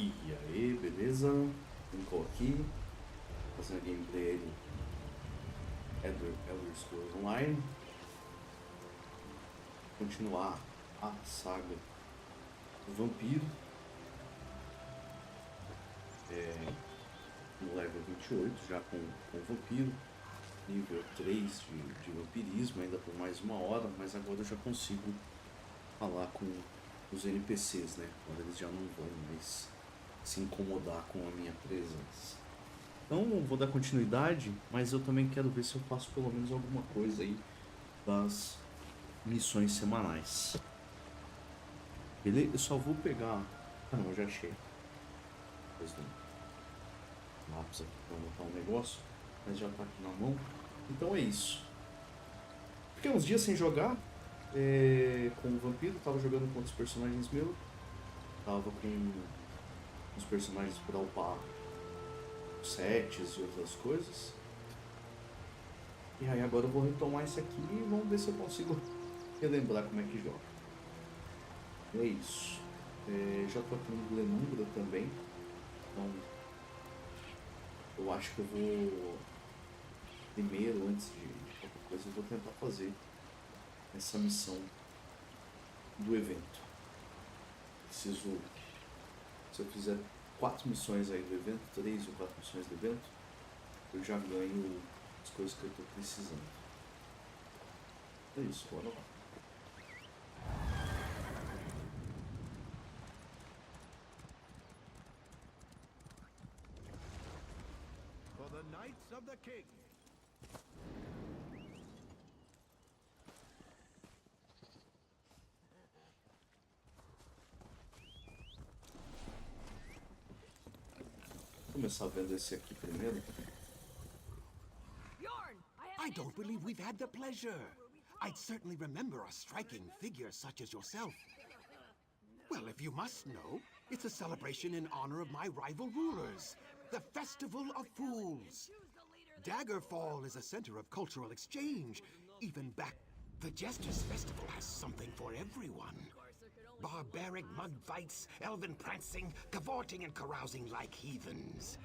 E aí, beleza? Brincou aqui, fazendo a gameplay aí do Elder Scrolls Online. Continuar a saga do vampiro. No level 28, já com o vampiro. Nível 3 de vampirismo, ainda por mais uma hora, mas agora eu já consigo falar com os NPCs, né? Quando eles já não vão mais se incomodar com a minha presença. Então vou dar continuidade, mas eu também quero ver se eu faço pelo menos alguma coisa aí das missões semanais. Beleza? Eu só vou pegar... Ah não, eu já achei. Depois do lápis aqui para anotar um negócio, mas já tá aqui na mão. Então é isso. Fiquei uns dias sem jogar com o vampiro, tava jogando com outros personagens meus. Tava com os personagens para upar sets e outras coisas. E aí agora eu vou retomar isso aqui e vamos ver se eu consigo relembrar como é que joga. É isso. Já tô aqui no Glenumbra também. Então eu acho que eu vou primeiro, antes de qualquer coisa, eu vou tentar fazer essa missão do evento. Preciso, se eu fizer 4 missões aí do evento, 3 ou 4 missões do evento, eu já ganho as coisas que eu tô precisando. É isso, bora lá. For the Knights of the King. Vou começar vendo esse aqui primeiro. I don't believe we've had the pleasure. I'd certainly remember a striking figure such as yourself. Well, if you must know, it's a celebration in honor of my rival rulers, the Festival of Fools. Daggerfall is a center of cultural exchange. Even back... The Jester's Festival has something for everyone. Barbaric mud fights, elven prancing, cavorting and carousing like heathens.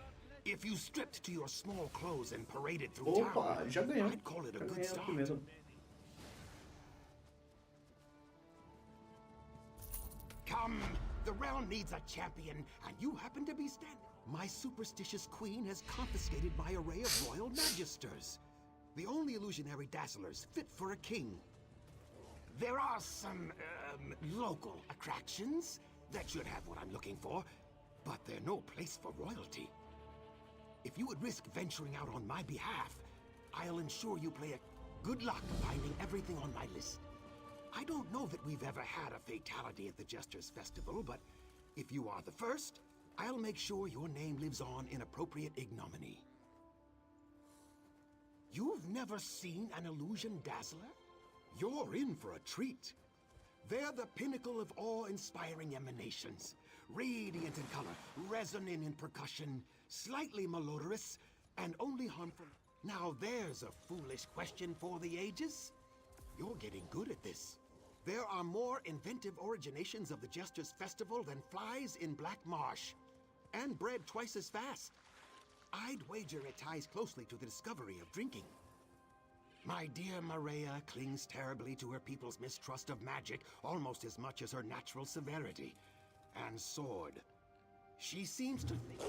If you stripped to your small clothes and paraded through Opa, town, já ganhou. I'd call it a Já good ganhei a start. primeira. Come! The realm needs a champion, and you happen to be standing. My superstitious queen has confiscated my array of royal magisters. The only illusionary dazzlers fit for a king. There are some, local attractions that should have what I'm looking for, but they're no place for royalty. If you would risk venturing out on my behalf, I'll ensure you play a good luck finding everything on my list. I don't know that we've ever had a fatality at the Jester's Festival, but if you are the first, I'll make sure your name lives on in appropriate ignominy. You've never seen an illusion dazzler? You're in for a treat. They're the pinnacle of awe-inspiring emanations. Radiant in color, resonant in percussion, slightly malodorous, and only harmful. Now there's a foolish question for the ages. You're getting good at this. There are more inventive originations of the Jester's Festival than flies in Black Marsh. And bred twice as fast. I'd wager it ties closely to the discovery of drinking. My dear Maria clings terribly to her people's mistrust of magic almost as much as her natural severity. And sword. She seems to think...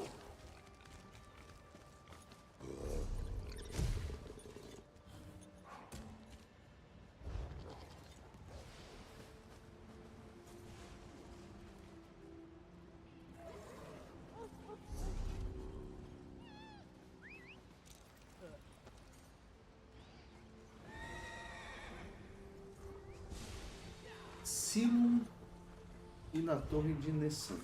Silo e na torre de Nessan.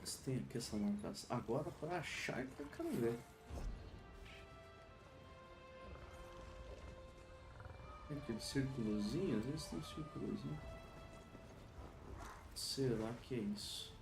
Mas tem aqui essa marcação. Agora para achar que eu quero ver. Tem aquele círculozinho, às vezes tem um círculozinho. Será que é isso?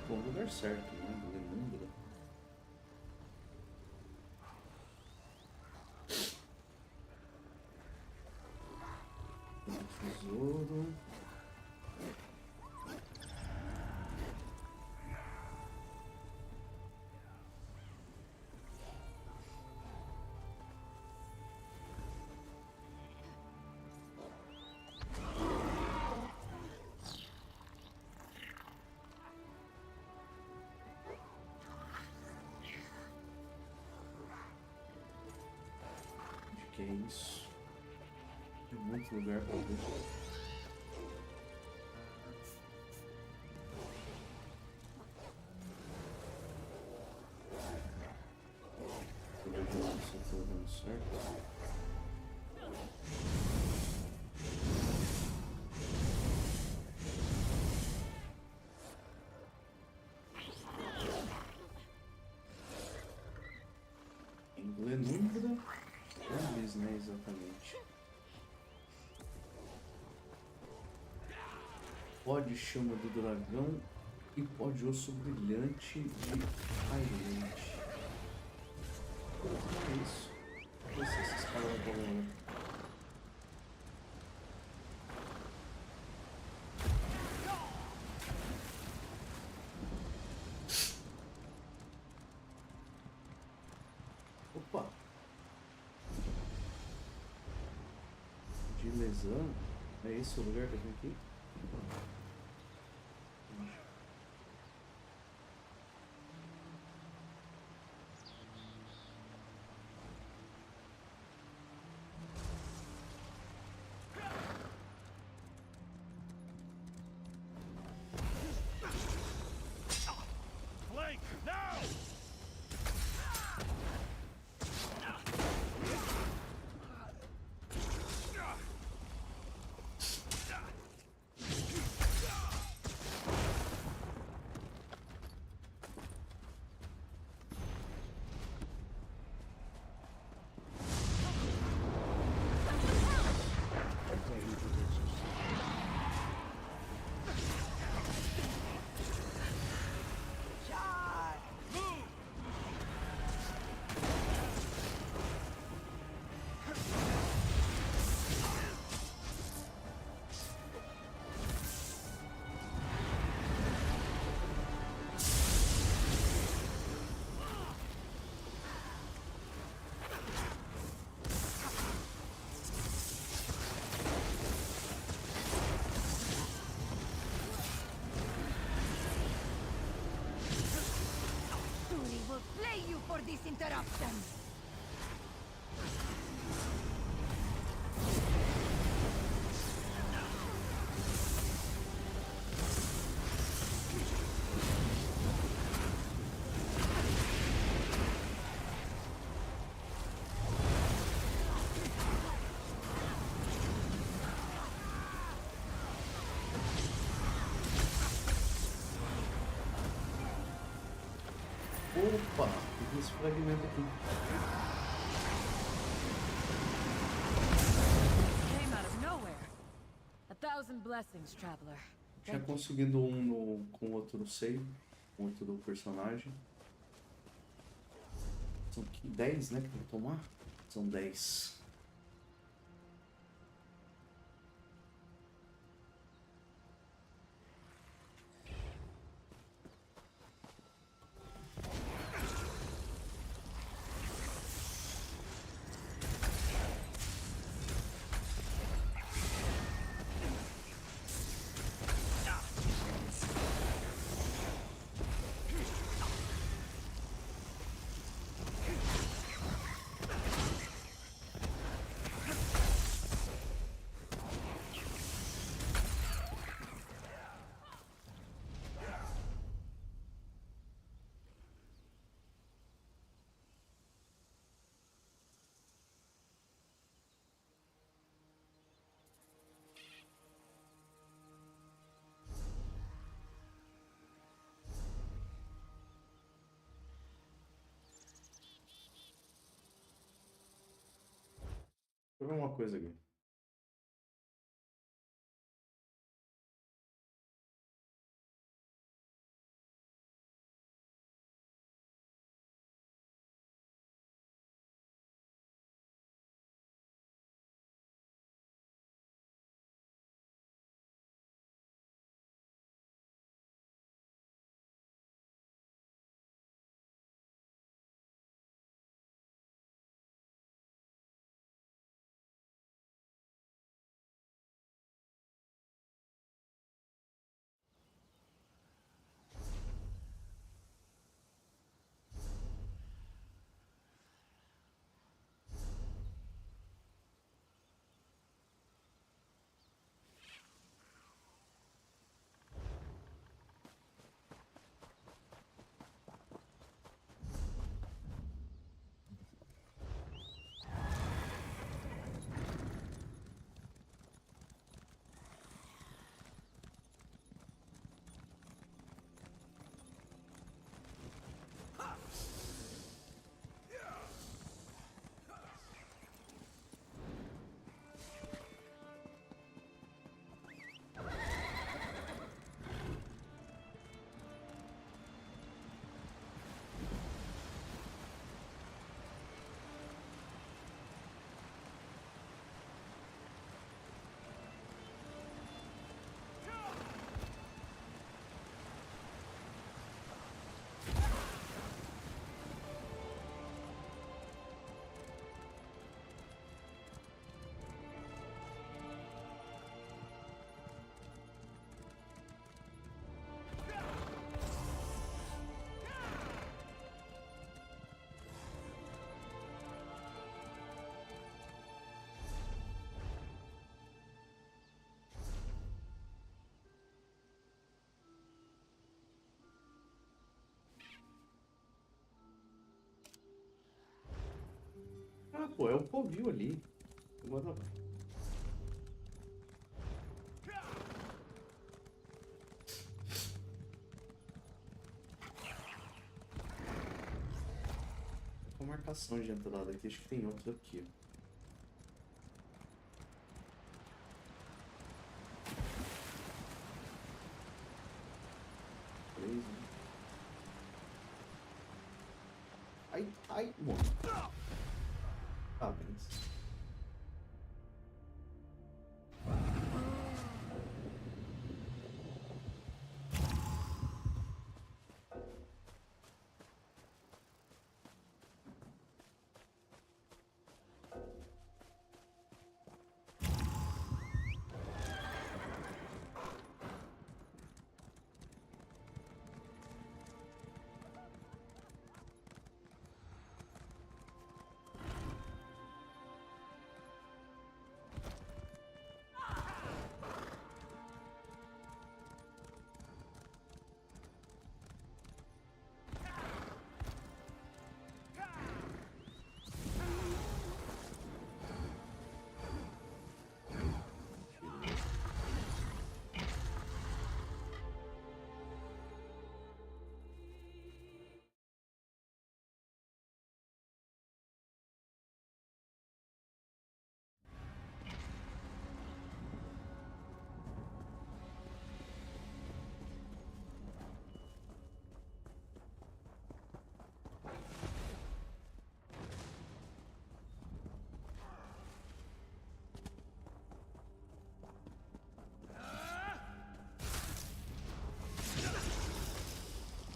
Bom, lugar certo, né? Lenúmbra. Tesouro. Que é isso? Tem muito lugar pra ver. Deixa eu ver se eu tô dando certo. Lenumbra. Eles, né? Exatamente. Pó de chama do dragão e pó de osso brilhante de Tyrant. É isso. Não sei se esses caras vão. Opa! De lesão. É esse o lugar que eu tenho aqui? Flank now! Suri will slay you for this interruption! Opa! Tem esse fragmento aqui. Came out of nowhere. A thousand blessings, traveler. Tinha conseguido um com outro save, com outro personagem. São 10, né, que tem que tomar? São 10. Deixa eu ver uma coisa aqui. Ah, pô, é o povil ali. Agora vai. Com marcação de entrada aqui, acho que tem outro aqui. Três, né? Ai, ai, morre. Tá, beleza.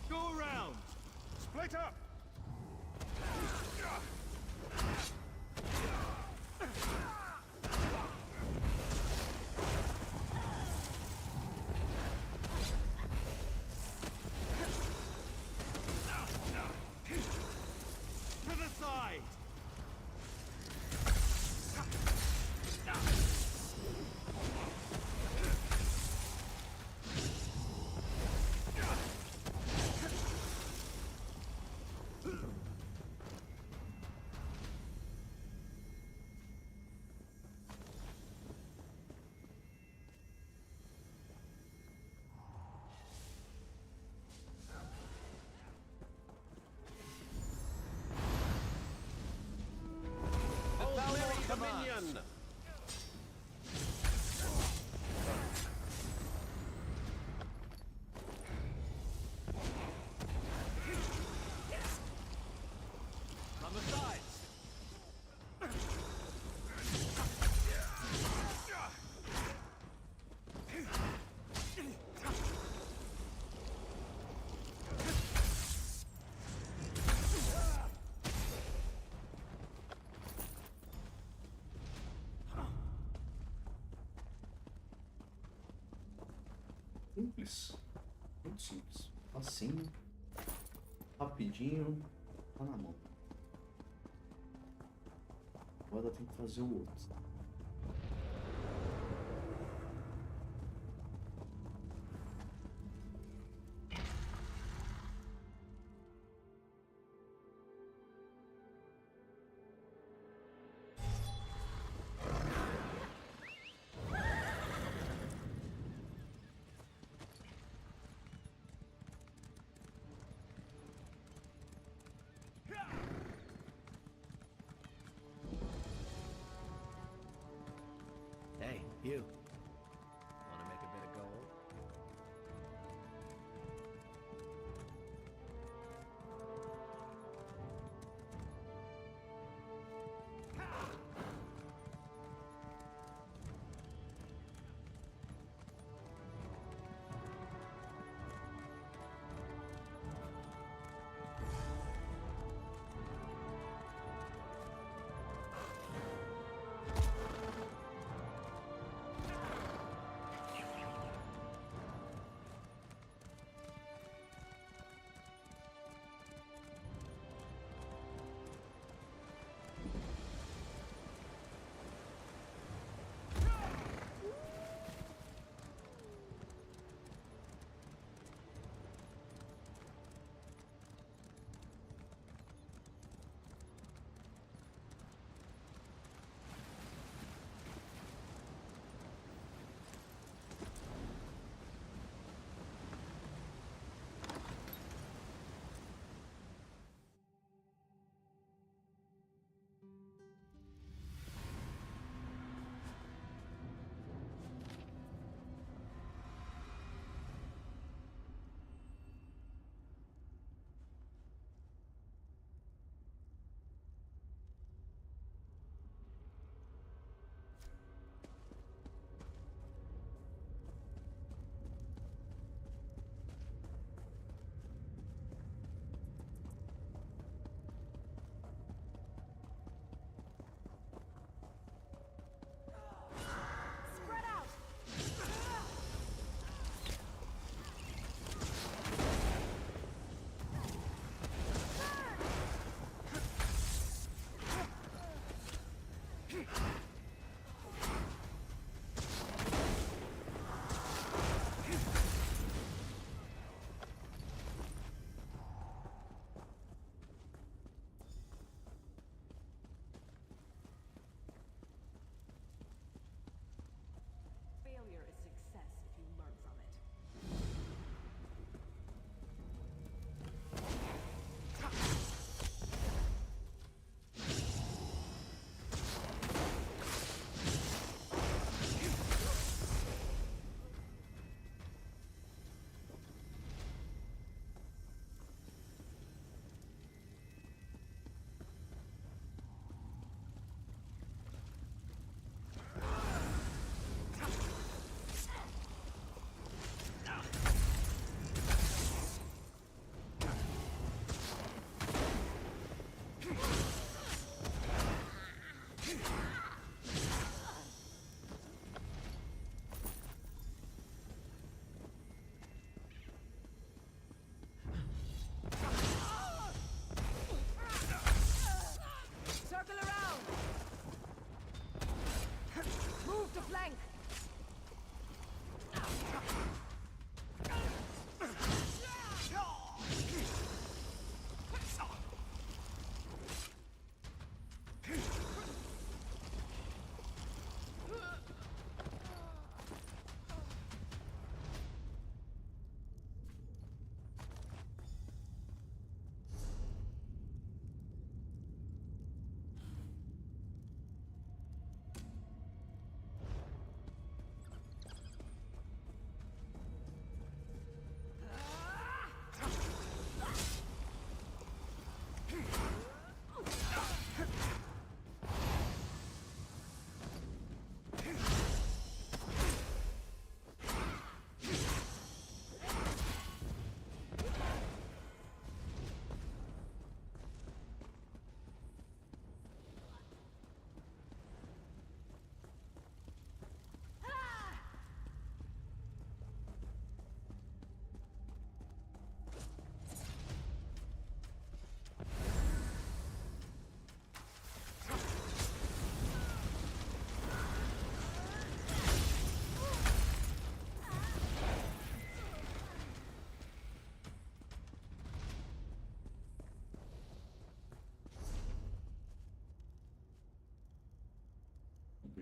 Go around! Split up! To the side! Dominion! On the sides! Simples. Muito simples. Assim. Rapidinho. Tá na mão. Agora tem que fazer o outro. Hey, you. Want to make a bit of gold?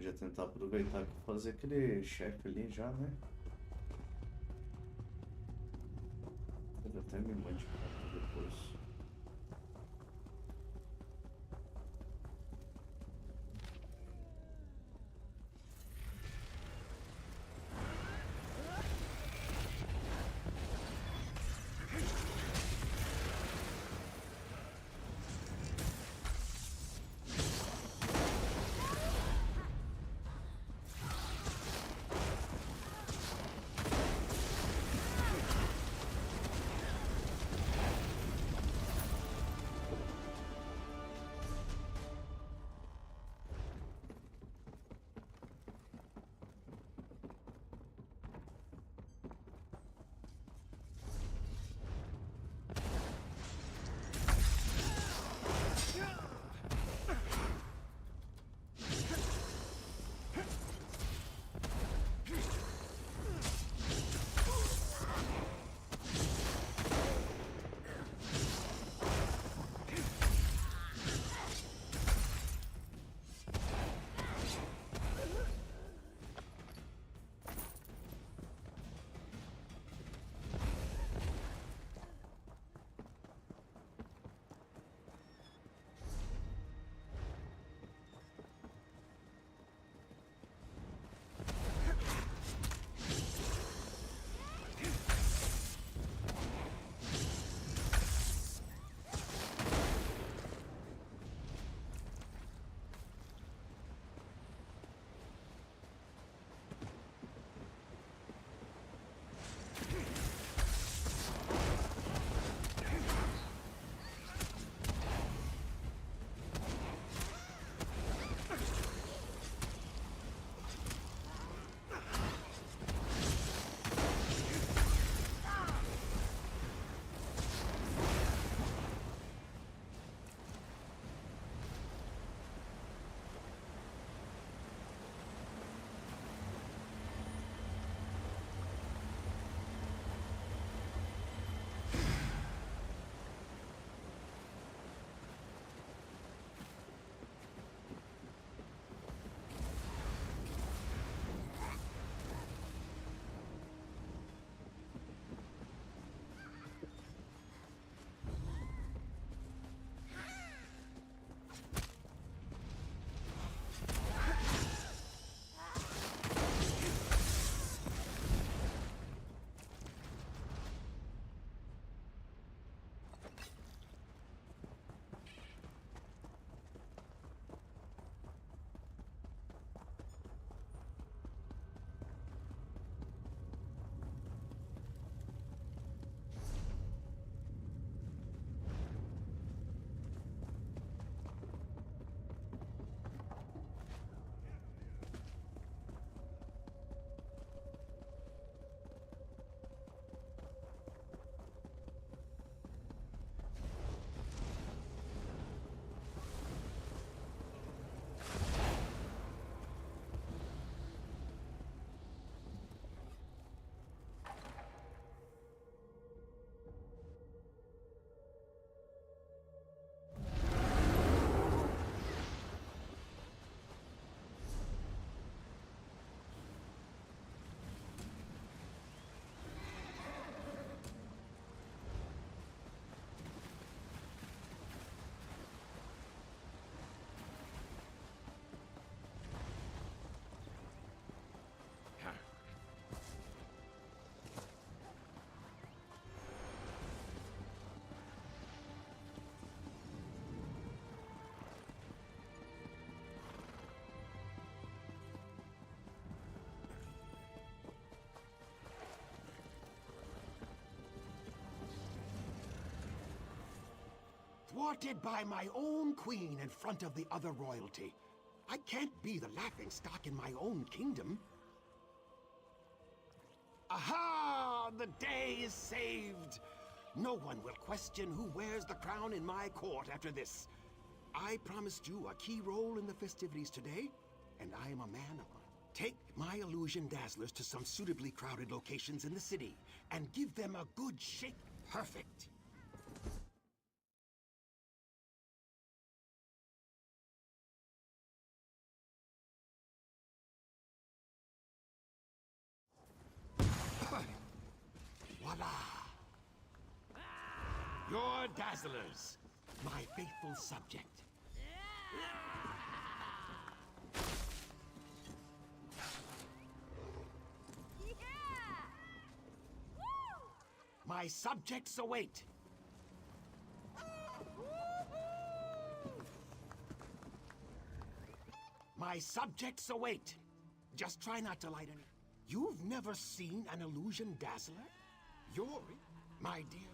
podia tentar aproveitar aqui e fazer aquele chefe ali já, né? Ele até me mande pra depois. Thwarted by my own queen in front of the other royalty. I can't be the laughingstock in my own kingdom. Aha! The day is saved! No one will question who wears the crown in my court after this. I promised you a key role in the festivities today, and I am a man of honor. Take my illusion dazzlers to some suitably crowded locations in the city, and give them a good shake. Perfect. your dazzlers, my faithful subject. My subjects await. My subjects await. Just try not to light any. You've never seen an illusion dazzler? You're, my dear.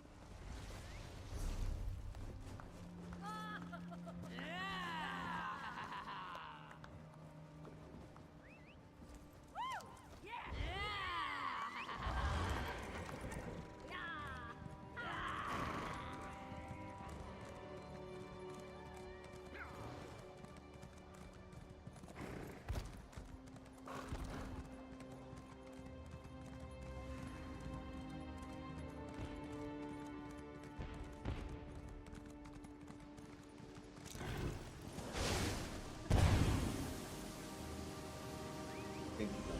Tem que dar.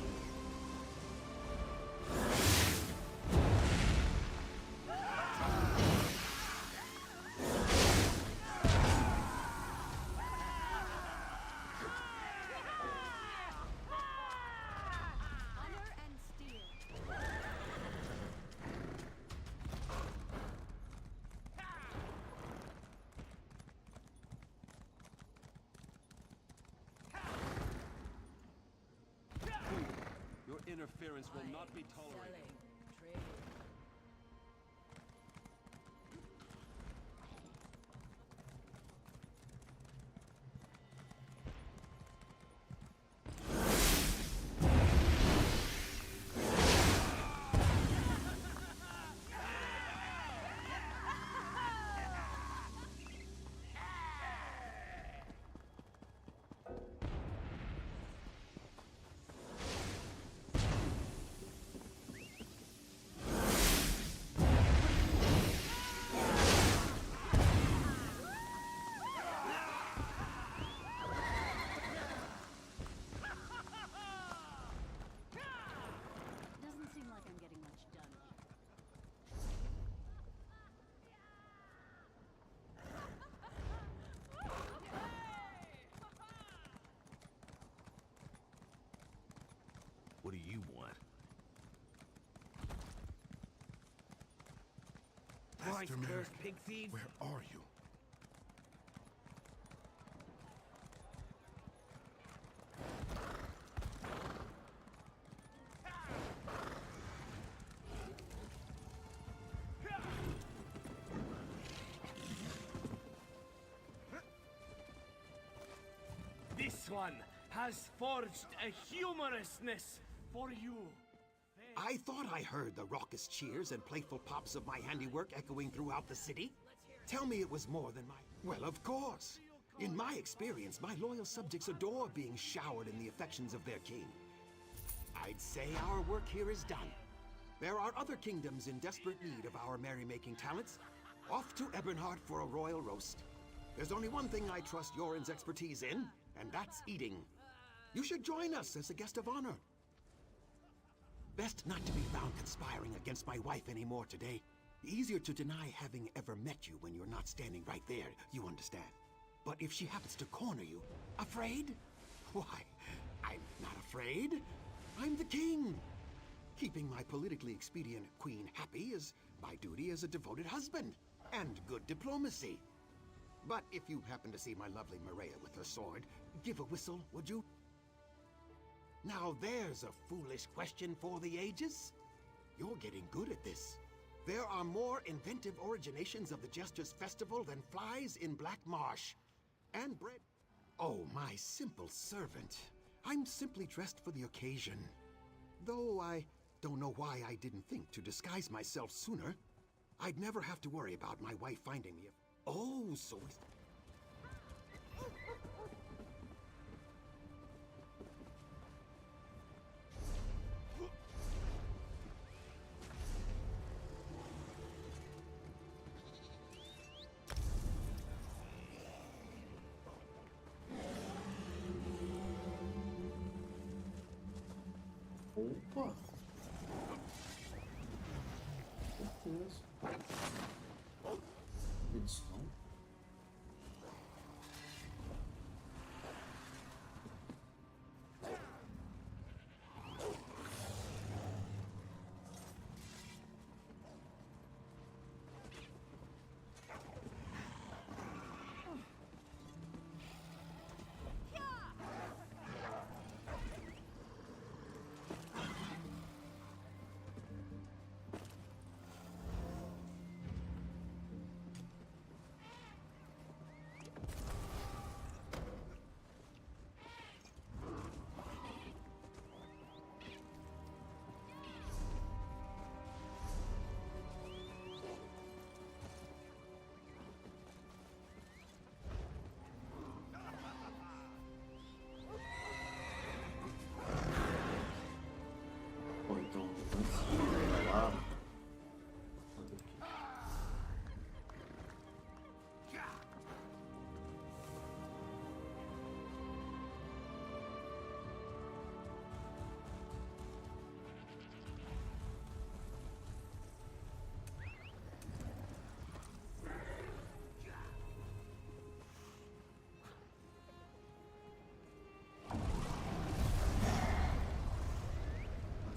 Honor and steel. Your interference will not be tolerated. Trade. Doesn't seem like I'm getting much done here. What do you want? Master Merrick, cursed pig thief! where are you? This one has forged a humorousness for you. I thought I heard the raucous cheers and playful pops of my handiwork echoing throughout the city. Tell me it was more than my... Well, of course. In my experience, my loyal subjects adore being showered in the affections of their king. I'd say our work here is done. There are other kingdoms in desperate need of our merrymaking talents. Off to Ebernhardt for a royal roast. There's only one thing I trust Yoren's expertise in, and that's eating. You should join us as a guest of honor. Best not to be found conspiring against my wife anymore today. Easier to deny having ever met you when you're not standing right there, you understand. But if she happens to corner you, afraid? Why, I'm not afraid. I'm the king. Keeping my politically expedient queen happy is my duty as a devoted husband, and good diplomacy. But if you happen to see my lovely Maria with her sword, give a whistle, would you? Now there's a foolish question for the ages. You're getting good at this. There are more inventive originations of the Jester's Festival than flies in Black Marsh. And bread. Oh, my simple servant. I'm simply dressed for the occasion. Though I don't know why I didn't think to disguise myself sooner. I'd never have to worry about my wife finding me. Oh, so it's... Opa! Certeza.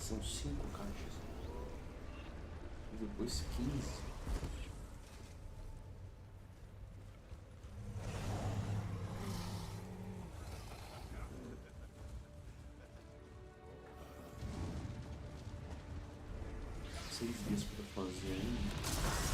São 5 caixas. E depois 15. Seis dias para fazer ainda.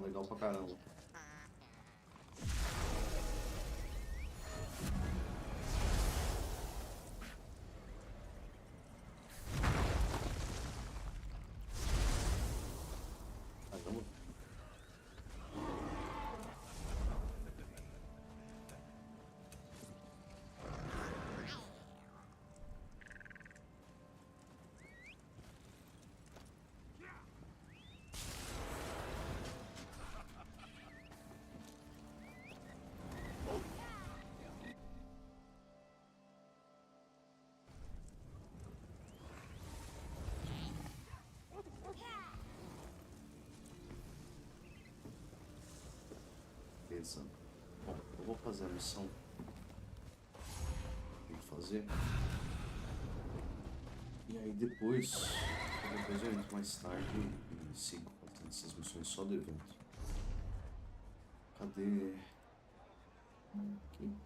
Legal pra caramba. Caramba. Beleza. Bom, eu vou fazer a missão. Tem que fazer. E aí depois eu entro mais tarde e sigo fazendo essas missões só do evento. Cadê? Aqui.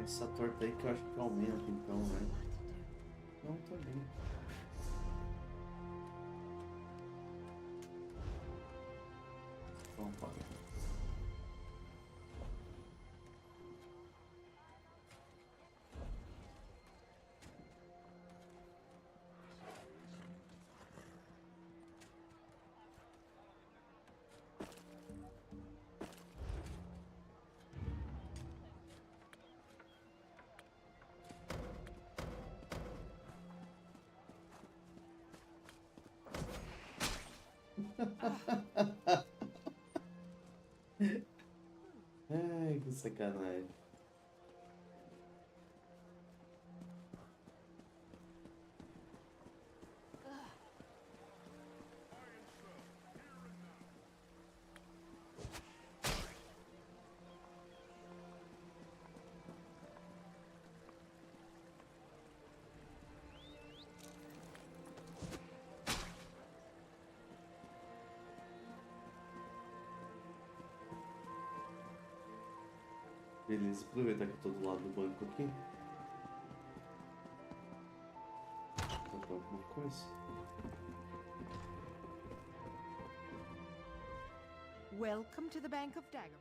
Essa torta aí que eu acho que aumenta então, né? Não, tá bem. Vamos pagar. Ai, que sacanagem. Beleza, aproveitar que eu tô do lado do banco aqui. Comprar alguma coisa. Welcome to the Bank of Dagger.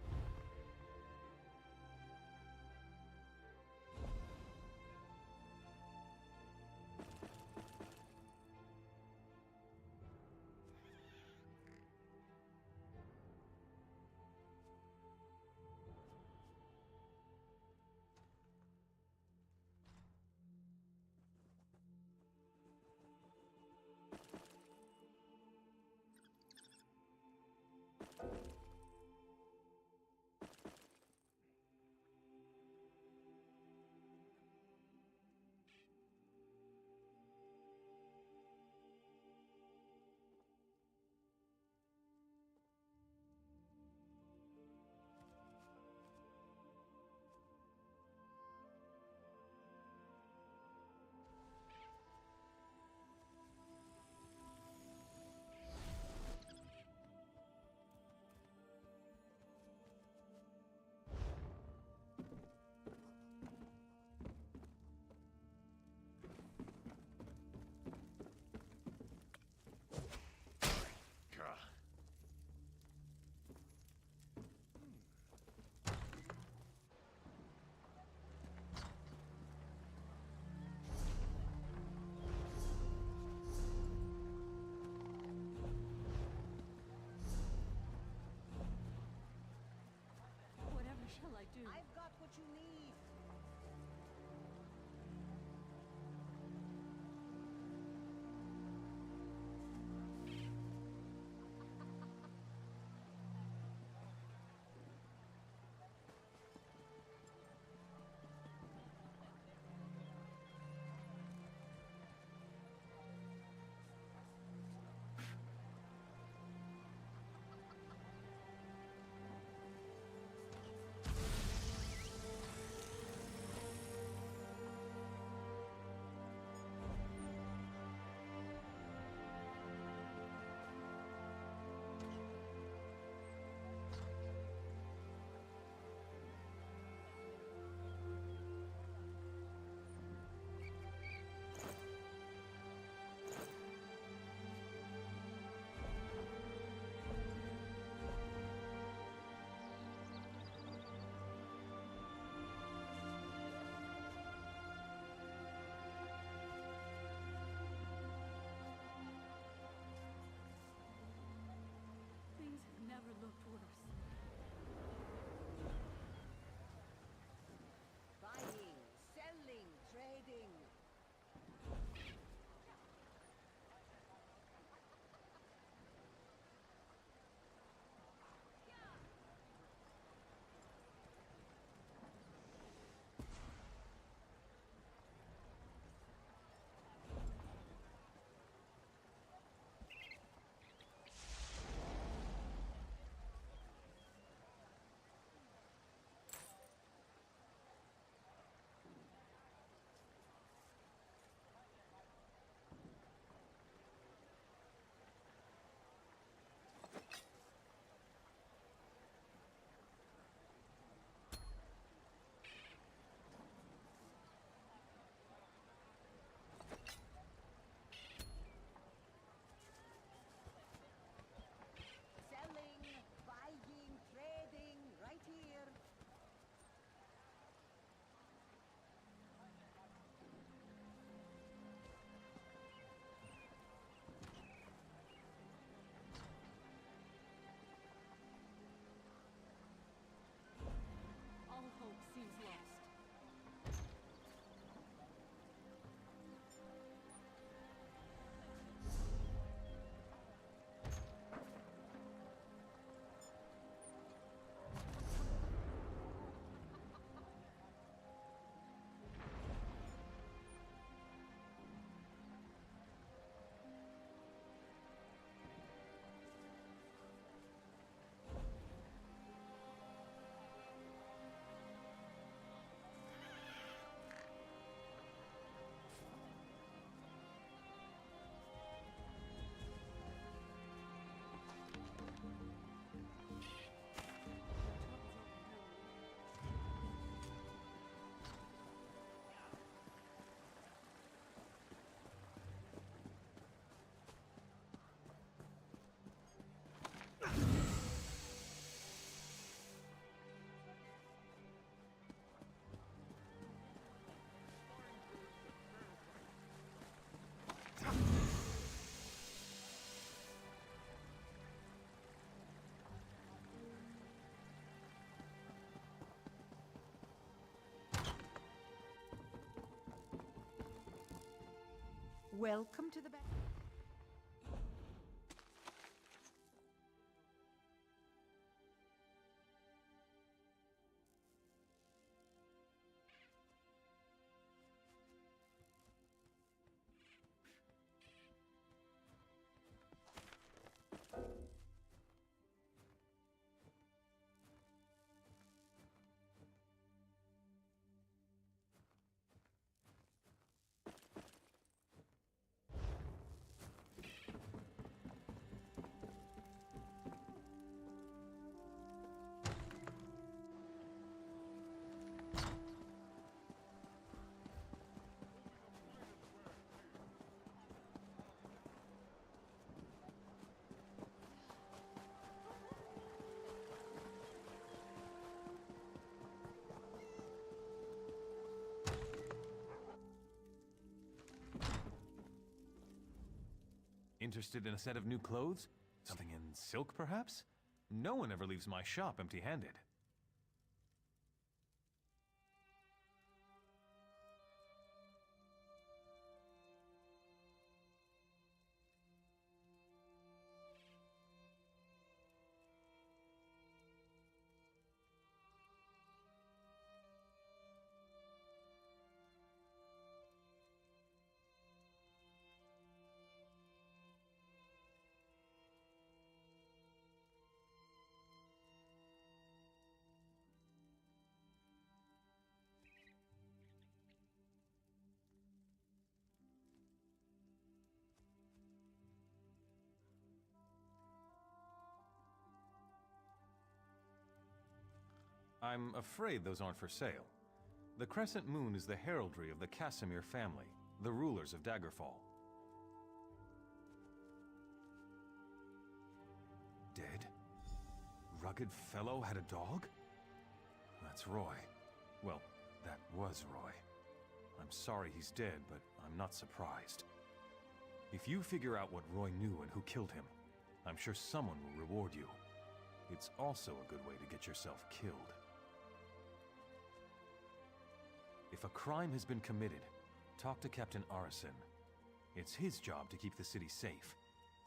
Whatever shall I do? I've got what you need. Welcome to the bank. Interested in a set of new clothes? Something in silk, perhaps? No one ever leaves my shop empty-handed. I'm afraid those aren't for sale. The crescent moon is the heraldry of the Casimir family, the rulers of Daggerfall. Dead? Rugged fellow had a dog? That's Roy. Well, that was Roy. I'm sorry he's dead, but I'm not surprised. If you figure out what Roy knew and who killed him, I'm sure someone will reward you. It's also a good way to get yourself killed. If a crime has been committed, talk to Captain Arison. It's his job to keep the city safe,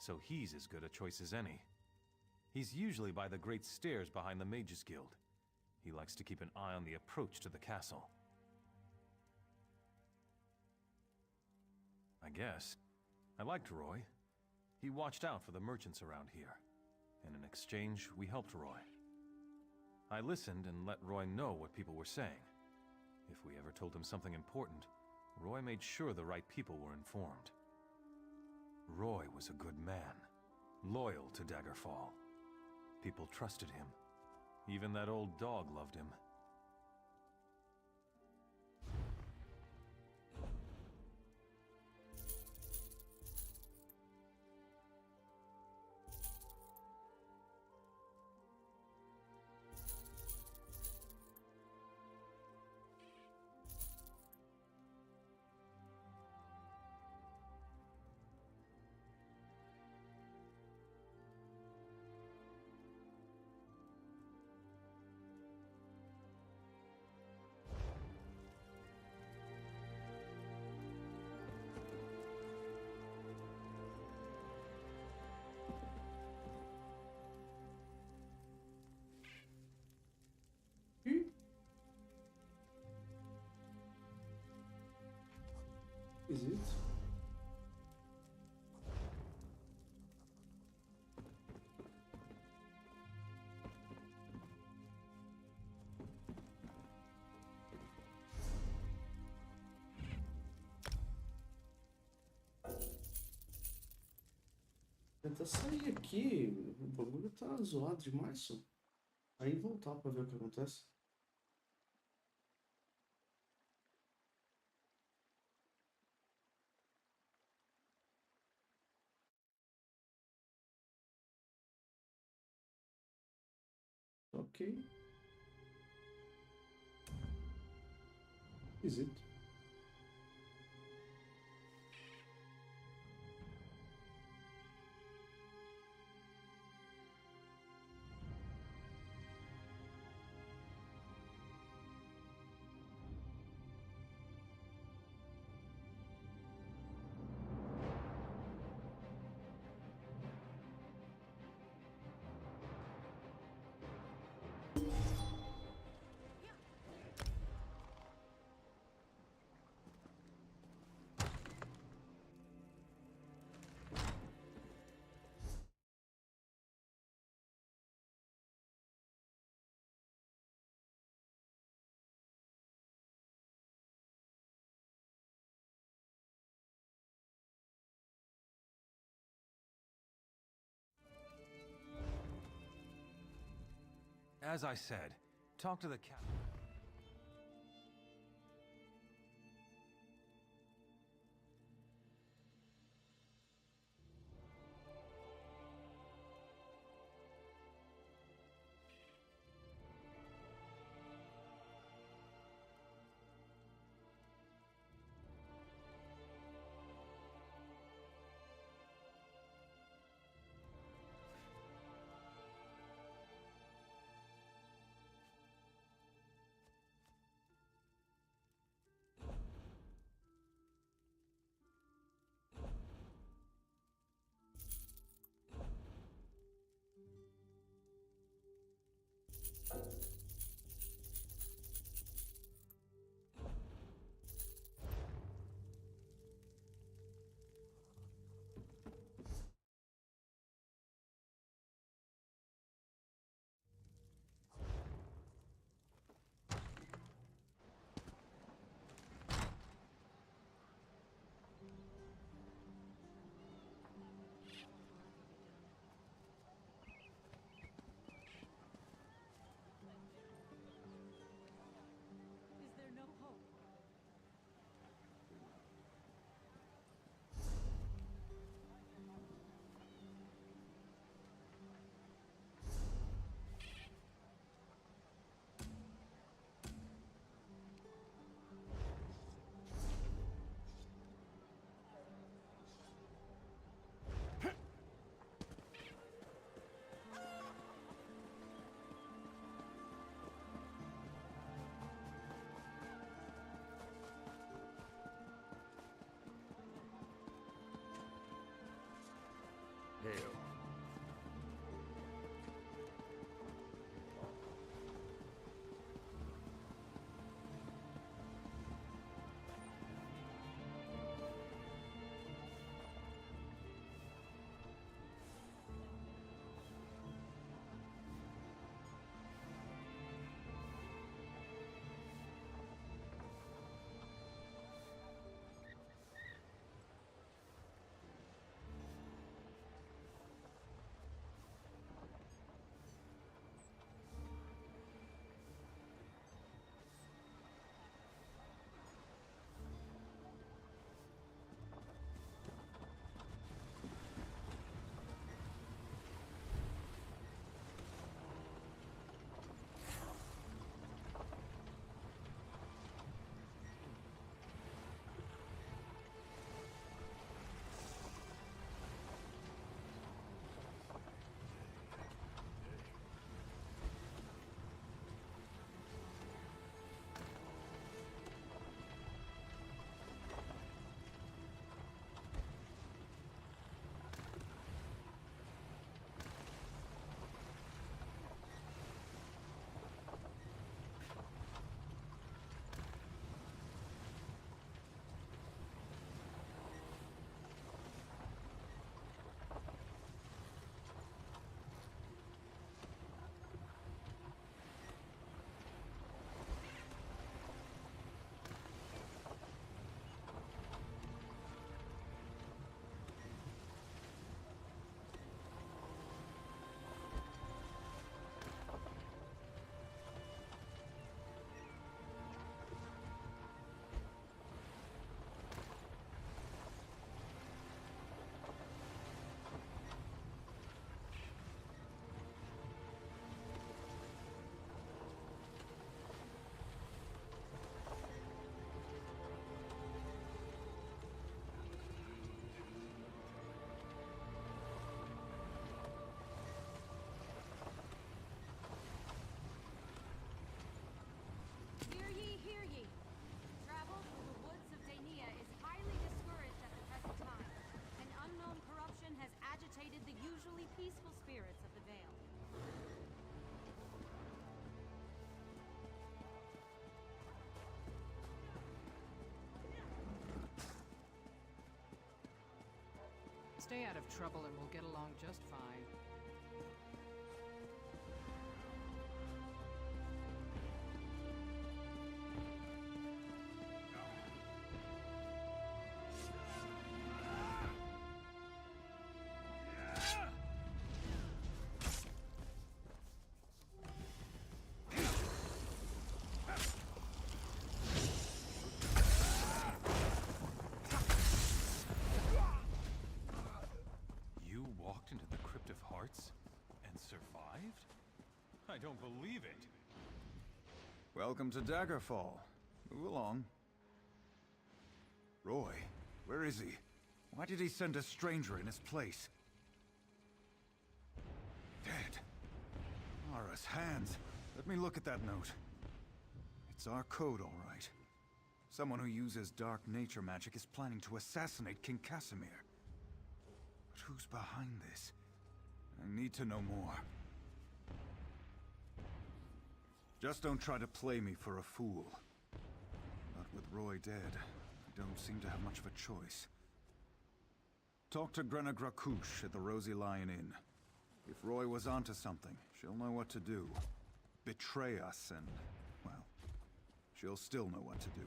so he's as good a choice as any. He's usually by the great stairs behind the Mages Guild. He likes to keep an eye on the approach to the castle. I guess. I liked Roy. He watched out for the merchants around here, and in exchange, we helped Roy. I listened and let Roy know what people were saying. If we ever told him something important, Roy made sure the right people were informed. Roy was a good man, loyal to Daggerfall. People trusted him. Even that old dog loved him. Is it? Tentar sair aqui, o bagulho tá zoado demais, só. Aí voltar pra ver o que acontece. Okay. Is it? As I said, talk to the captain. Is there no hope? Hail. Hear ye, hear ye! Travel through the woods of Dania is highly discouraged at the present time. An unknown corruption has agitated the usually peaceful spirits of the Vale. Stay out of trouble and we'll get along just fine. I don't believe it. Welcome to Daggerfall. Move along. Roy, where is he? Why did he send a stranger in his place? Dead. Ara's hands. Let me look at that note. It's our code, all right. Someone who uses dark nature magic is planning to assassinate King Casimir. But who's behind this? I need to know more. Just don't try to play me for a fool. But with Roy dead, I don't seem to have much of a choice. Talk to Grenna Grakush at the Rosy Lion Inn. If Roy was onto something, she'll know what to do. Betray us and, well, she'll still know what to do.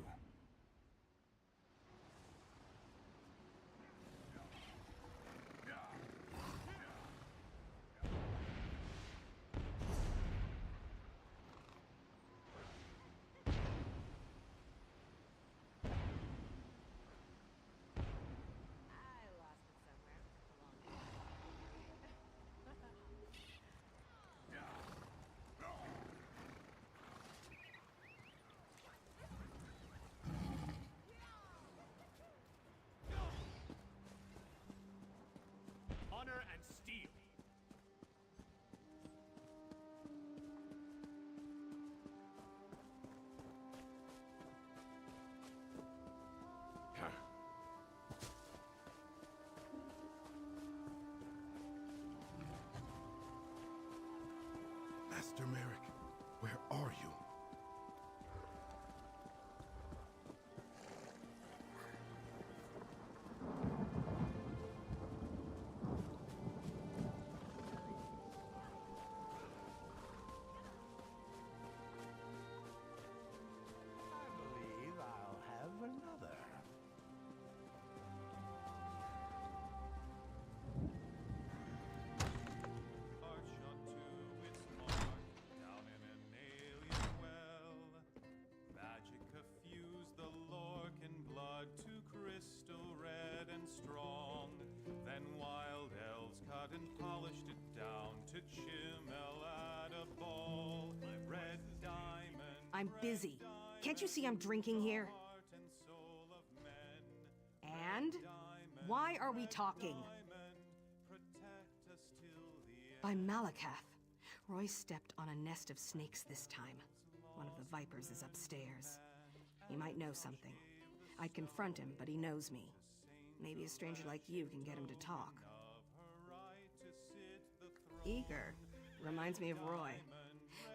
Honor and steel. Master Merrick, where are you? I'm busy. Can't you see I'm drinking here? And? Why are we talking? By Malakath. Roy stepped on a nest of snakes this time. One of the vipers is upstairs. He might know something. I'd confront him, but he knows me. Maybe a stranger like you can get him to talk. Eager. Reminds me of Roy.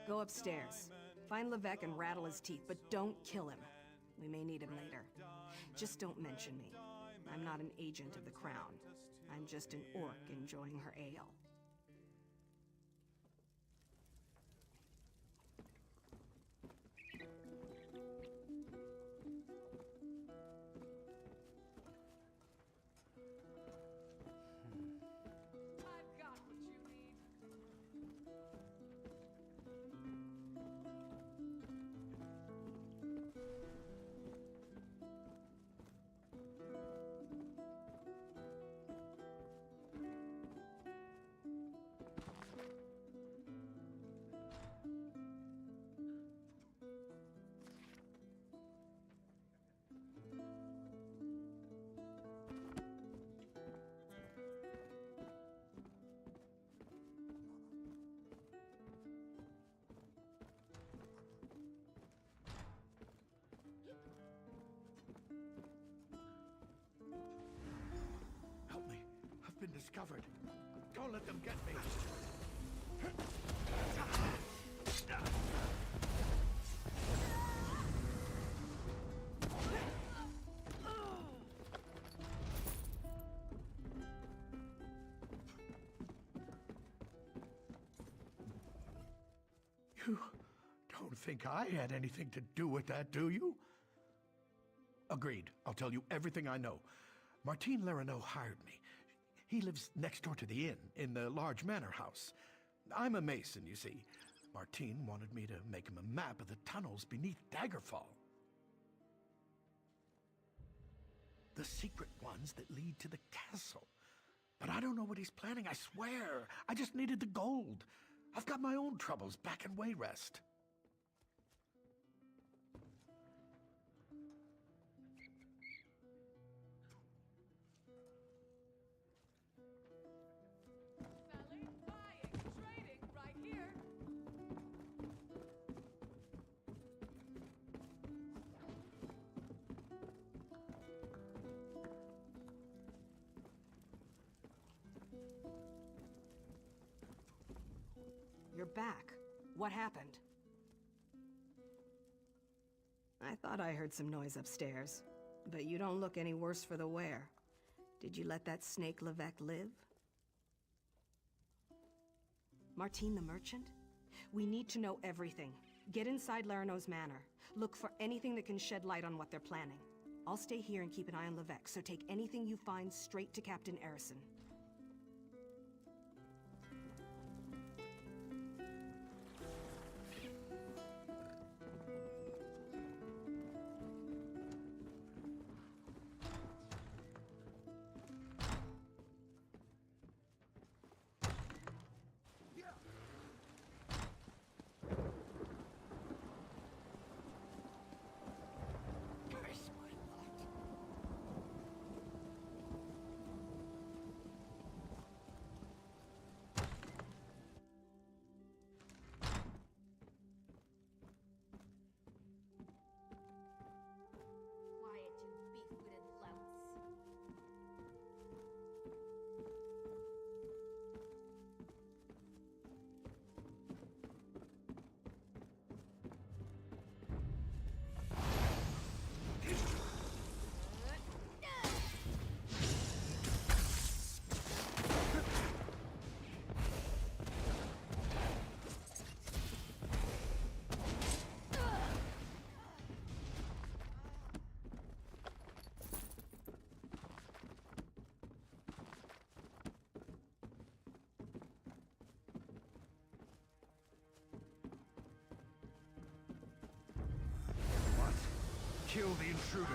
Go upstairs. Find Levesque and rattle his teeth, but don't kill him. We may need him later. Just don't mention me. I'm not an agent of the Crown. I'm just an orc enjoying her ale. I've got what you need. Help me. I've been discovered. Don't let them get me. You don't think I had anything to do with that, do you? Agreed. I'll tell you everything I know. Martine Lerineau hired me. He lives next door to the inn, in the large manor house. I'm a mason, you see. Martine wanted me to make him a map of the tunnels beneath Daggerfall. The secret ones that lead to the castle. But I don't know what he's planning, I swear. I just needed the gold. I've got my own troubles back in Wayrest. Selling, buying, trading right here. You're back. What happened? I thought I heard some noise upstairs, but you don't look any worse for the wear. Did you let that snake Levesque live? Martine the merchant? We need to know everything. Get inside Larano's manor. Look for anything that can shed light on what they're planning. I'll stay here and keep an eye on Levesque, so take anything you find straight to Captain Erison. Quiet, you beef-witted louts. What? Kill the intruder.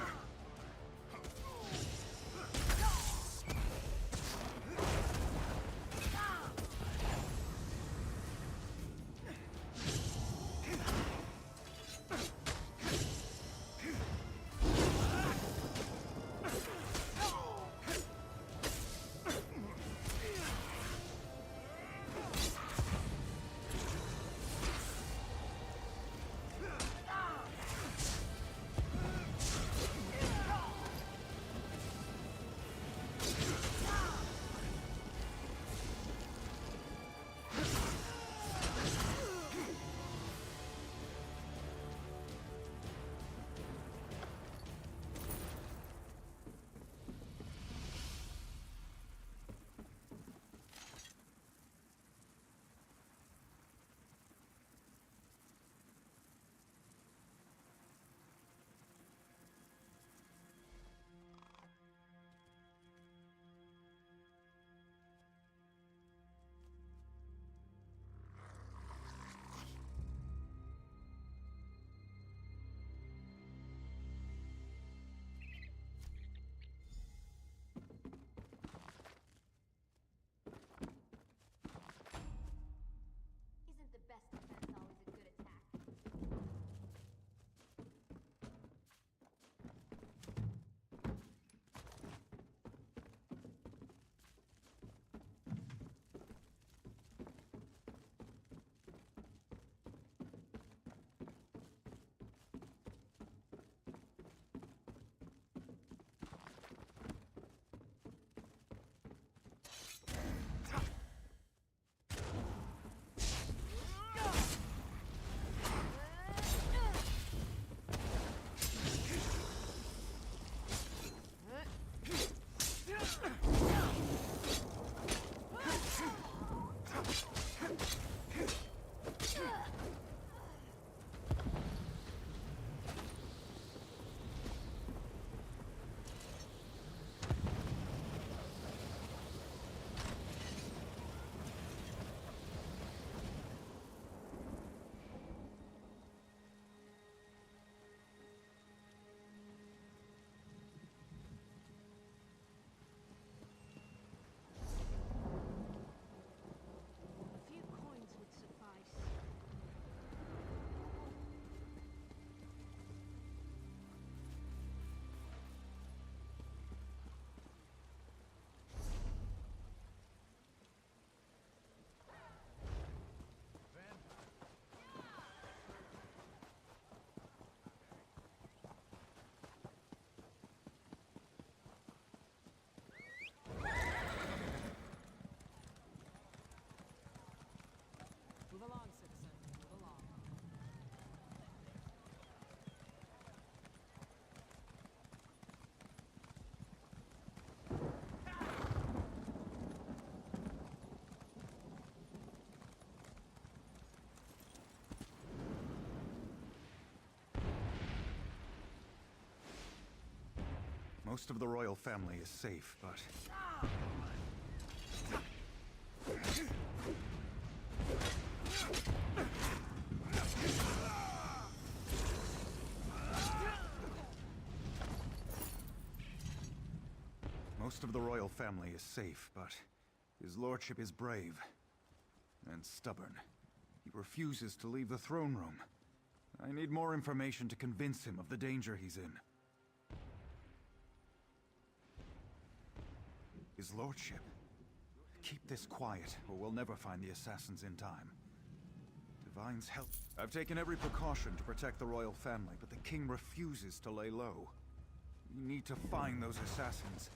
Most of the royal family is safe, but... Most of the royal family is safe, but his lordship is brave and stubborn. He refuses to leave the throne room. I need more information to convince him of the danger he's in. His lordship. Keep this quiet, or we'll never find the assassins in time. Divine's help. I've taken every precaution to protect the royal family, but the king refuses to lay low. We need to find those assassins.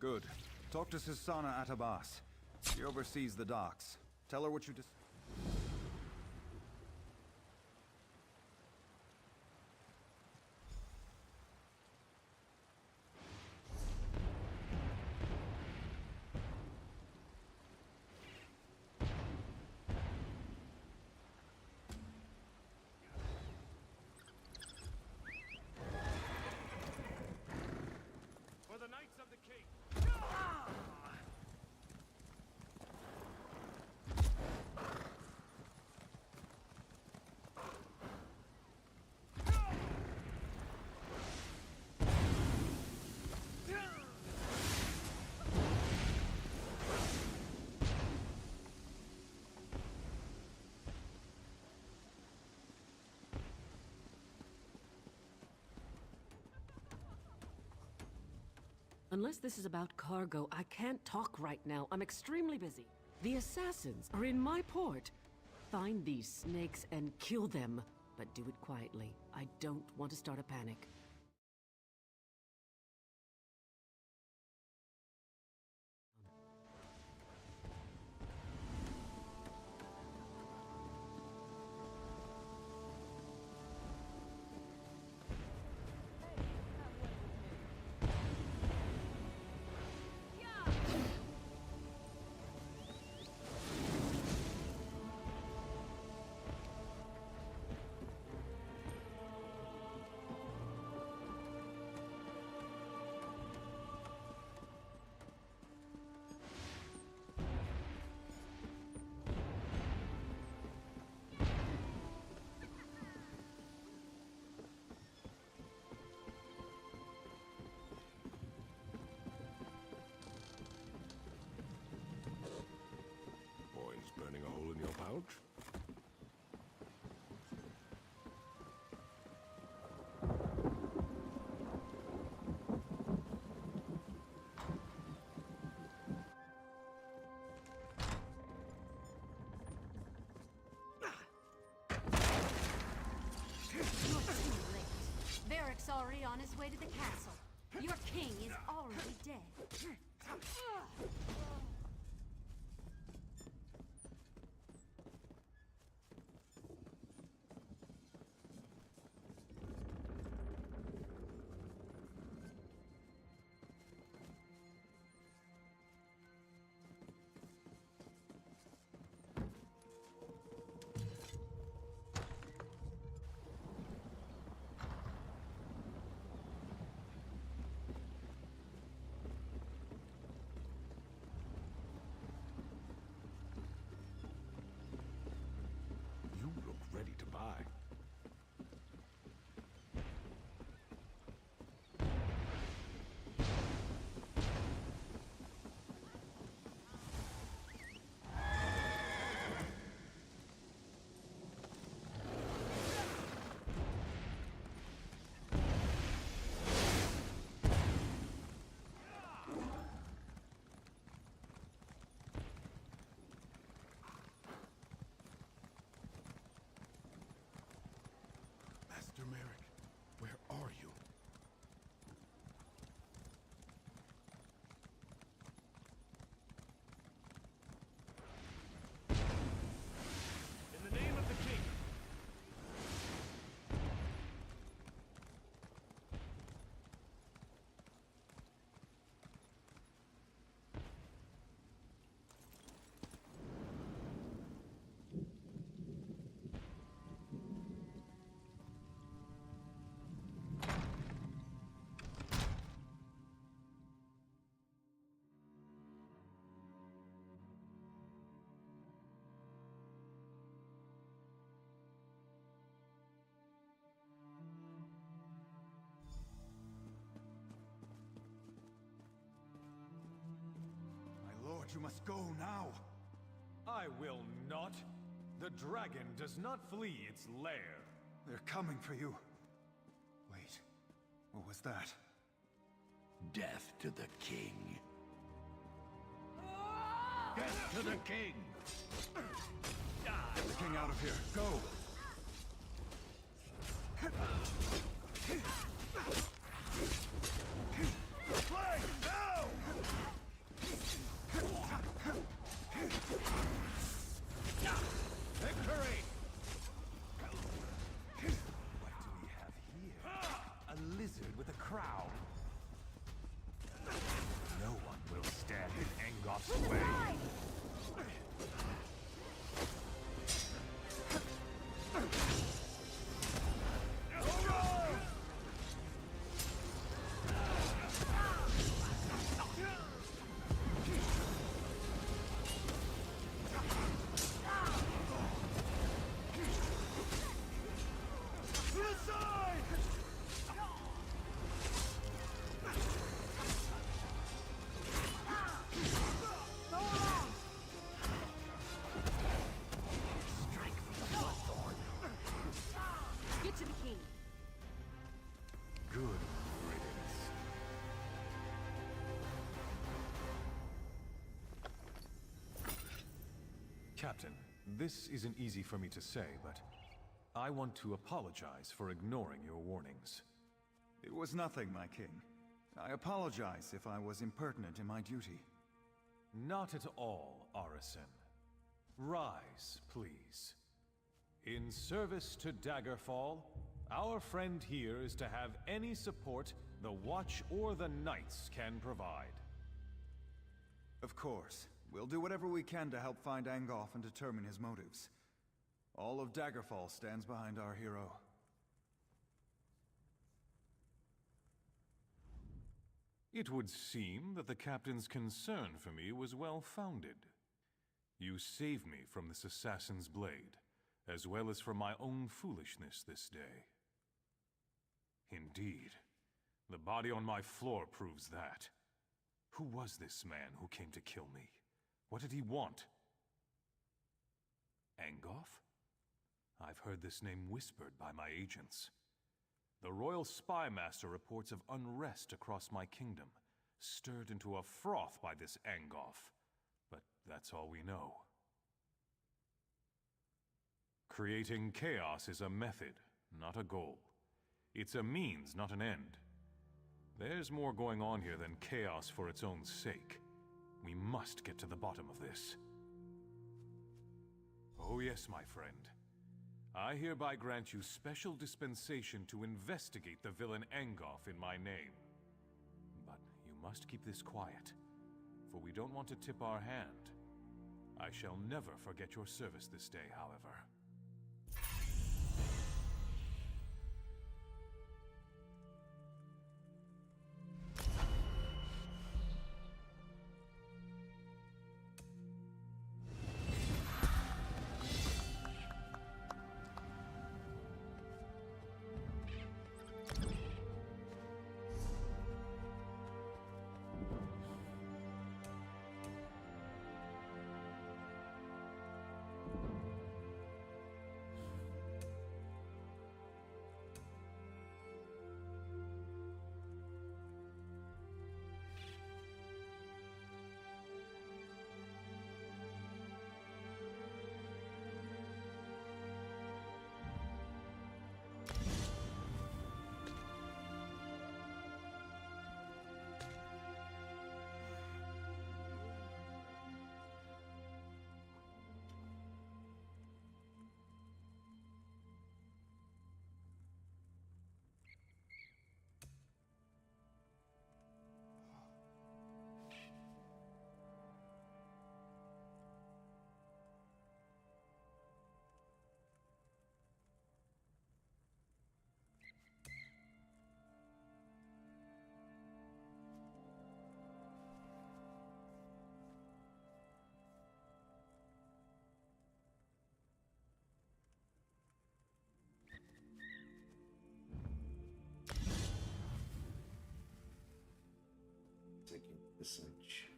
Good. Talk to Sisana Atabas. She oversees the docks. Tell her what you just... For the Knights of the King! Unless this is about cargo, I can't talk right now. I'm extremely busy. The assassins are in my port. Find these snakes and kill them, but do it quietly. I don't want to start a panic. Burning a hole in your pouch? You're too late. Varric's already on his way to the castle. Your king is already dead. You look ready to buy. Master Merrick, where are you? In the name of the King! But you must go now. I will not. The dragon does not flee its lair. They're coming for you. Wait, what was that? Death to the king. Death to the king! Get the king out of here. Go! Play now! Victory! What do we have here? A lizard with a crown? No one will stand in Angoff's way. Get to the king. Good riddance. Captain, this isn't easy for me to say, but I want to apologize for ignoring your warnings. It was nothing, my king. I apologize if I was impertinent in my duty. Not at all, Arisen. Rise, please. In service to Daggerfall, our friend here is to have any support the Watch or the Knights can provide. Of course. We'll do whatever we can to help find Angoff and determine his motives. All of Daggerfall stands behind our hero. It would seem that the captain's concern for me was well-founded. You saved me from this assassin's blade, as well as from my own foolishness this day. Indeed, the body on my floor proves that. Who was this man who came to kill me? What did he want? Angoff? I've heard this name whispered by my agents. The Royal Spy Master reports of unrest across my kingdom, stirred into a froth by this Angoff. But that's all we know. Creating chaos is a method, not a goal. It's a means, not an end. There's more going on here than chaos for its own sake. We must get to the bottom of this. Oh yes, my friend. I hereby grant you special dispensation to investigate the villain Angoff in my name. But you must keep this quiet, for we don't want to tip our hand. I shall never forget your service this day, however. Isso aqui é interessante.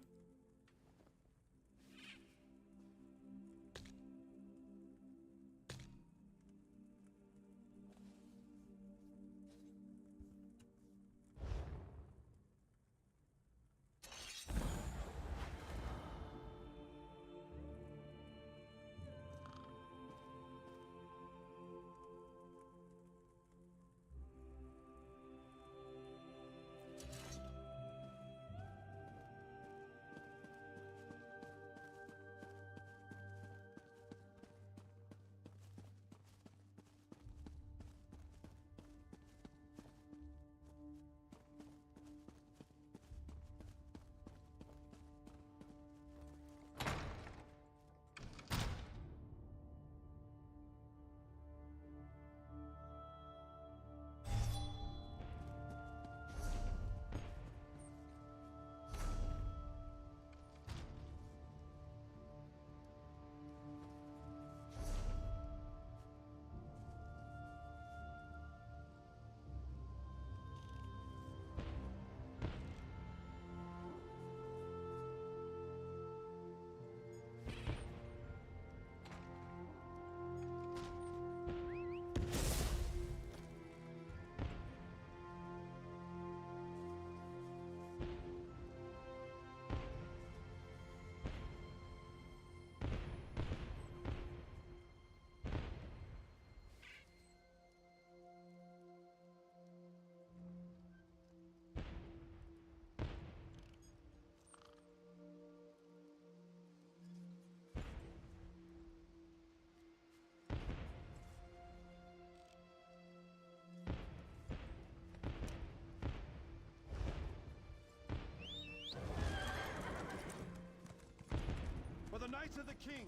Knights of the King!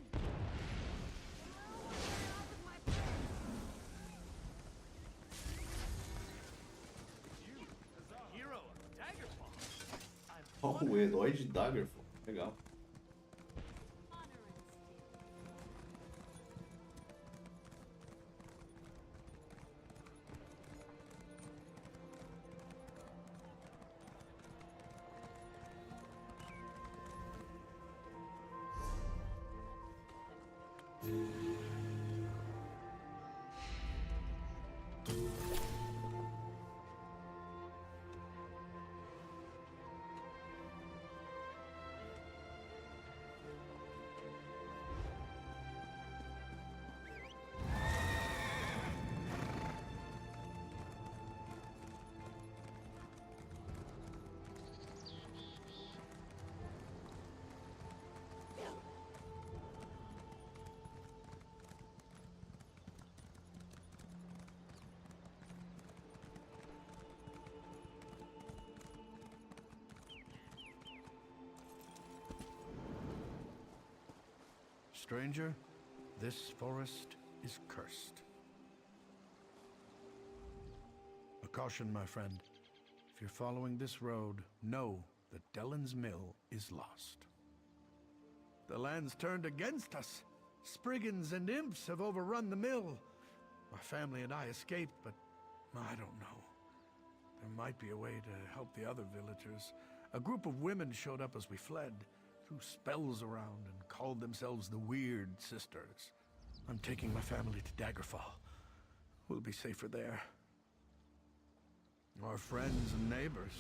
Hero of Daggerfall. Oh, o herói de Daggerfall. Legal. Stranger, this forest is cursed. A caution, my friend. If you're following this road, know that Dellen's Mill is lost. The land's turned against us. Spriggans and imps have overrun the mill. My family and I escaped, but I don't know. There might be a way to help the other villagers. A group of women showed up as we fled, threw spells around, and called themselves the Weird Sisters. I'm taking my family to Daggerfall. We'll be safer there. Our friends and neighbors,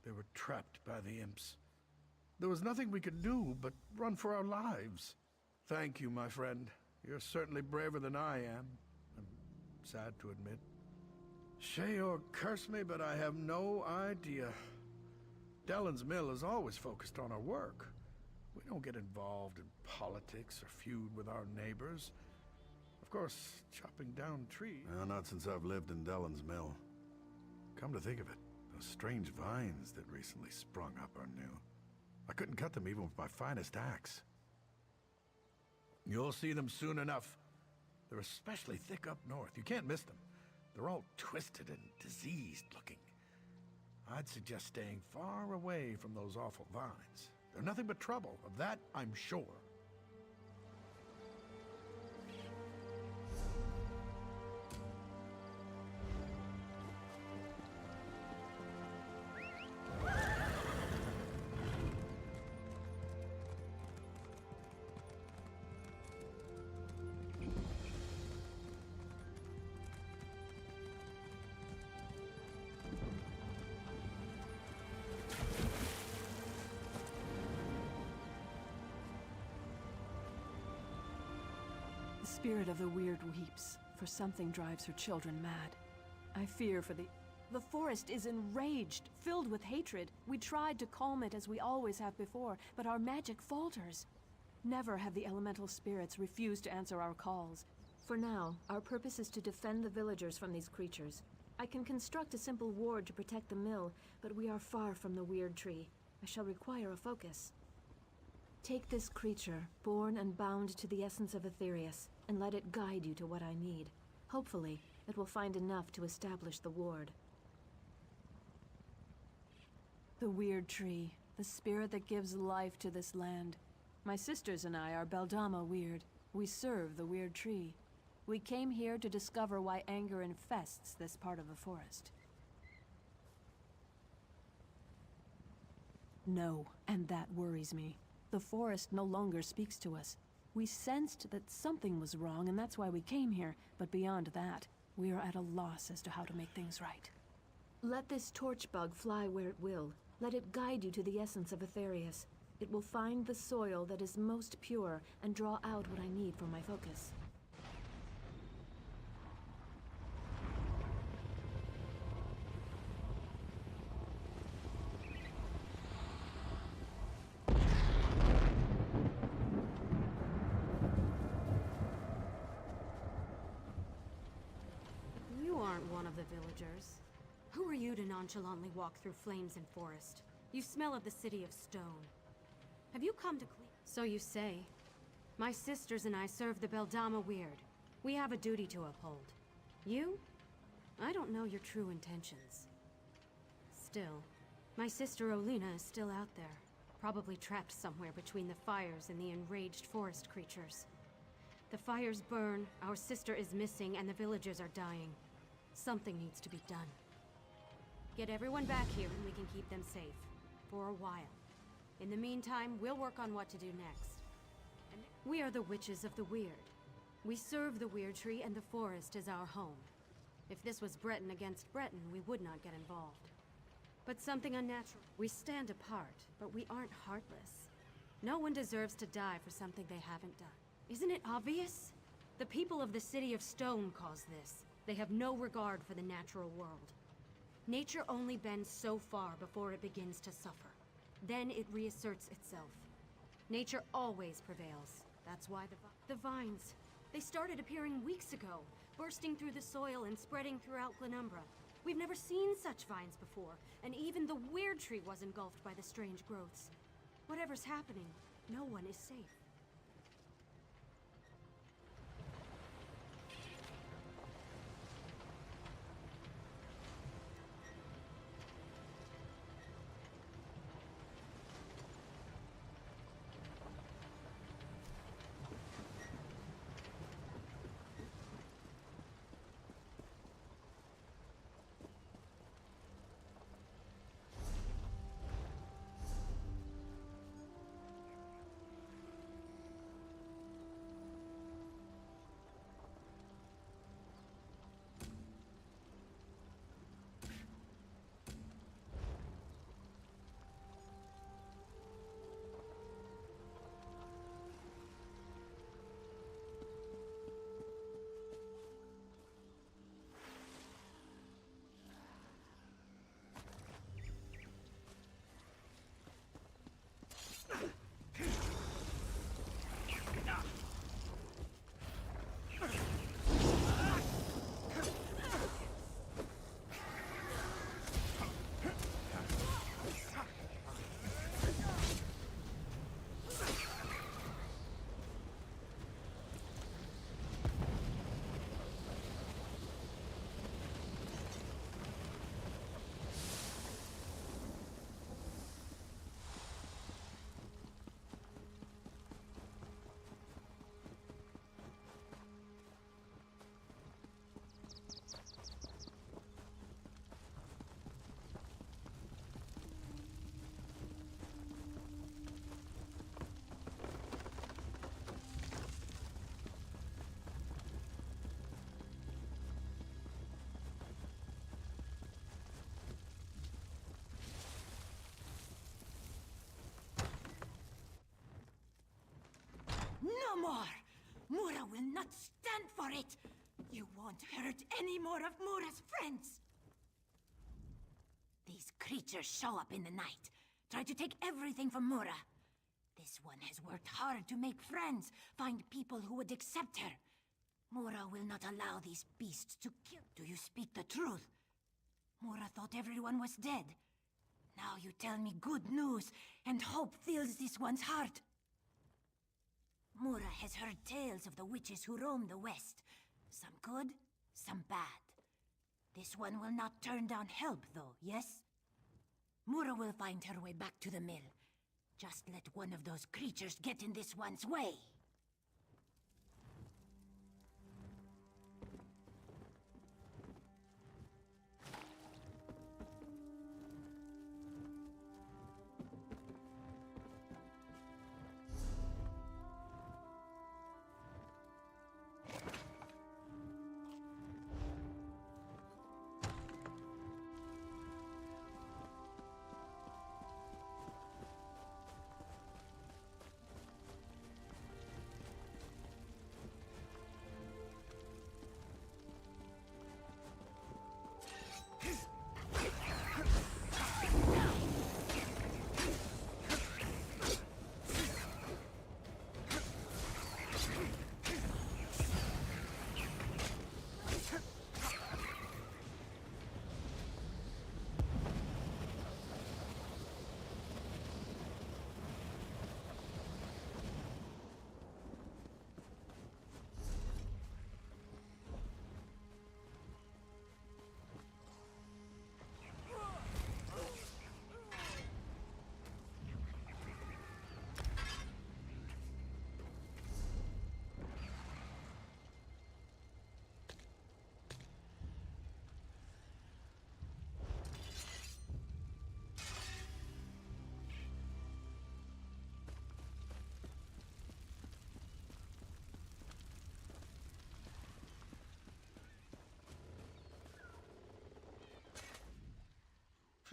they were trapped by the imps. There was nothing we could do but run for our lives. Thank you, my friend. You're certainly braver than I am. I'm sad to admit. Say or curse me, but I have no idea. Dellen's Mill is always focused on our work. We don't get involved in politics or feud with our neighbors. Of course, chopping down trees... Well, not since I've lived in Dellen's Mill. Come to think of it, those strange vines that recently sprung up are new. I couldn't cut them even with my finest axe. You'll see them soon enough. They're especially thick up north. You can't miss them. They're all twisted and diseased looking. I'd suggest staying far away from those awful vines. They're nothing but trouble, of that I'm sure. The spirit of the Weird weeps, for something drives her children mad. I fear for the... The forest is enraged, filled with hatred. We tried to calm it as we always have before, but our magic falters. Never have the elemental spirits refused to answer our calls. For now, our purpose is to defend the villagers from these creatures. I can construct a simple ward to protect the mill, but we are far from the Weird Tree. I shall require a focus. Take this creature, born and bound to the essence of Aetherius, and let it guide you to what I need. Hopefully, it will find enough to establish the ward. The Weird Tree, the spirit that gives life to this land. My sisters and I are Beldama Weird. We serve the Weird Tree. We came here to discover why anger infests this part of the forest. No, and that worries me. The forest no longer speaks to us. We sensed that something was wrong, and that's why we came here. But beyond that, we are at a loss as to how to make things right. Let this torch bug fly where it will. Let it guide you to the essence of Aetherius. It will find the soil that is most pure and draw out what I need for my focus. The villagers. Who are you to nonchalantly walk through flames and forest? You smell of the city of stone. Have you come to clean... So you say. My sisters and I serve the Beldama Weird. We have a duty to uphold. You? I don't know your true intentions. Still, my sister Olina is still out there. Probably trapped somewhere between the fires and the enraged forest creatures. The fires burn, our sister is missing, and the villagers are dying. Something needs to be done. Get everyone back here and we can keep them safe. For a while. In the meantime, we'll work on what to do next. And we are the Witches of the Weird. We serve the Weird Tree and the forest as our home. If this was Breton against Breton, we would not get involved. But something unnatural. We stand apart, but we aren't heartless. No one deserves to die for something they haven't done. Isn't it obvious? The people of the City of Stone cause this. They have no regard for the natural world. Nature only bends so far before it begins to suffer. Then it reasserts itself. Nature always prevails. That's why the vines... They started appearing weeks ago, bursting through the soil and spreading throughout Glenumbra. We've never seen such vines before, and even the Weird Tree was engulfed by the strange growths. Whatever's happening, no one is safe. No more! Mura will not stand for it! You won't hurt any more of Mura's friends! These creatures show up in the night, try to take everything from Mura. This one has worked hard to make friends, find people who would accept her. Mura will not allow these beasts to kill. Do you speak the truth? Mura thought everyone was dead. Now you tell me good news, and hope fills this one's heart. Mura has heard tales of the witches who roam the west. Some good, some bad. This one will not turn down help, though, yes? Mura will find her way back to the mill. Just let one of those creatures get in this one's way.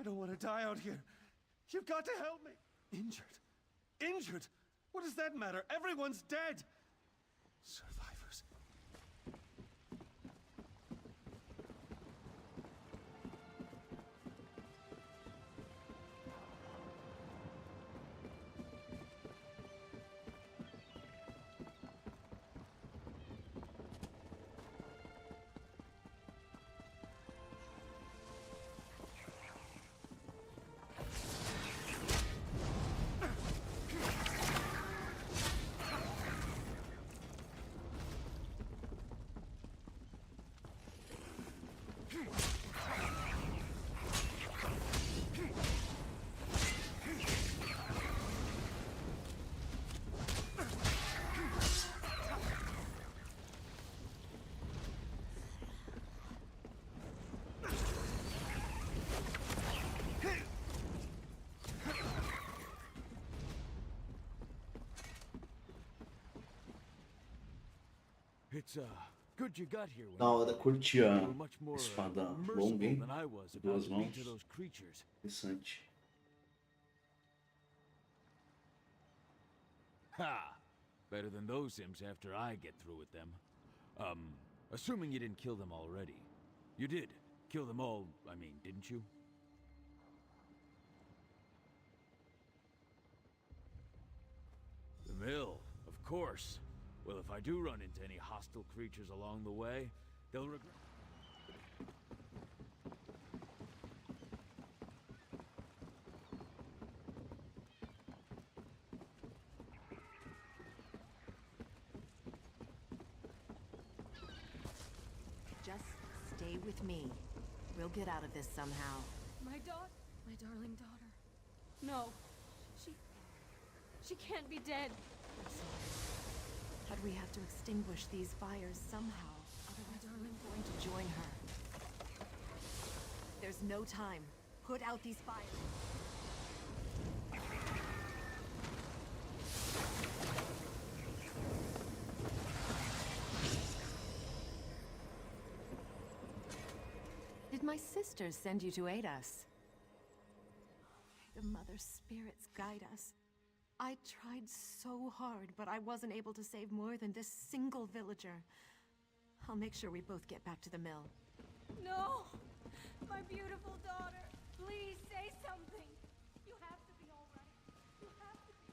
don't want to die out here. You've got to help me. Injured? Injured? What does that matter? Everyone's dead. Survivors. It's good you got here. Da hora, curti a You're much more espada longa, merciful hein? than I was De about duas to mãos. meet to those creatures. Interessante. Ha! Better than those imps after I get through with them. Assuming you didn't kill them already. You did. Kill them all, I mean, didn't you? The mill, of course. Well, if I do run into any hostile creatures along the way, they'll regret... Just stay with me. We'll get out of this somehow. My darling daughter. No, she can't be dead. I'm sorry. But we have to extinguish these fires somehow. Otherwise, we're going to join her. There's no time. Put out these fires. Did my sisters send you to aid us? The Mother Spirits guide us. I tried so hard, but I wasn't able to save more than this single villager. I'll make sure we both get back to the mill. No! My beautiful daughter! Please say something! You have to be alright. You have to be.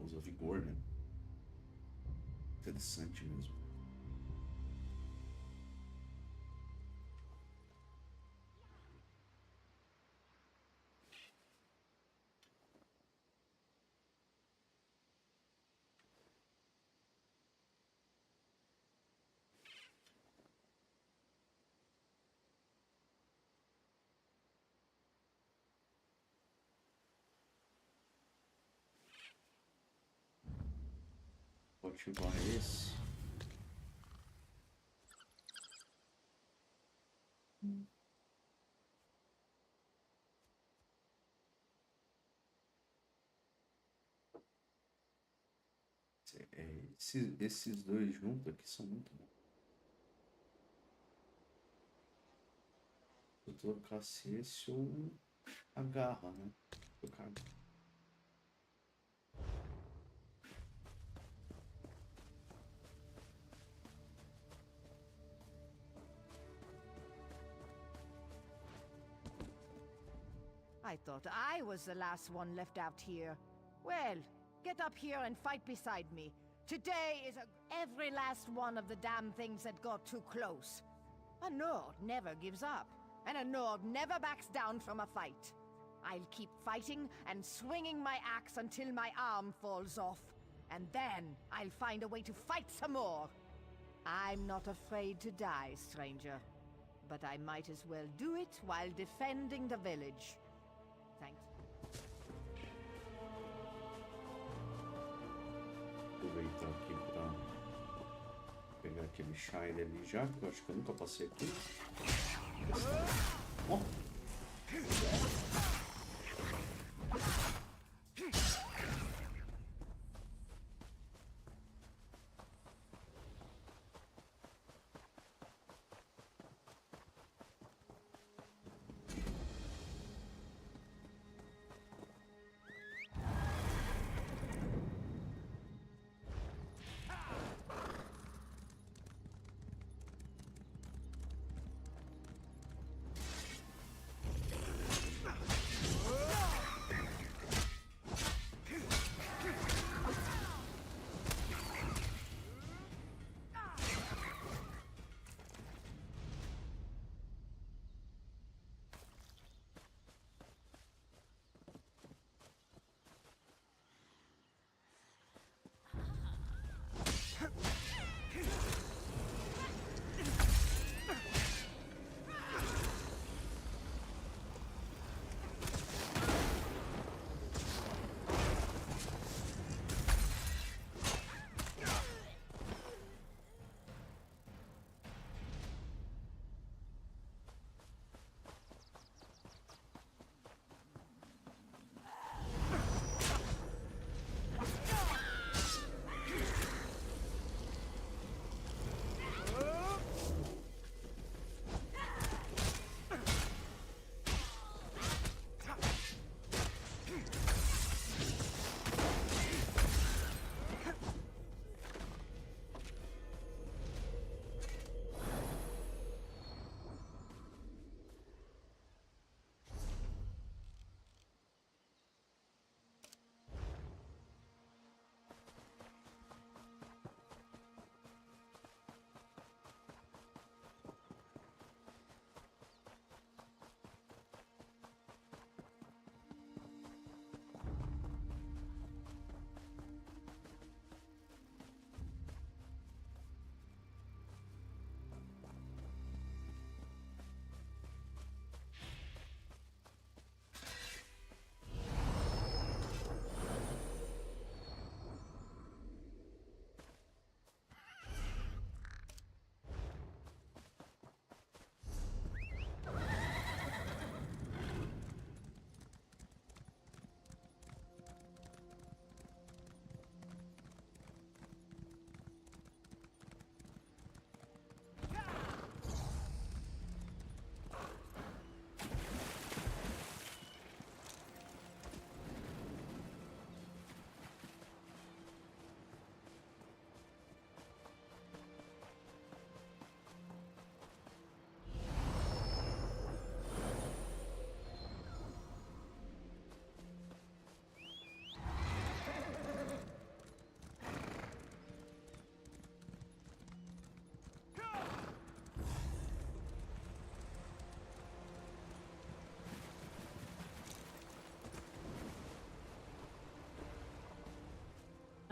Usa vigor, né? Interessante mesmo. Pode ativar esse. Esses dois juntos aqui são muito bons. Se eu trocasse esse ou a garra, né? Trocar. I thought I was the last one left out here. Well, get up here and fight beside me. Today is every last one of the damn things that got too close. A Nord never gives up, and a Nord never backs down from a fight. I'll keep fighting and swinging my axe until my arm falls off. And then I'll find a way to fight some more. I'm not afraid to die, stranger. But I might as well do it while defending the village. Thanks. Aproveitar aqui pra pegar aquele Shire ali já, que eu acho que eu nunca passei aqui. Ó!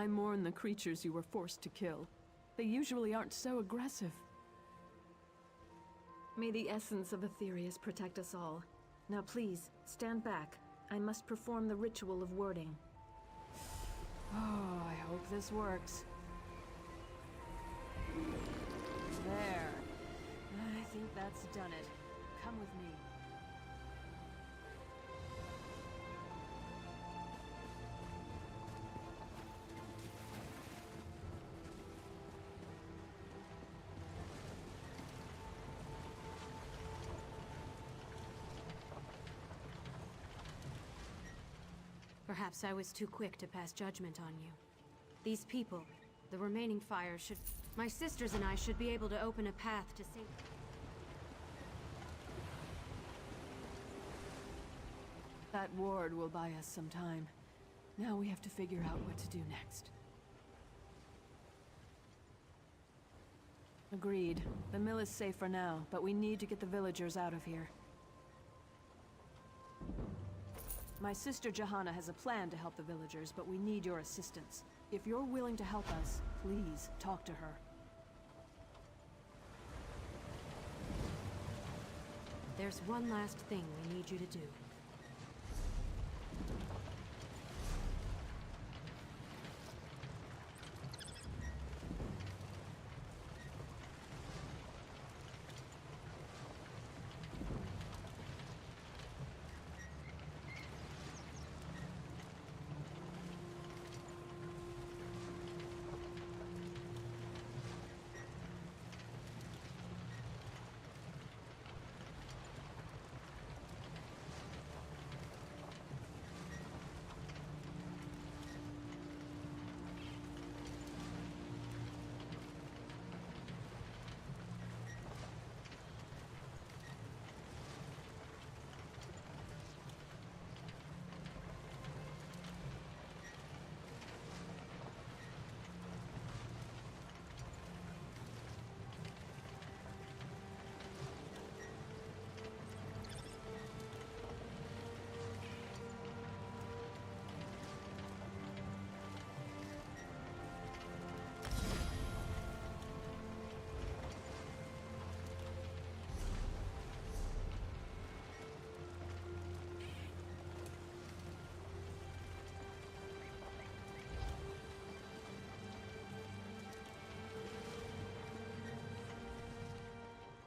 I mourn the creatures you were forced to kill. They usually aren't so aggressive. May the essence of Aetherius protect us all. Now please, stand back. I must perform the ritual of wording. Oh, I hope this works. There. I think that's done it. Come with me. Perhaps I was too quick to pass judgment on you. These people, the remaining fires should... My sisters and I should be able to open a path to safety. That ward will buy us some time. Now we have to figure out what to do next. Agreed. The mill is safe for now, but we need to get the villagers out of here. My sister Johanna has a plan to help the villagers, but we need your assistance. If you're willing to help us, please talk to her. There's one last thing we need you to do.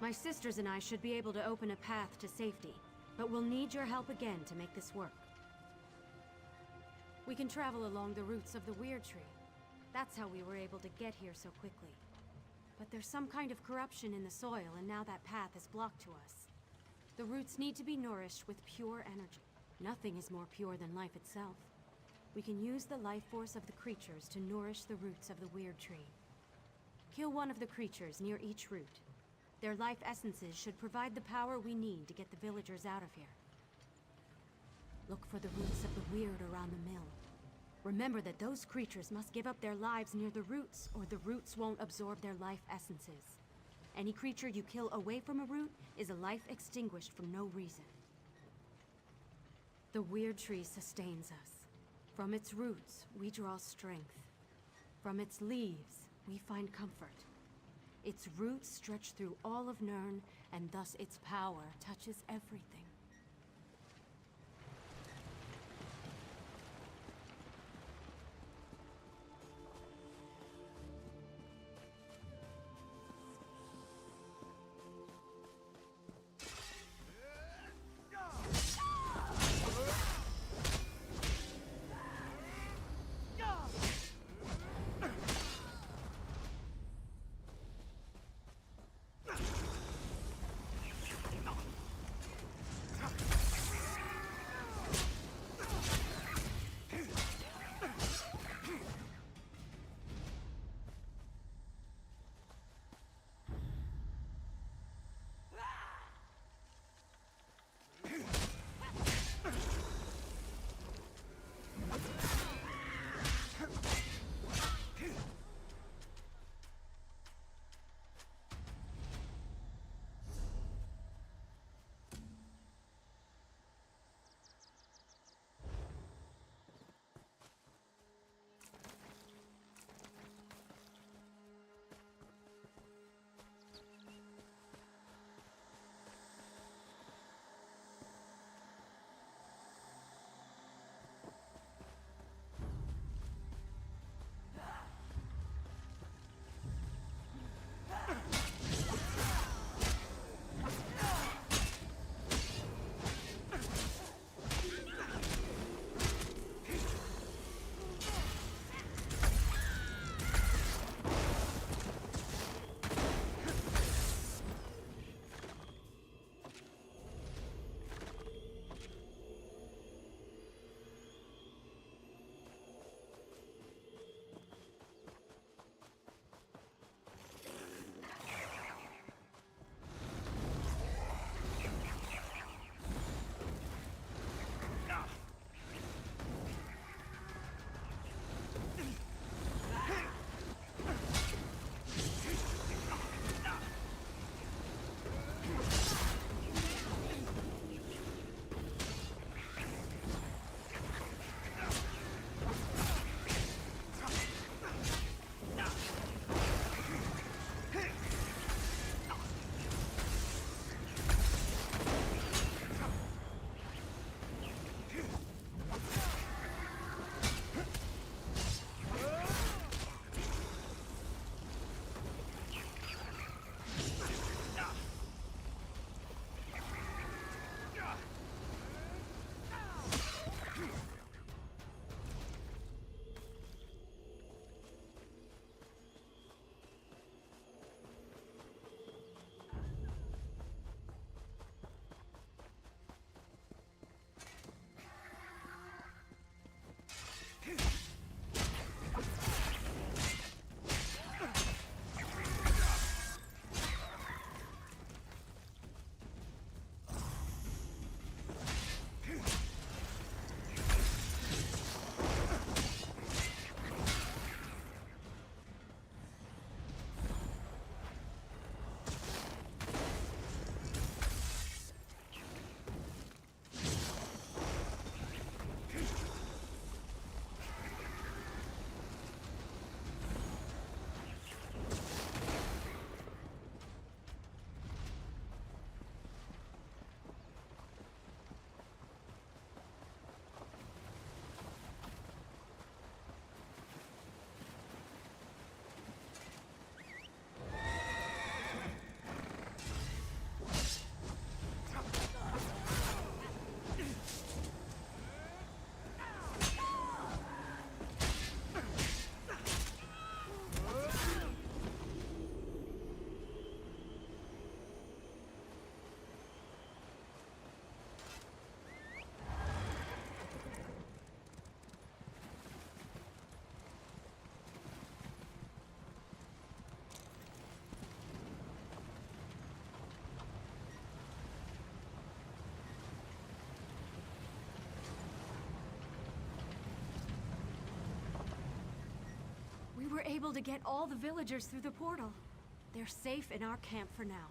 My sisters and I should be able to open a path to safety, but we'll need your help again to make this work. We can travel along the roots of the Weird Tree. That's how we were able to get here so quickly. But there's some kind of corruption in the soil, and now that path is blocked to us. The roots need to be nourished with pure energy. Nothing is more pure than life itself. We can use the life force of the creatures to nourish the roots of the Weird Tree. Kill one of the creatures near each root. Their life essences should provide the power we need to get the villagers out of here. Look for the roots of the weird around the mill. Remember that those creatures must give up their lives near the roots, or the roots won't absorb their life essences. Any creature you kill away from a root is a life extinguished for no reason. The Weird Tree sustains us. From its roots, we draw strength. From its leaves, we find comfort. Its roots stretch through all of Nirn, and thus its power touches everything. were able to get all the villagers through the portal. They're safe in our camp for now.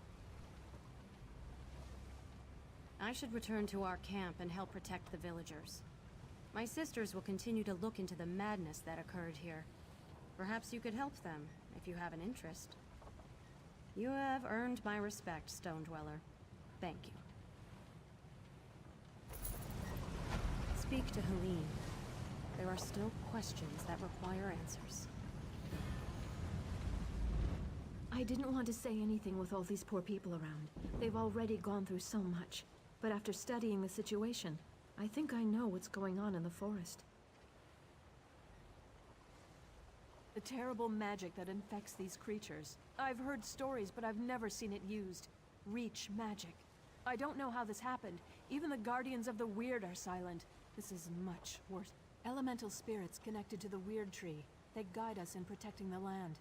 I should return to our camp and help protect the villagers. My sisters will continue to look into the madness that occurred here. Perhaps you could help them, if you have an interest. You have earned my respect, Stone Dweller. Thank you. Speak to Helene. There are still questions that require answers. I didn't want to say anything with all these poor people around. They've already gone through so much. But after studying the situation, I think I know what's going on in the forest. The terrible magic that infects these creatures. I've heard stories, but I've never seen it used. Reach magic. I don't know how this happened. Even the Guardians of the Weird are silent. This is much worse. Elemental spirits connected to the Weird Tree. They guide us in protecting the land.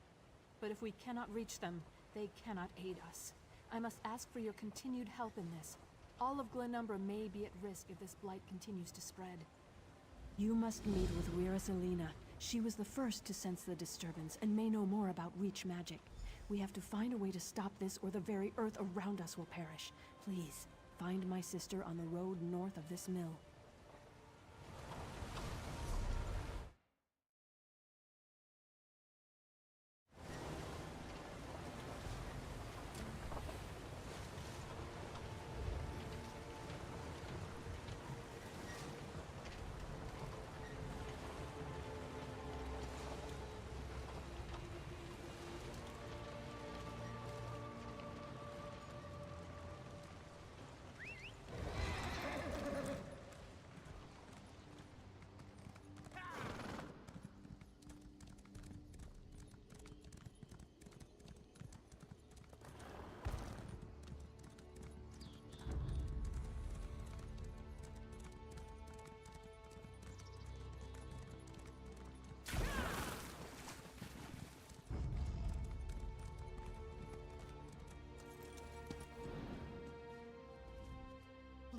But if we cannot reach them, they cannot aid us. I must ask for your continued help in this. All of Glenumbra may be at risk if this blight continues to spread. You must meet with Wira Selena. She was the first to sense the disturbance and may know more about Reach magic. We have to find a way to stop this or the very earth around us will perish. Please, find my sister on the road north of this mill.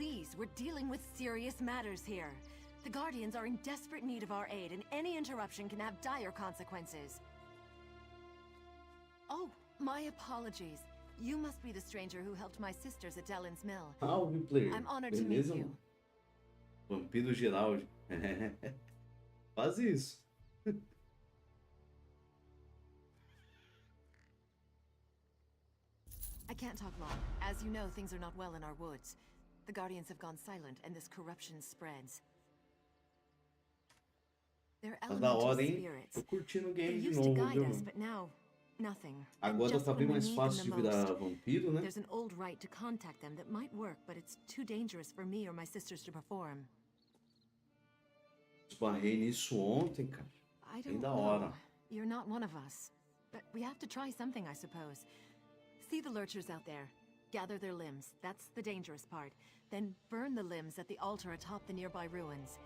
Please, we're dealing with serious matters here. The Guardians are in desperate need of our aid, and any interruption can have dire consequences. Oh, my apologies. You must be the stranger who helped my sisters at Dellen's Mill. Salve, player. I'm honored to meet Beleza, you. mano? Vampiro Geraldo. Faz isso. I can't talk long. As you know, things are not well in our woods. The Guardians have gone silent, and this corruption spreads. They're Tá da elemental hora, hein? spirits. Tô curtindo o They game de used to novo, guide viu, us, mano? but now, nothing. And Agora just tá when bem we mais need fácil de them the virar most, vampiro, né? there's an old rite to contact them that might work, but it's too dangerous for me or my sisters to perform. Esbarrei nisso ontem, cara. I Bem don't da know. hora. You're not one of us. But we have to try something, I suppose. See the lurchers out there. Gather their limbs. That's the dangerous part. Then burn the limbs at the altar atop the nearby ruins.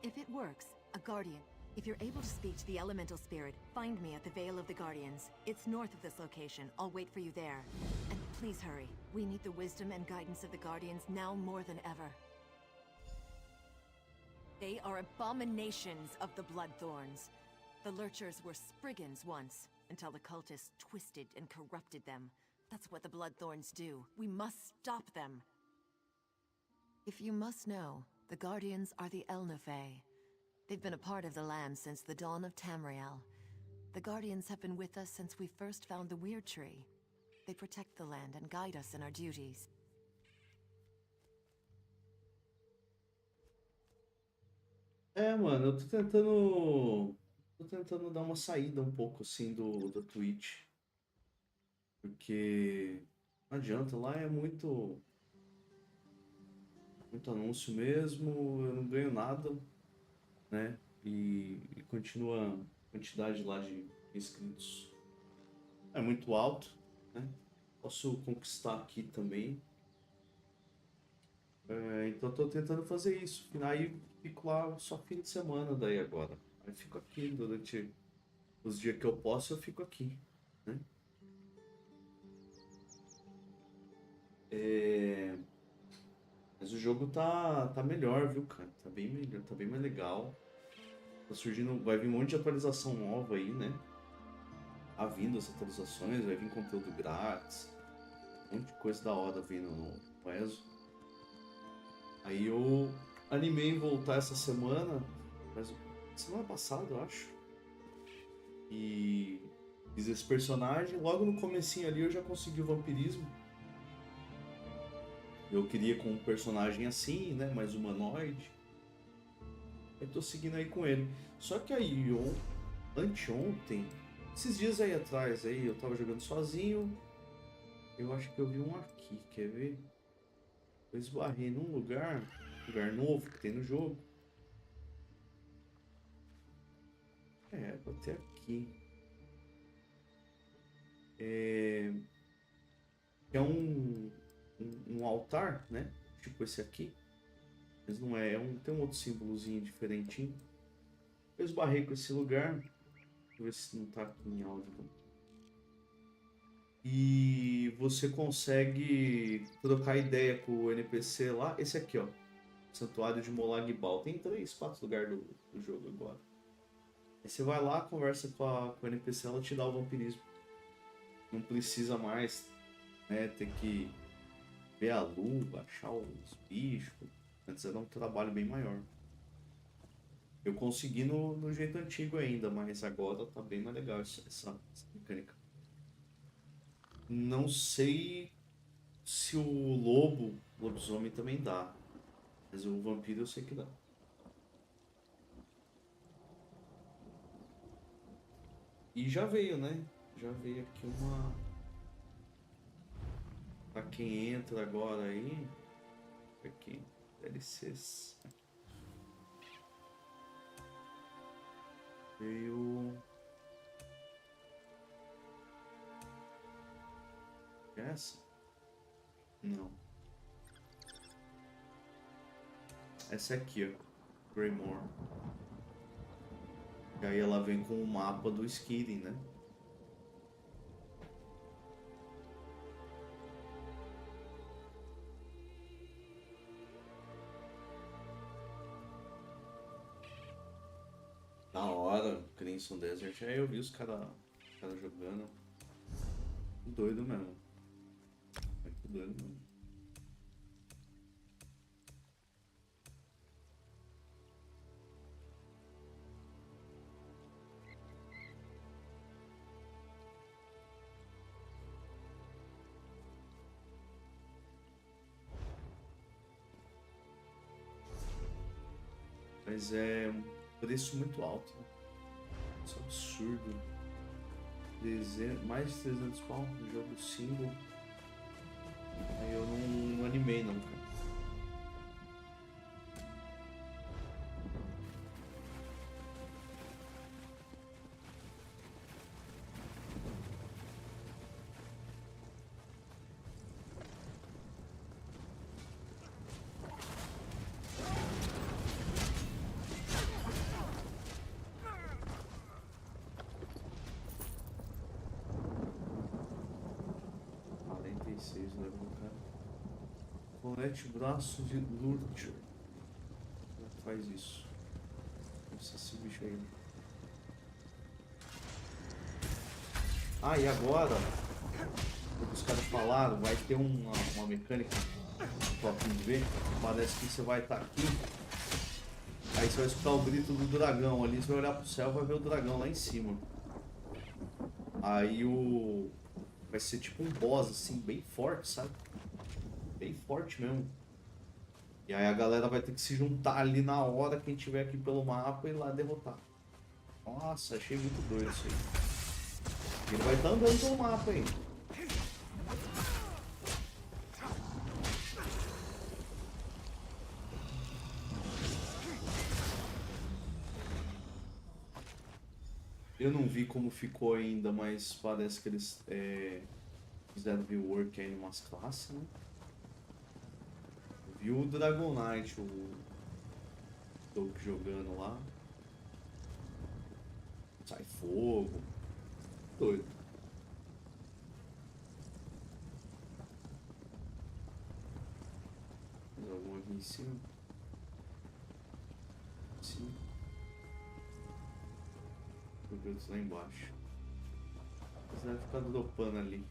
If it works, a guardian. If you're able to speak to the elemental spirit, find me at the Vale of the Guardians. It's north of this location. I'll wait for you there. And please hurry. We need the wisdom and guidance of the Guardians now more than ever. They are abominations of the Bloodthorns. The Lurchers were Spriggans once, until the cultists twisted and corrupted them. That's what the Bloodthorns do. We must stop them. If you must know, the Guardians are the Elnefey. They've been a part of the land since the dawn of Tamriel. The Guardians have been with us since we first found the Weird Tree. They protect the land and guide us in our duties. É, mano, eu tô tentando. Tô tentando dar uma saída um pouco assim da Twitch. Porque não adianta, lá é muito. Muito anúncio mesmo, eu não ganho nada, né? E continua a quantidade lá de inscritos. É muito alto, né? Posso conquistar aqui também. Então eu tô tentando fazer isso. Aí fico lá só fim de semana daí agora. Aí fico aqui durante os dias que eu posso, eu fico aqui, né? Mas o jogo tá melhor, viu, cara? Tá bem melhor, tá bem mais legal. Tá surgindo, vai vir um monte de atualização nova aí, né? Tá vindo as atualizações, vai vir conteúdo grátis, um monte de coisa da hora vindo no ESO. Aí eu animei em voltar essa semana, mas semana passada eu acho. E fiz esse personagem, logo no comecinho ali eu já consegui o vampirismo. Eu queria com um personagem assim, né, mais humanoide. Eu tô seguindo aí com ele. Só que aí, anteontem, esses dias aí atrás, aí eu tava jogando sozinho. Eu acho que eu vi um aqui, quer ver? Eu esbarrei num lugar novo que tem no jogo. Vou até aqui. É um altar, né? Tipo esse aqui. Mas não é, tem um outro símbolozinho diferentinho. Eu esbarrei com esse lugar. Deixa eu ver se não tá aqui em áudio. E você consegue trocar ideia com o NPC lá. Esse aqui, ó. Santuário de Molag Bal. Tem 3, 4 lugares do jogo agora. Aí você vai lá, conversa com o NPC, ela te dá o vampirismo. Não precisa mais, né, ter que ver a lua, achar os bichos. Antes era um trabalho bem maior. Eu consegui no jeito antigo ainda, mas agora tá bem mais legal essa mecânica. Não sei se o lobisomem também dá. Mas o vampiro eu sei que dá. E já veio, né? Já veio aqui uma... Pra quem entra agora aí... Aqui, DLCs. Veio... Essa? Não. Essa aqui, ó. Greymore. E aí ela vem com o mapa do Skidding, né? Da hora, Crimson Desert. Aí eu vi os caras jogando. Doido mesmo. Muito doido mesmo. Mas é um preço muito alto, né? Isso é um absurdo. Mais de 300 pau no jogo single. Aí eu não animei não, cara. Level, cara. Colete braço de Lurcher. Como é que faz isso? Nossa, esse bicho aí. Ah, e agora, o que os caras falaram, vai ter uma mecânica tô a fim de ver. Parece que você vai estar aqui. Aí você vai escutar o grito do dragão ali, você vai olhar pro céu e vai ver o dragão lá em cima. Aí vai ser tipo um boss, assim, bem forte, sabe? Bem forte mesmo. E aí a galera vai ter que se juntar ali na hora, quem tiver aqui pelo mapa, e ir lá derrotar. Nossa, achei muito doido isso aí. Ele vai estar andando pelo mapa aí. Eu não vi como ficou ainda, mas parece que eles fizeram rework aí em umas classes, né? Eu vi o Dragon Knight, o Dope jogando lá. Sai fogo. Doido. Tem algum aqui em cima? Sim. Lá embaixo. vai ficar dropando ali.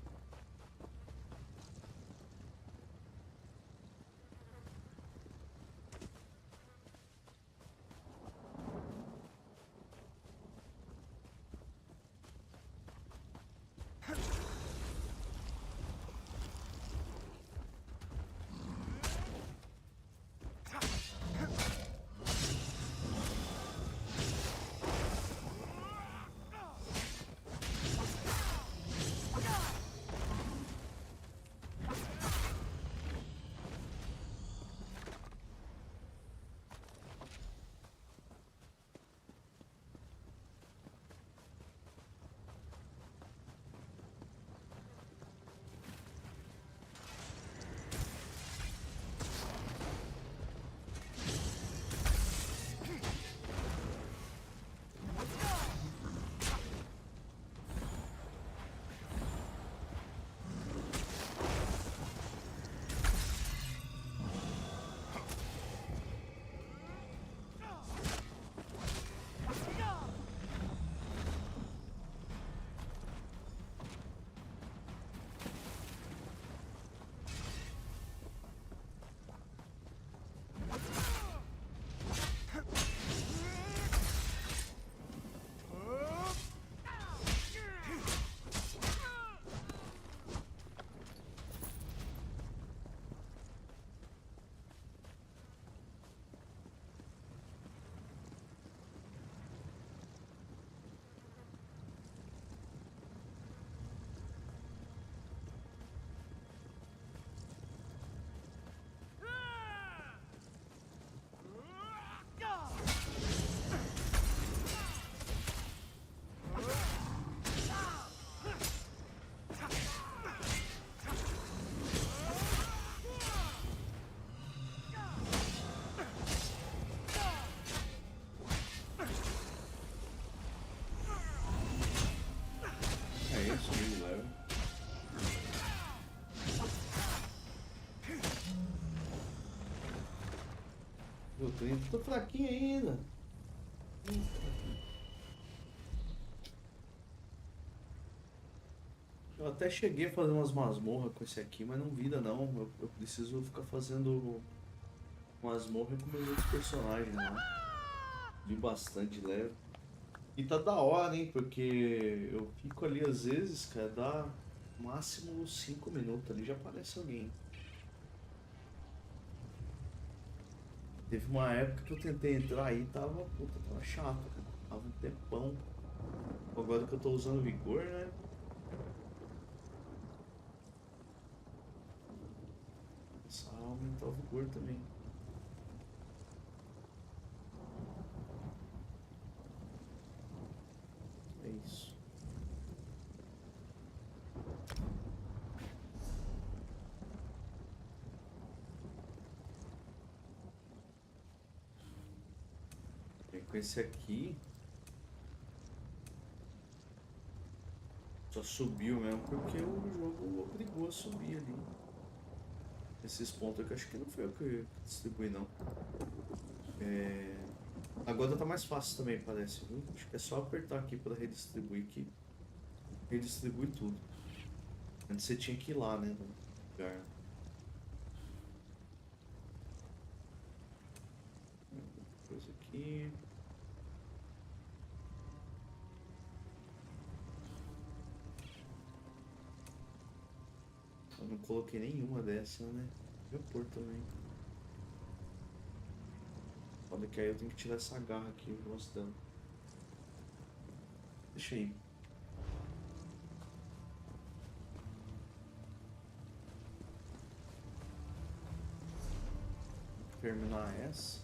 Eu tô fraquinho ainda. Eu até cheguei a fazer umas masmorras com esse aqui, mas não vira não. Eu preciso ficar fazendo masmorra com meus outros personagens lá. Vi bastante leve. E tá da hora, hein? Porque eu fico ali às vezes, cara, dá máximo 5 minutos ali, já aparece alguém. Teve uma época que eu tentei entrar aí e tava chato, cara. Tava um tempão. Agora que eu tô usando vigor, né? Só aumentar o vigor também. É isso. E com esse aqui só subiu mesmo porque o jogo obrigou a subir ali. Esses pontos aqui, acho que não foi eu que distribuí não. Agora tá mais fácil também, parece, viu? Acho que é só apertar aqui para redistribuir que redistribui tudo. Antes você tinha que ir lá, né, no lugar. Coisa aqui. Eu não coloquei nenhuma dessa, né? Vou pôr também. Olha que aí eu tenho que tirar essa garra aqui, mostrando. Deixa aí. Vou terminar essa.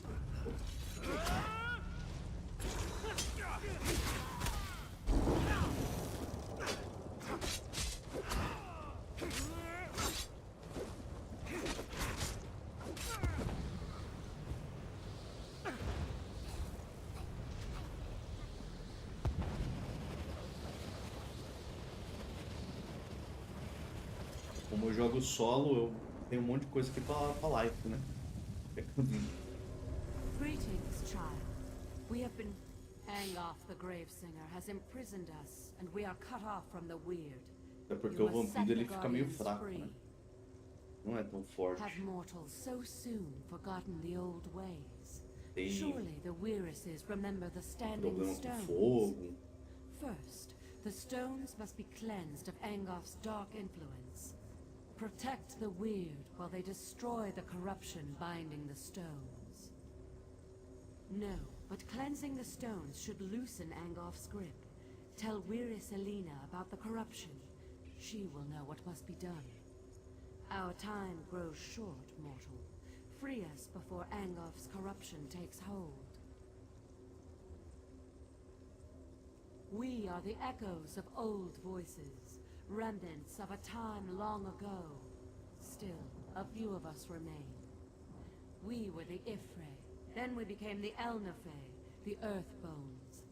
Como eu jogo solo, eu tenho um monte de coisa aqui pra life, né? Greetings, child. We have been Angof the Gravesinger has imprisoned us, and we are cut off from the weird. É porque o vampiro ele fica meio fraco, né? Não é tão forte. Have mortals so soon forgotten the old ways? Tem Surely the Weiresses remember the standing problema com stones. fogo. First, the stones must be cleansed of Angof's dark influence. Protect the weird while they destroy the corruption binding the stones. No, but cleansing the stones should loosen Angof's grip. Tell Weiris Elena about the corruption. She will know what must be done. Our time grows short, mortal. Free us before Angof's corruption takes hold. We are the echoes of old voices, remnants of a time long ago. Still, a few of us remain. We were the Ifre, then we became the Elnafe, the Earthbones.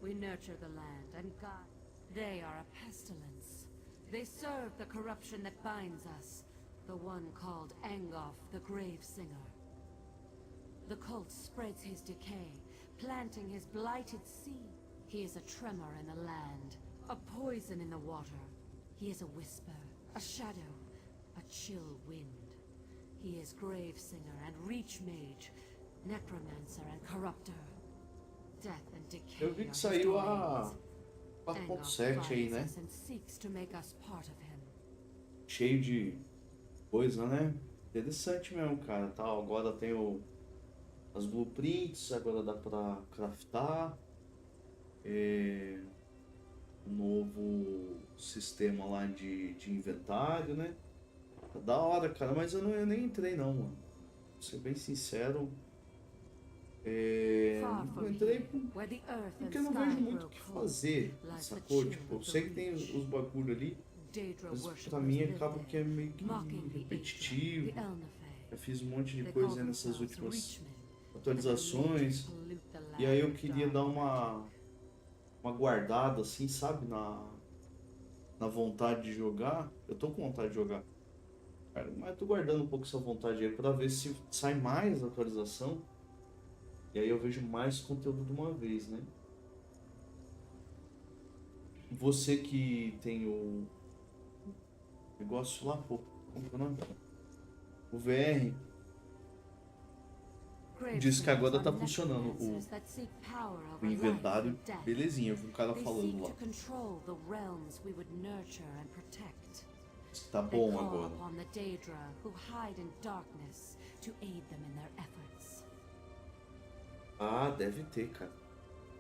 We nurture the land and guide. They are a pestilence. They serve the corruption that binds us, the one called Angof the Gravesinger. The cult spreads his decay, planting his blighted seed. He is a tremor in the land, a poison in the water. He is a whisper, a shadow, a chill wind. He is Gravesinger and Reach Mage, Necromancer and Corruptor. Death and decay. Eu vi que saiu a 4.7 aí, né? And seeks to make us part of him. Cheio de coisa, né? Interessante mesmo, cara. Tá, agora tem as blueprints, agora dá pra craftar. Um novo sistema lá de inventário, né? Tá da hora, cara, mas eu nem entrei não, mano. Pra ser bem sincero. Não entrei porque eu não vejo muito o que fazer, sacou? Tipo, eu sei que tem os bagulho ali, mas pra mim acaba que é meio que repetitivo. Eu fiz um monte de coisa nessas últimas atualizações. E aí eu queria dar uma guardada assim, sabe? Na vontade de jogar. Eu tô com vontade de jogar, cara, mas eu tô guardando um pouco essa vontade aí pra ver se sai mais atualização. E aí eu vejo mais conteúdo de uma vez, né? Você que tem o negócio lá, pô, como que é o nome? O VR. Diz que agora tá funcionando o inventário, belezinha, eu vi um cara falando lá. Diz que tá bom agora. Ah, deve ter, cara.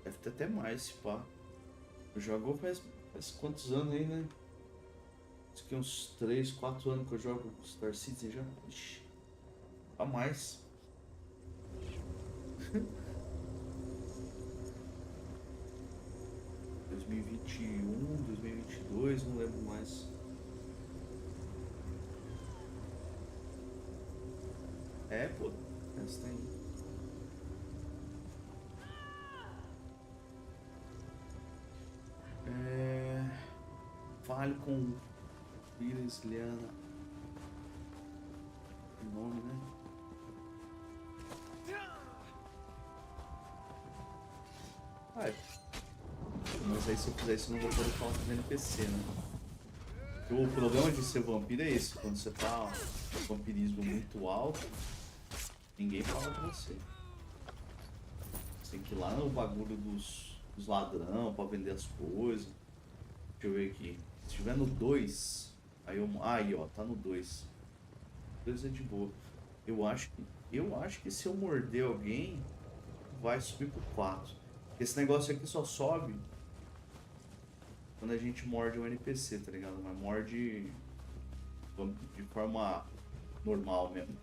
Deve ter até mais, se pá. Eu jogo faz quantos anos aí, né? Acho que uns 3, 4 anos que eu jogo Star Citizen já. Ixi, a mais. 2021, 2022, não lembro mais. É, pô, essa tem. Fale com Iris Liana. O nome, né? Mas aí se eu fizer isso eu não vou poder falar com o NPC, né? O problema de ser vampiro é esse, quando você tá com vampirismo muito alto, ninguém fala com você. Você tem que ir lá no bagulho dos ladrão pra vender as coisas. Deixa eu ver aqui. Se estiver no 2, aí ó, tá no 2. 2 é de boa. Eu acho que se eu morder alguém, vai subir pro 4. Esse negócio aqui só sobe quando a gente morde um NPC, tá ligado? Mas morde de forma normal mesmo.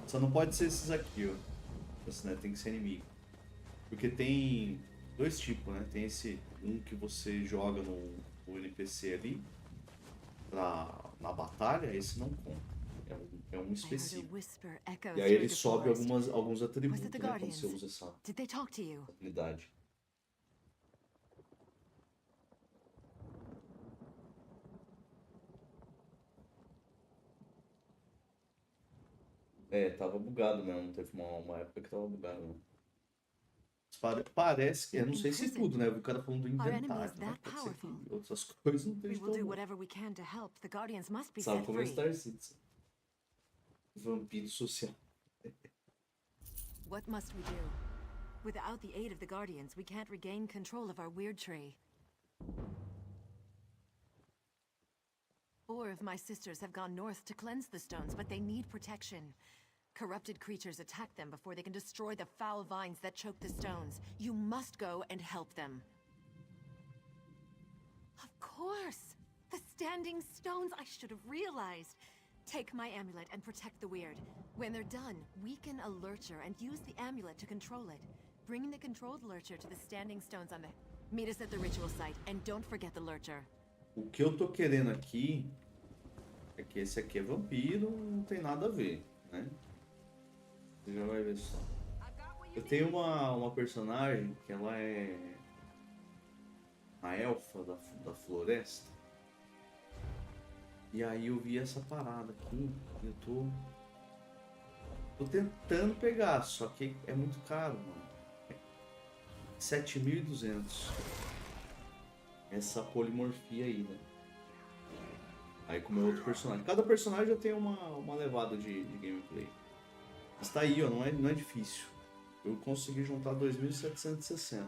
Só não pode ser esses aqui, ó. Assim, né? Tem que ser inimigo. Porque tem dois tipos, né? Tem esse que você joga no NPC ali na batalha, esse não conta. É um específico. E aí ele sobe alguns atributos, né, quando você usa essa habilidade. Tava bugado mesmo, teve uma época que tava bugado mesmo. Parece que, eu não sei se tudo, né? O cara falando do inventário, né? Pode ser que outras coisas não We estejam will do tão bom. whatever we can to help. The Guardians must be Sabe set como é free. Star Citizen? Vampiro social. What must we do? Without the aid of the Guardians, we can't regain control of our weird tree. 4 of my sisters have gone north to cleanse the stones, but they need protection. Corrupted creatures attack them before they can destroy the foul vines that choke the stones. You must go and help them. Of course! The standing stones! I should have realized. Take my amulet and protect the weird. When they're done, weaken a lurcher and use the amulet to control it. Bring the controlled lurcher to the standing stones on the... Meet us at the ritual site, and don't forget the lurcher. O que eu tô querendo aqui é que esse aqui é vampiro, não tem nada a ver, né? Você já vai ver só. Eu tenho uma personagem que ela é a elfa da floresta. E aí eu vi essa parada aqui e eu tô tentando pegar, só que é muito caro, mano. 7.200. Essa polimorfia aí, né? Aí com o meu outro personagem. Cada personagem já tem uma levada de gameplay. Mas tá aí, ó, não é difícil. Eu consegui juntar 2.760.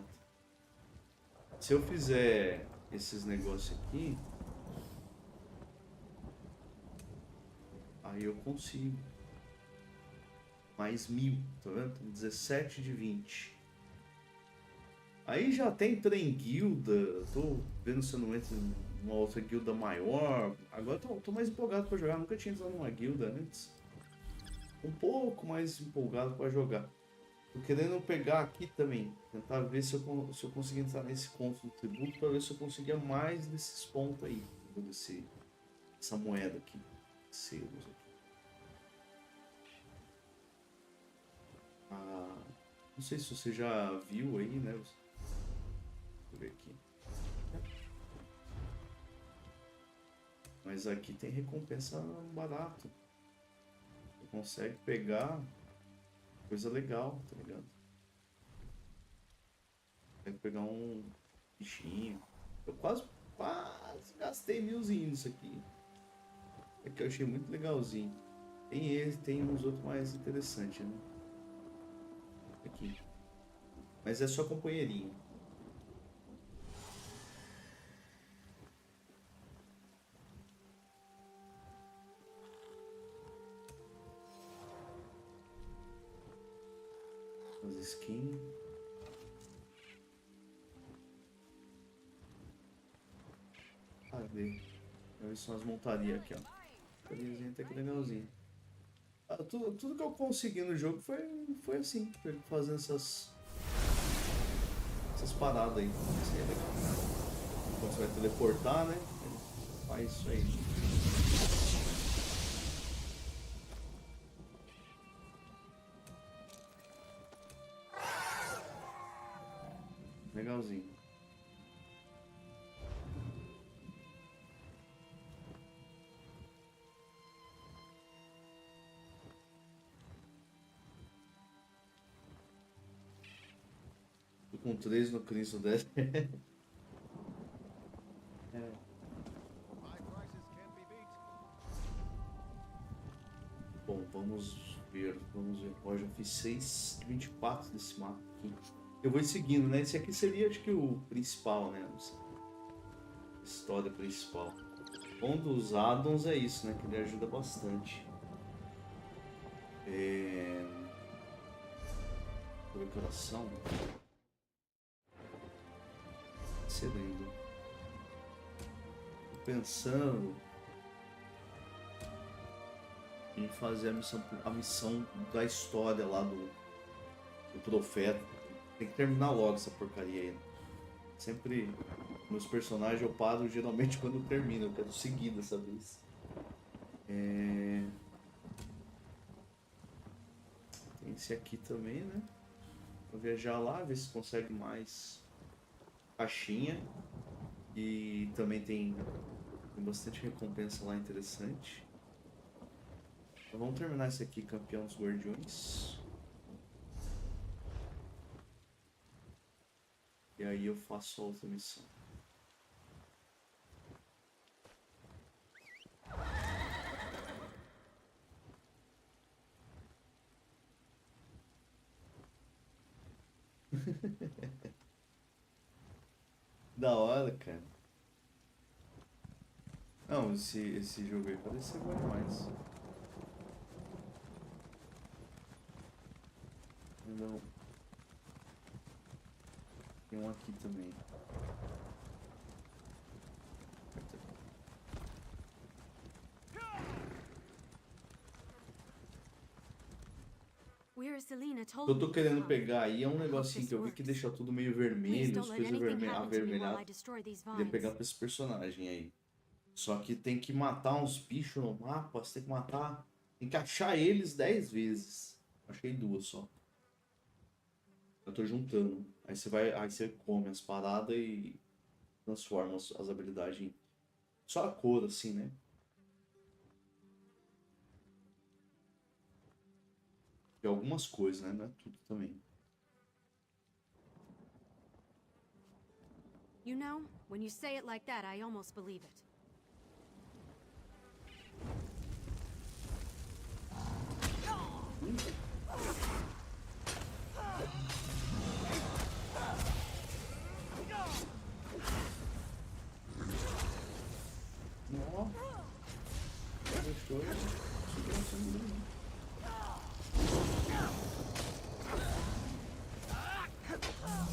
Se eu fizer esses negócios aqui, aí eu consigo. Mais 1.000, tá vendo? 17 de 20. Aí já tem trem guilda, tô vendo se eu não entro em uma outra guilda maior. Agora tô mais empolgado pra jogar, nunca tinha entrado numa guilda antes. Um pouco mais empolgado pra jogar. Tô querendo pegar aqui também, tentar ver se eu conseguir entrar nesse conto do tributo pra ver se eu conseguia mais desses pontos aí. Essa moeda aqui, selos aqui. Não sei se você já viu aí, né? Deixa eu ver aqui. Mas aqui tem recompensa barato. Você consegue pegar coisa legal, tá ligado? Consegue pegar um bichinho. Eu quase gastei 1.000zinho nisso aqui. É que eu achei muito legalzinho. Tem esse, tem uns outros mais interessantes, né? Aqui. Mas é só companheirinho. As skins. Cadê? Ver são as montarias aqui, ó. Montariazinha até que legalzinho. Tudo que eu consegui no jogo foi assim, foi fazendo essas paradas aí. Isso aí é legal. Quando você vai teleportar, né? Faz isso aí. Legalzinho. Tô com 3 no Cristo 10. Bom, vamos ver. Ó, já fiz 6/24 desse mapa aqui. Eu vou seguindo, né? Esse aqui seria, acho que, o principal, né? A história principal. Um dos addons é isso, né? Que ele ajuda bastante. Decoração. Excelente. Tô pensando em fazer a missão da história lá do profeta. Tem que terminar logo essa porcaria aí. Sempre meus personagens eu paro geralmente quando eu termino. Eu quero seguir dessa vez. Tem esse aqui também, né? Vou viajar lá, ver se consegue mais caixinha. E também tem bastante recompensa lá interessante. Então vamos terminar esse aqui, campeão dos guardiões. E aí eu faço a outra missão. Da hora, cara. Não, esse jogo aí parece ser bom demais. Não. Tem um aqui também. Eu tô querendo pegar aí é um negocinho que eu vi que deixa tudo meio vermelho, as coisas avermelhadas. Queria pegar pra esse personagem aí. Só que tem que matar uns bichos no mapa, você tem que matar. Tem que achar eles 10 vezes. Achei 2 só. Eu tô juntando. Aí você come as paradas e transforma as habilidades em. Só a cor, assim, né? E algumas coisas, né? Não é tudo também. You know, when you say it like that, I almost believe it.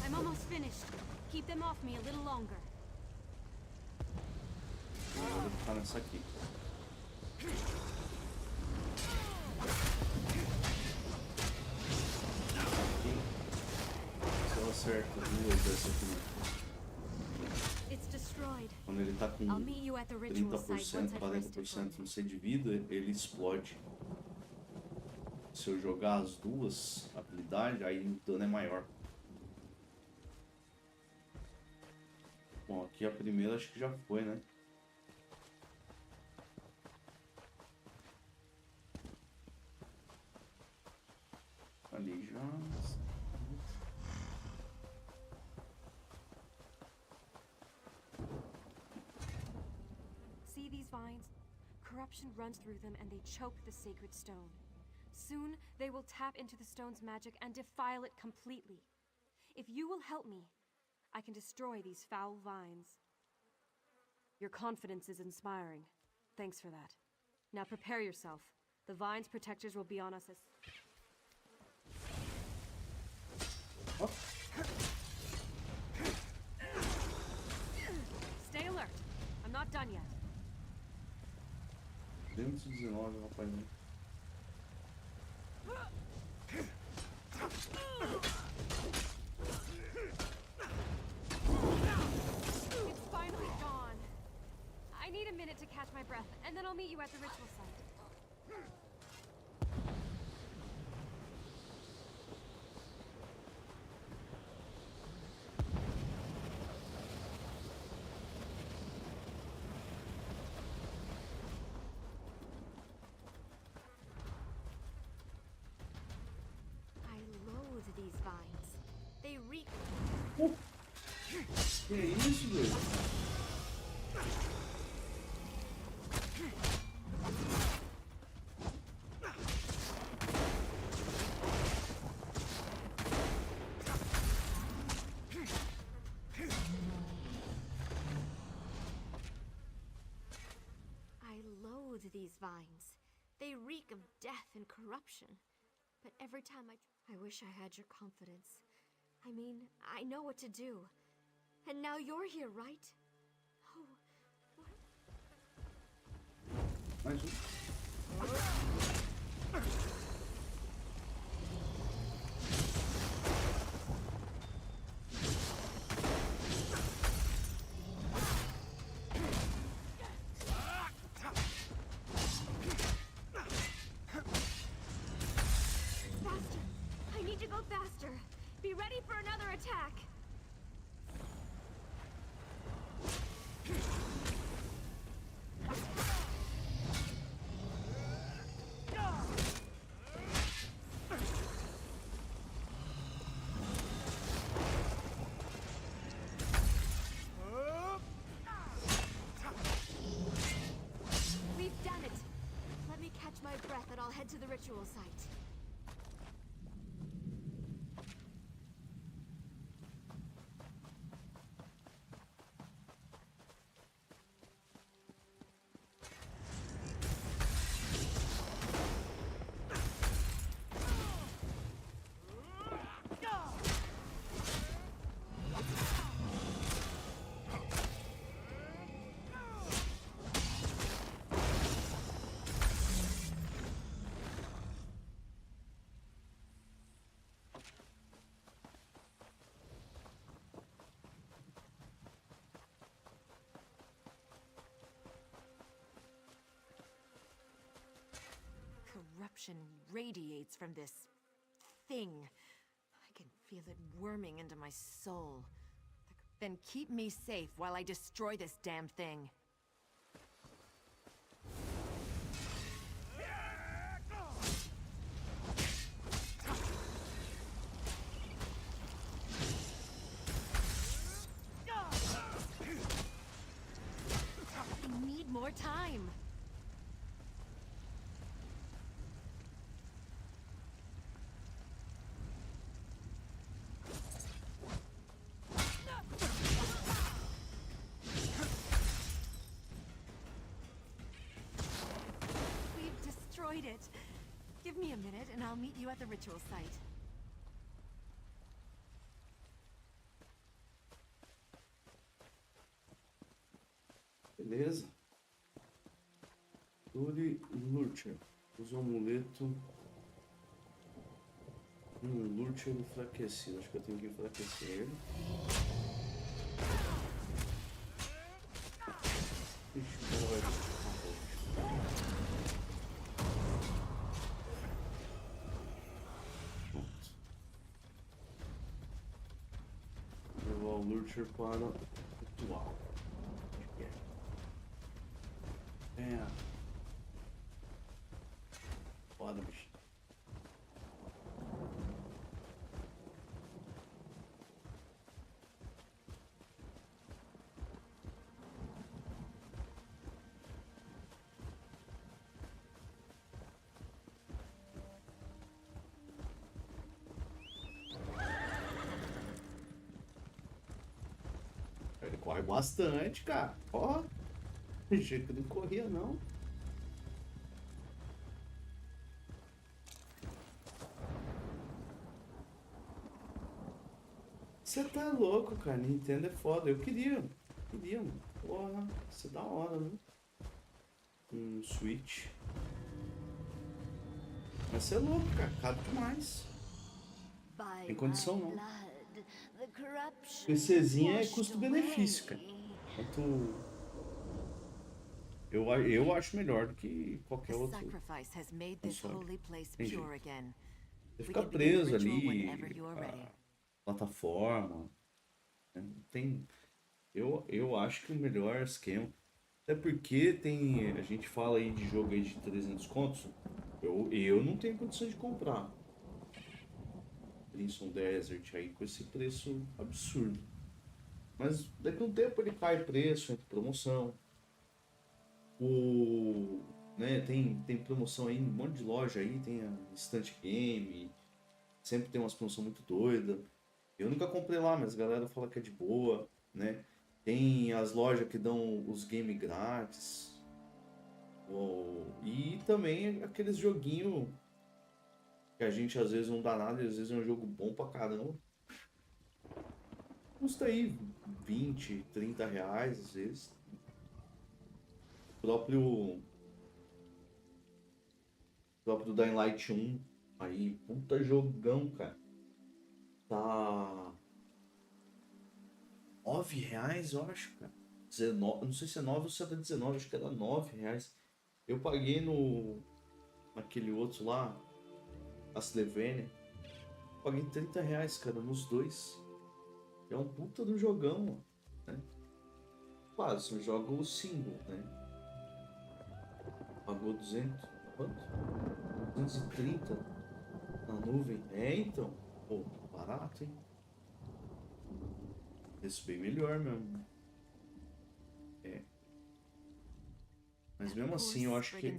I'm almost finished. Keep them off me a little longer. Vou ficar nessa aqui. Se eu acerto 2 dessa aqui. Quando ele tá com 30%, 40%, não sei, de vida, ele explode. Se eu jogar as 2 habilidades, aí o dano é maior. Bom, aqui a primeira acho que já foi, né? Ali já... See these vines? Corruption runs through them and they choke the sacred stone. Soon, they will tap into the stone's magic and defile it completely. If you will help me, I can destroy these foul vines. Your confidence is inspiring. Thanks for that. Now prepare yourself. The vine's protectors will be on us as... Oh. Stay alert. I'm not done yet. 219, rapaz. It's finally gone. I need a minute to catch my breath, and then I'll meet you at the ritual site. These vines. They reek. Que isso, velho? I loathe these vines. They reek of death and corruption. But every time I wish I had your confidence. I mean, I know what to do. And now you're here, right? Oh, what? Mais faster. Be ready for another attack. corruption radiates from this thing. I can feel it worming into my soul. Then keep me safe while I destroy this damn thing. I need more time. It. Give me a minute and I'll meet you at the ritual site. Beleza. Lure Lurcher. Usa um amuleto. Lurcher enfraquecido. Acho que eu tenho que enfraquecer ele. Ixi, o cara vai levar o Lurcher para o ritual. Foda, bicho. Ele corre bastante, cara. Ó, achei que não corria, não. Você tá louco, cara. Nintendo é foda. Eu queria, mano. Porra, isso é da hora, né? Switch. Mas você é louco, cara. Caro demais. Tem condição, não. PCzinho é custo-benefício, cara. Quanto... Eu acho melhor do que qualquer outro console. Tem jeito. Você fica preso ali, plataforma. Né? Tem... Eu acho que o melhor esquema. Até porque tem... A gente fala aí de jogo aí de 300 contos. Eu não tenho condição de comprar Crimson Desert aí com esse preço absurdo. Mas daqui a um tempo ele cai preço, entra promoção. Né, tem promoção aí, um monte de loja aí, tem a Instant Game, sempre tem umas promoções muito doidas. Eu nunca comprei lá, mas a galera fala que é de boa, né? Tem as lojas que dão os games grátis. E também aqueles joguinhos que a gente às vezes não dá nada e às vezes é um jogo bom pra caramba. Custa aí 20, 30 reais às vezes. O próprio Dying Light 1 aí, puta jogão, cara. Tá R$9, eu acho, cara. 19, não sei se é 9 ou se é 19, acho que era R$9. Eu paguei naquele outro lá, Castlevania. Paguei R$30, cara, nos dois. É um puta do jogão, né? Claro, você joga o single, né? Pagou 200, quanto? 230 na nuvem. É, então. Pô, barato, hein? Preço bem melhor mesmo. É. Mas mesmo assim, eu acho que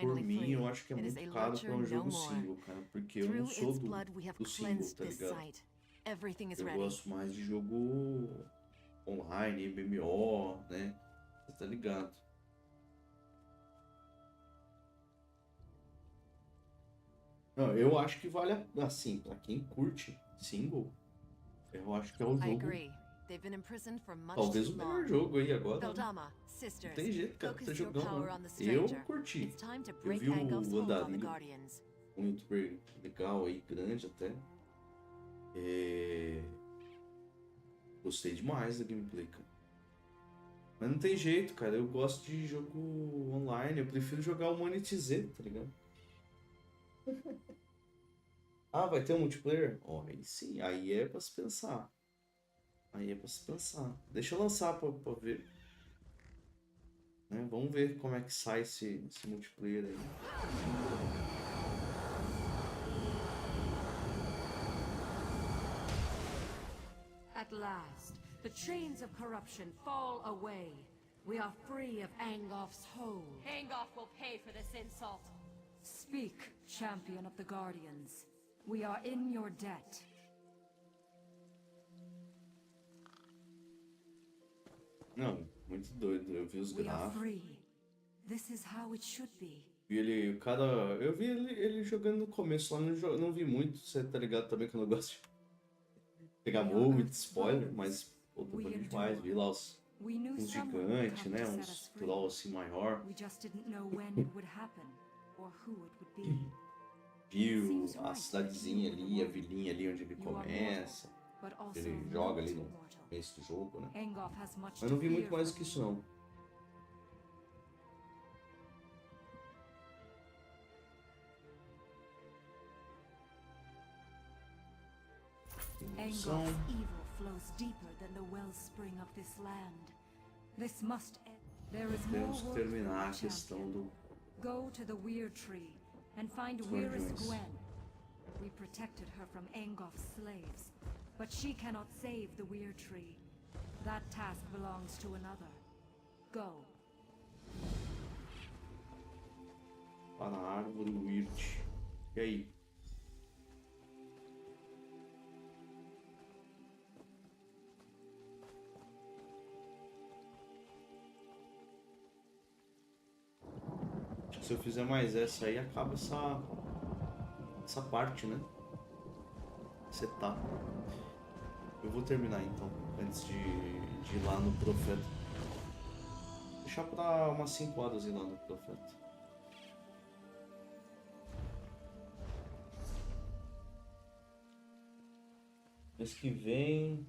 por mim, eu acho que é muito caro para um jogo single, cara. Porque eu não sou do single, tá ligado? Eu gosto mais de jogo online, MMO, né? Você tá ligado? Não, eu acho que vale assim, pra quem curte single, eu acho que é o jogo. Talvez o melhor jogo aí agora. Né? Não tem jeito, cara, tá jogando. Eu curti. Eu vi o Andarilho, um youtuber legal aí, grande até. Gostei demais da gameplay, cara. Mas não tem jeito, cara. Eu gosto de jogo online. Eu prefiro jogar o Monetize, tá ligado? Ah, vai ter um multiplayer? Ó, aí sim, aí é pra se pensar. Aí é pra se pensar. Deixa eu lançar pra ver. Né? Vamos ver como é que sai esse multiplayer aí. At last, the chains of corruption fall away. We are free of Angoff's hold. Angoff will pay for this insult. Speak, champion of the Guardians. We are in your debt. Não, muito doido. Eu vi os We are gráficos. free. This is how it should be. Vi ele, o cara. Eu vi ele jogando no começo lá, não vi muito. Você tá ligado também que eu não gosto de pegar muito spoiler, mas pô, tô bom demais. Vi lá os gigantes, né? Uns troll assim maior. We just didn't know when it would happen or who it would be. Viu a cidadezinha ali, a vilinha ali onde ele começa. Ele joga ali no começo do jogo, né? Mas não vi muito mais do que isso não. Angoff's evil flows deeper than the wellspring of this land. This must end. There is more Temos que work terminar a for the questão champion. do Go to the Weir Tree and find Dos Weir's guardiões. Gwen. We protected her from Angoff's slaves, but she cannot save the Weir Tree. That task belongs to another. Go. para a árvore Wirt. E aí? Acho que se eu fizer mais essa aí, acaba essa parte, né? Setar. Eu vou terminar então, antes de ir lá no Profeta. Deixar pra umas 5 horas ir lá no Profeta. Mês que vem,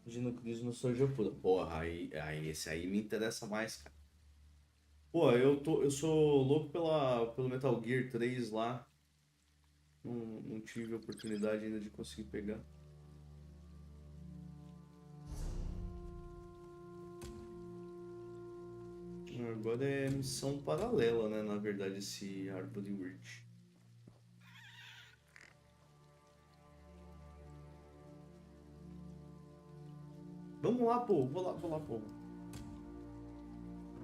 Ginocris no Soja Pura. Porra, aí esse aí me interessa mais, cara. Pô, eu sou louco pelo Metal Gear 3 lá. Não tive a oportunidade ainda de conseguir pegar. Agora é missão paralela, né? Na verdade, esse Árvore Wirt. Vamos lá, pô. Vou lá, pô.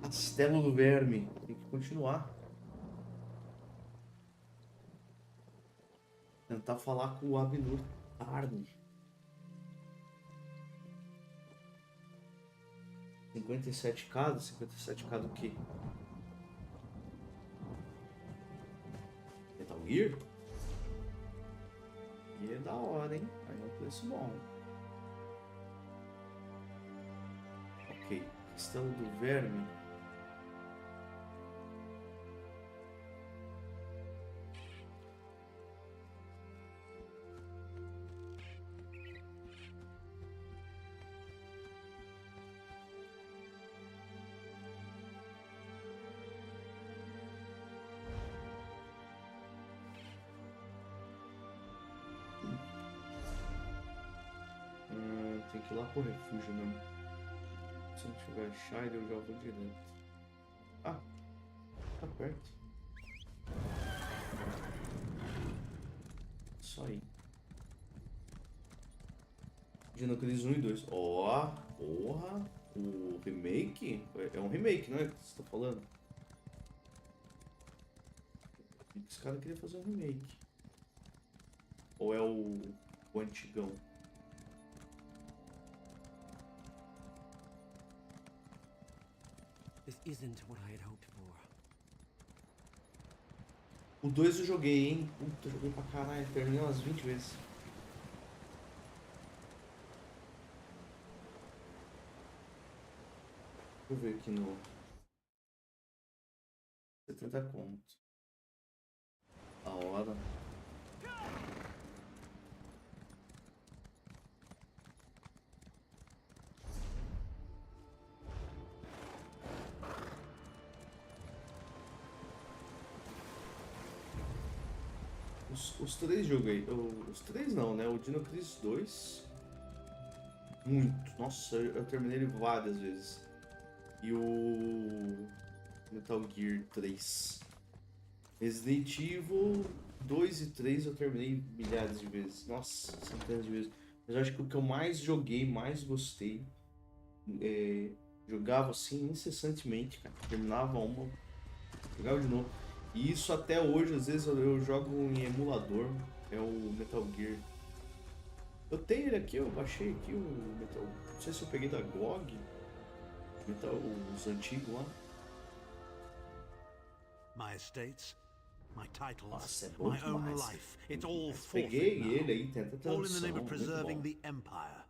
Castelo do Verme. Tem que continuar. Tentar falar com o Abnur tarde. 57k? 57k do quê? Metal Gear? E é da hora, hein? Aí é um preço bom. Ok. Castelo do Verme. Tem que ir lá pro refúgio mesmo. Se não tiver Shire, eu já vou direto. Ah, tá perto. Isso aí. Ginocris 1 e 2. Ó, porra. O remake? É um remake, não é que você tá falando? Esse cara queria fazer um remake. Ou é o antigão? This isn't what I had hoped for. O 2 eu joguei, hein? Puta, eu joguei pra caralho. Terminei umas 20 vezes. Deixa eu ver aqui no... 70 conto. A hora. Os três joguei. Os três não, né? O Dino Crisis 2. Muito. Nossa, eu terminei ele várias vezes. E o Metal Gear 3. Resident Evil 2 e 3 eu terminei milhares de vezes. Nossa, centenas de vezes. Mas eu acho que o que eu mais joguei, mais gostei, jogava assim incessantemente, cara. Terminava uma, jogava de novo. E isso até hoje, às vezes eu jogo em emulador. É o Metal Gear. Eu tenho ele aqui, eu baixei aqui o Metal. Não sei se eu peguei da GOG. Metal, os antigos lá. My estates, my titles, Nossa, é bom my own demais. life. It's all Peguei forfeit now. ele aí, tem até All in the tradução, name of muito preserving bom. the Empire.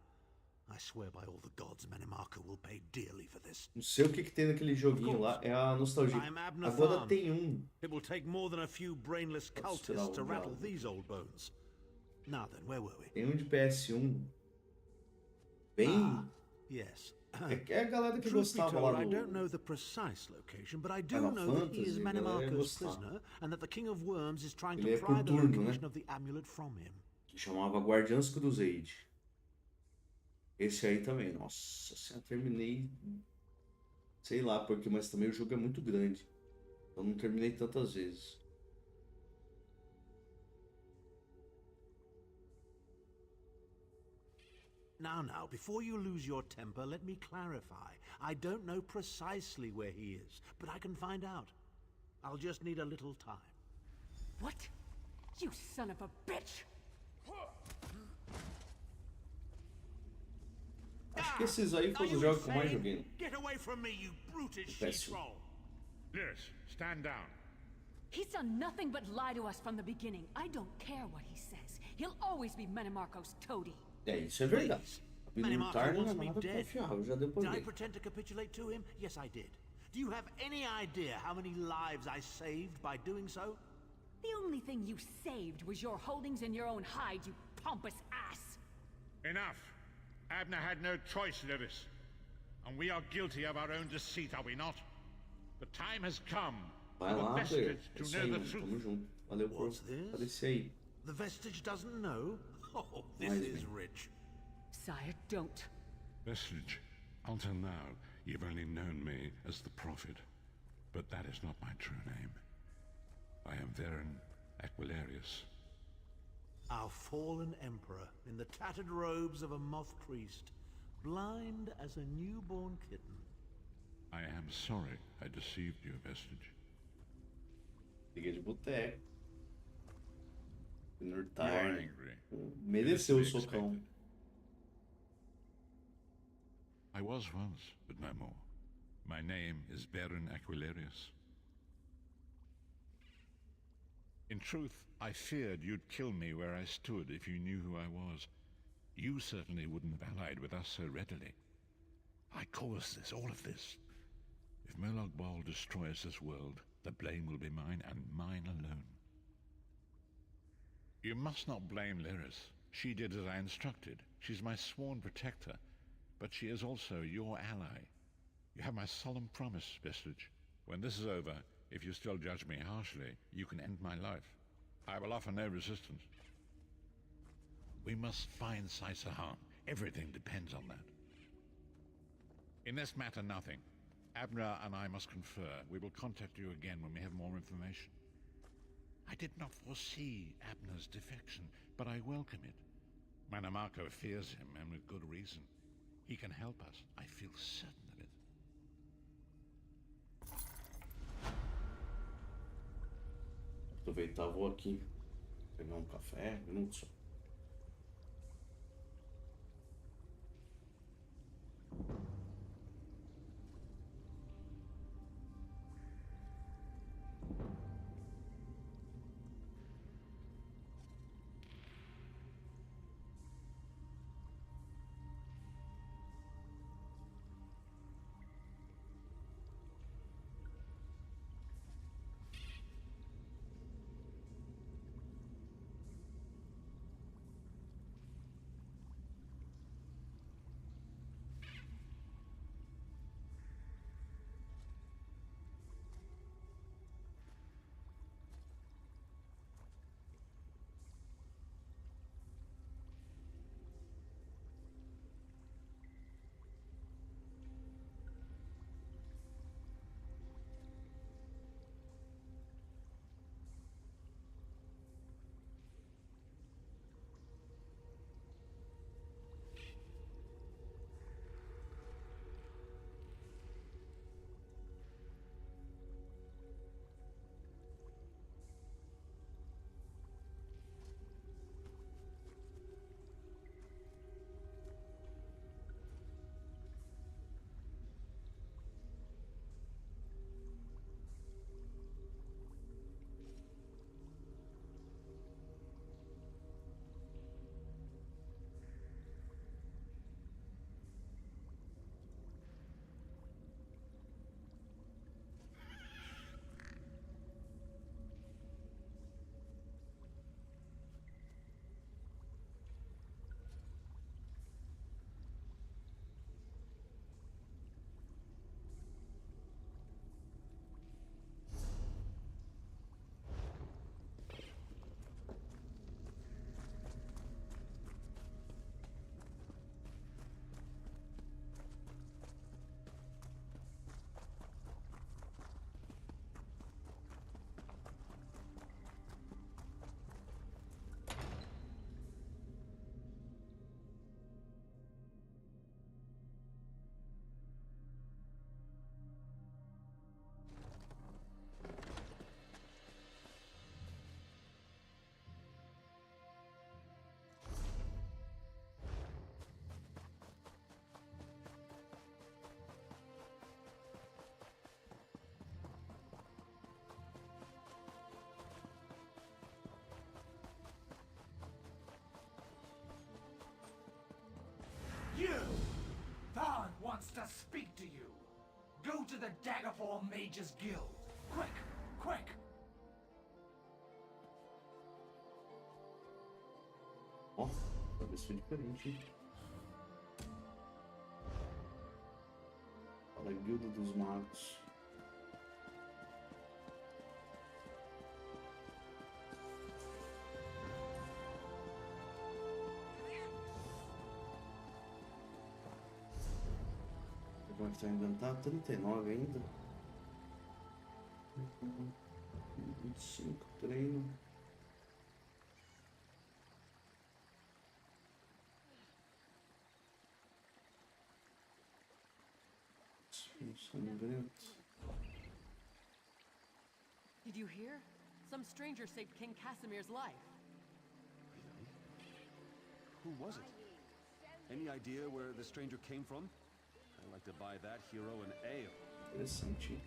I swear by all the gods, Manimarco will pay dearly for this. Não sei o que tem naquele joguinho lá, é a nostalgia. I'm Abner Agora Tharn. tem um. It will take more than a few brainless Posso tirar cultists to o rattle diabo. these old bones. Now then, where were we? Tem um de PS1. Bem. Yes. É a galera que Truth be gostava told, lá I do don't know the precise location, but I do Final know that he is Fantasy, a galera ia Manimarco's gostar. prisoner, and that the King of Worms is trying Ele to é pry por the turno, location né? of the amulet from him. Que chamava Guardiães Crusade. Esse aí também, nossa senhora, terminei. Sei lá porque, mas também o jogo é muito grande. Eu não terminei tantas vezes. Now, before you lose your temper, let me clarify. I don't know precisely where he is, but I can find out. I'll just need a little time. What? You son of a bitch! Acho que esses aí foram os jogos que eu mais joguei. Get away from me, you brutish Péssimo. she-troll! Lyris, stand down. He's done nothing but lie to us from the beginning. I don't care what he says. He'll always be Manimarco's toady. É, isso é verdade. A vida Manimarco militar não wants é me nada dead. confiável, já deu pra Did I ver. pretend to capitulate to him? Yes, I did. Do you have any idea how many lives I saved by doing so? The only thing you saved was your holdings in your own hide, you pompous ass. Enough. Abner had no choice, Lyris. And we are guilty of our own deceit, are we not? The time has come Vai for the lá, Blair. vestige É to isso know aí, the mano. truth. Tamo junto. Valeu por What's this? aparecer aí. The vestige doesn't know? Oh, this Mais is bem. rich. Sire, don't. Vestige, until now, you've only known me as the Prophet. But that is not my true name. I am Varen Aquilarius. Our fallen emperor in the tattered robes of a moth priest, blind as a newborn kitten. I am sorry I deceived you, Vestige. Briga de boteco. You are Nortar. angry. Mereceu o It is to be socão. expected. I was once, but no more. My name is Baron Aquilarius. In truth, I feared you'd kill me where I stood if you knew who I was. You certainly wouldn't have allied with us so readily. I caused this, all of this. If Molag Bal destroys this world, the blame will be mine and mine alone. You must not blame Lyris. She did as I instructed. She's my sworn protector, but she is also your ally. You have my solemn promise, Vestige. When this is over, if you still judge me harshly, you can end my life. I will offer no resistance. We must find Saisahan. Everything depends on that. In this matter, nothing. Abner and I must confer. We will contact you again when we have more information. I did not foresee Abner's defection, but I welcome it. Manimarco fears him, and with good reason. He can help us. I feel certain of it. Aproveitar, vou aqui pegar um café, um minuto só. Go to the Daggerfall Mages Guild! Quick! Quick! Ó, talvez foi diferente. Olha a Guilda dos Magos. Agora está inventado 39 ainda. 25 treino. Sangrento. Did you hear? Some stranger saved King Casimir's life. Really? Who was it? Any idea where the stranger came from? I'd like to buy that hero an ale. Interessante.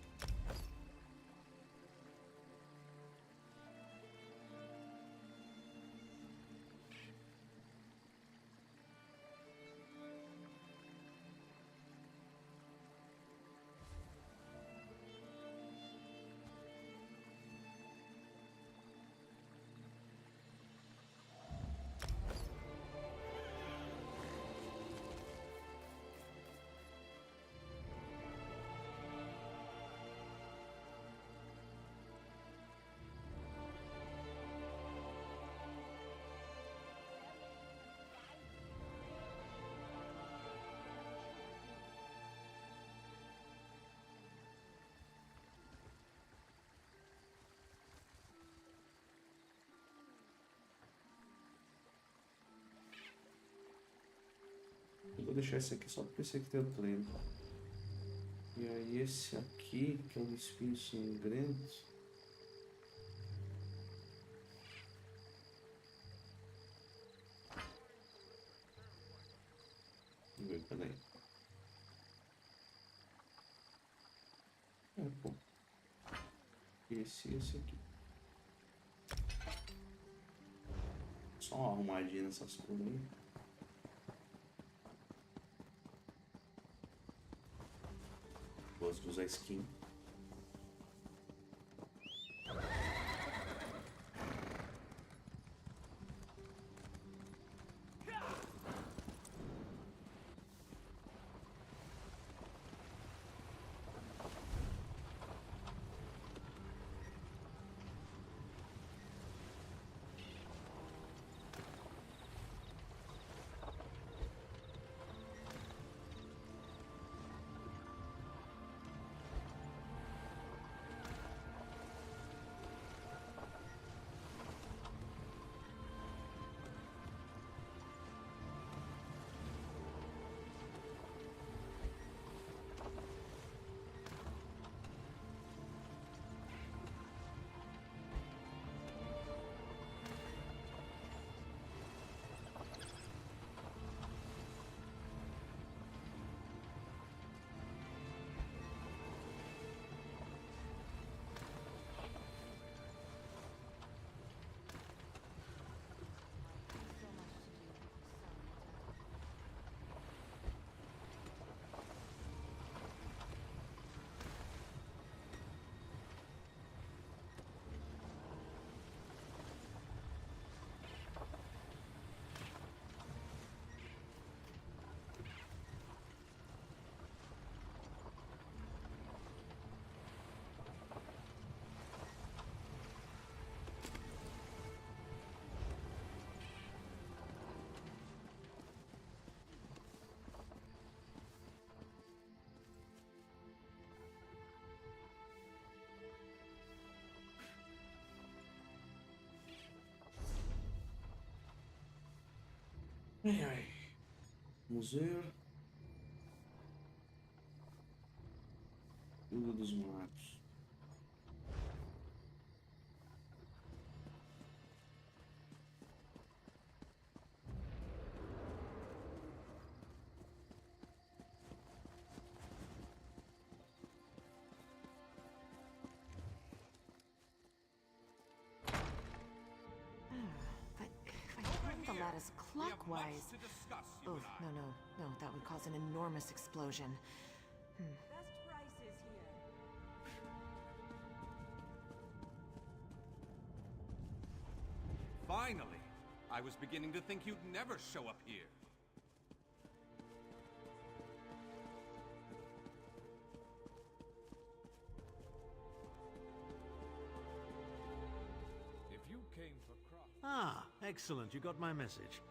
Eu vou deixar esse aqui só porque esse aqui tem o treino. E aí esse aqui, que é um espinho sangrento. Vamos ver, peraí. Pô. Esse aqui. Só uma arrumadinha nessas coisas aí. Gosto de usar skin. Ai, ai. Vamos ver. Guilda dos Magos. The lattice clockwise. Oh, no, that would cause an enormous explosion. Best prices Finally! I was beginning to think you'd never show up here. If you came for Croft... Ah, excellent. You got my message.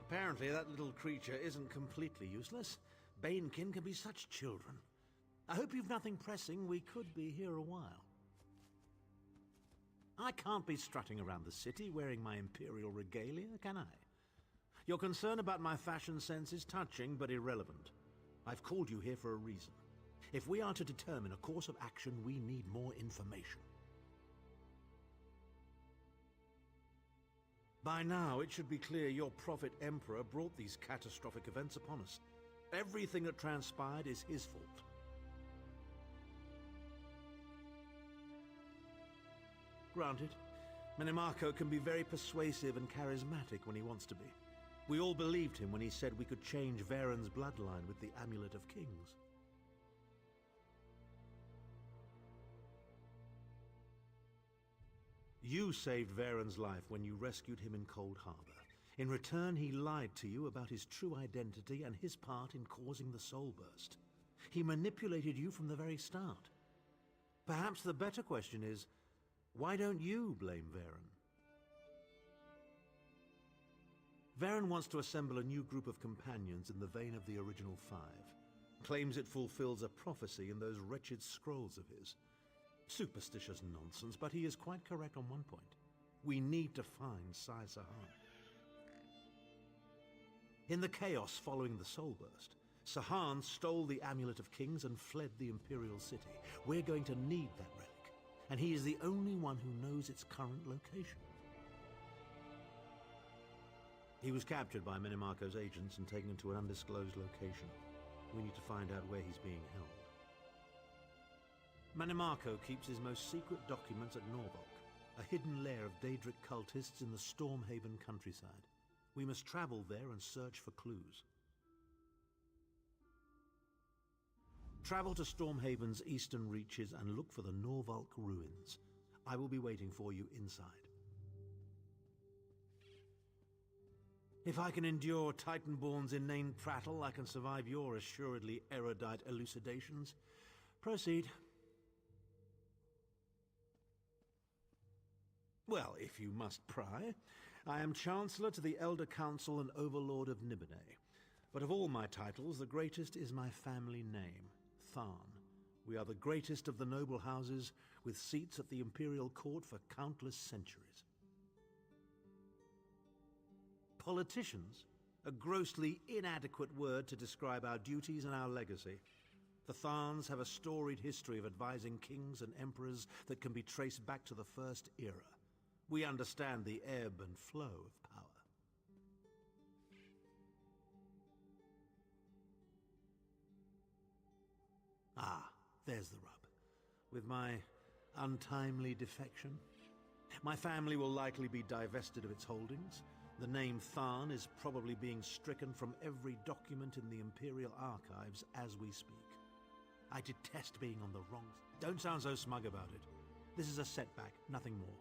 Apparently that little creature isn't completely useless. Banekin can be such children. I hope you've nothing pressing. We could be here a while. I can't be strutting around the city wearing my imperial regalia, can I? Your concern about my fashion sense is touching but irrelevant. I've called you here for a reason. If we are to determine a course of action, we need more information. By now, it should be clear your prophet Emperor brought these catastrophic events upon us. Everything that transpired is his fault. Granted, Minimarco can be very persuasive and charismatic when he wants to be. We all believed him when he said we could change Varen's bloodline with the Amulet of Kings. You saved Varen's life when you rescued him in Cold Harbor. In return, he lied to you about his true identity and his part in causing the Soul Burst. He manipulated you from the very start. Perhaps the better question is, why don't you blame Varen? Varen wants to assemble a new group of companions in the vein of the original five. Claims it fulfills a prophecy in those wretched scrolls of his. Superstitious nonsense, but he is quite correct on one point. We need to find Sai Sahan. In the chaos following the Soul Burst, Sahan stole the Amulet of Kings and fled the Imperial City. We're going to need that relic, and he is the only one who knows its current location. He was captured by Minimarco's agents and taken to an undisclosed location. We need to find out where he's being held. Minimarco keeps his most secret documents at Norvalk, a hidden lair of Daedric cultists in the Stormhaven countryside. We must travel there and search for clues. Travel to Stormhaven's eastern reaches and look for the Norvalk ruins. I will be waiting for you inside. If I can endure Titanborn's inane prattle, I can survive your assuredly erudite elucidations. Proceed. Well, if you must pry, I am Chancellor to the Elder Council and Overlord of Nibene. But of all my titles, the greatest is my family name, Tharn. We are the greatest of the noble houses, with seats at the Imperial Court for countless centuries. Politicians? A grossly inadequate word to describe our duties and our legacy. The Tharns have a storied history of advising kings and emperors that can be traced back to the First Era. We understand the ebb and flow of power. Ah, there's the rub. With my untimely defection, my family will likely be divested of its holdings. The name Tharn is probably being stricken from every document in the Imperial Archives as we speak. I detest being on the wrong... Don't sound so smug about it. This is a setback, nothing more.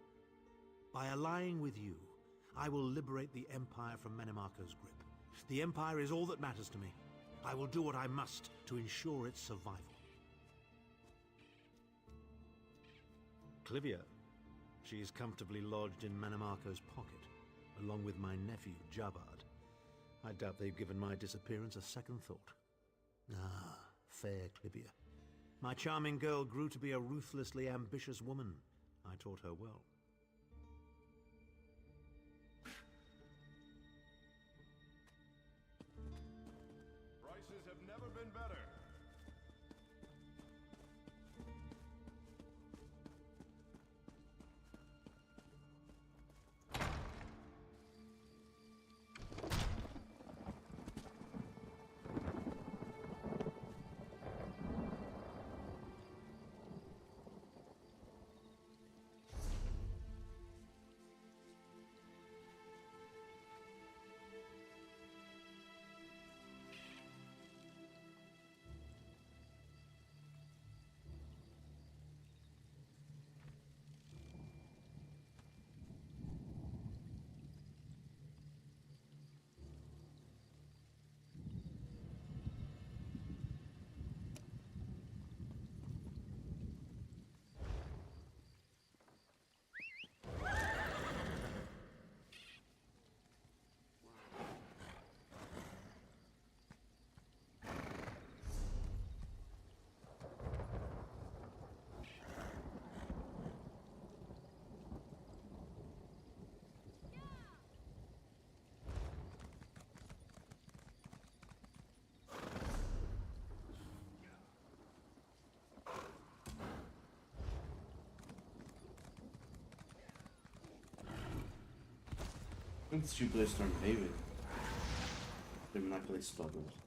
By allying with you, I will liberate the Empire from Minimarco's grip. The Empire is all that matters to me. I will do what I must to ensure its survival. Clivia. She is comfortably lodged in Minimarco's pocket, along with my nephew, Jabard. I doubt they've given my disappearance a second thought. Ah, fair Clivia. My charming girl grew to be a ruthlessly ambitious woman. I taught her well. Prices have never been better. Antes de ir pra Stormhaven, terminar aquela história lá.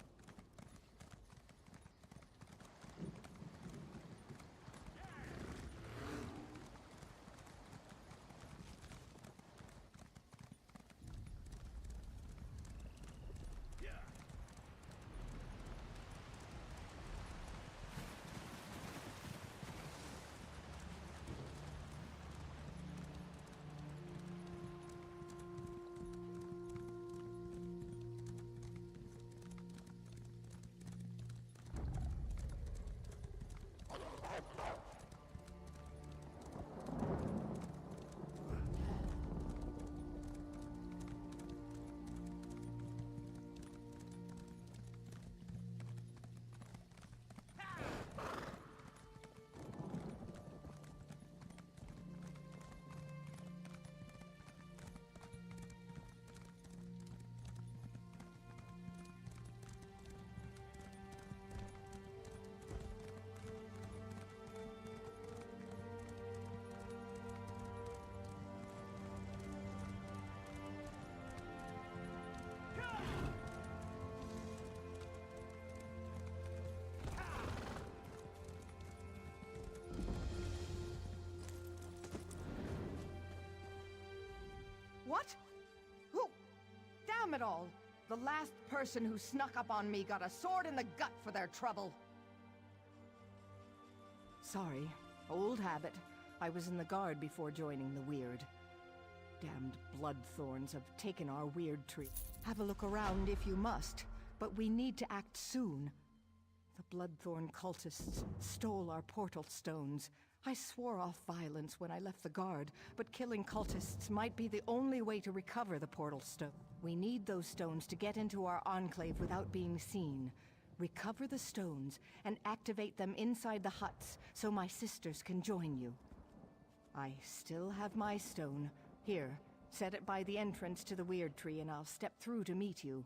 What? Who? Damn it all! The last person who snuck up on me got a sword in the gut for their trouble. Sorry. Old habit. I was in the guard before joining the Weird. Damned bloodthorns have taken our weird tree. Have a look around if you must, but we need to act soon. The bloodthorn cultists stole our portal stones. I swore off violence when I left the guard, but killing cultists might be the only way to recover the portal stone. We need those stones to get into our enclave without being seen. Recover the stones and activate them inside the huts so my sisters can join you. I still have my stone. Here, set it by the entrance to the Weird Tree and I'll step through to meet you.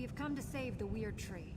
We've come to save the weird tree.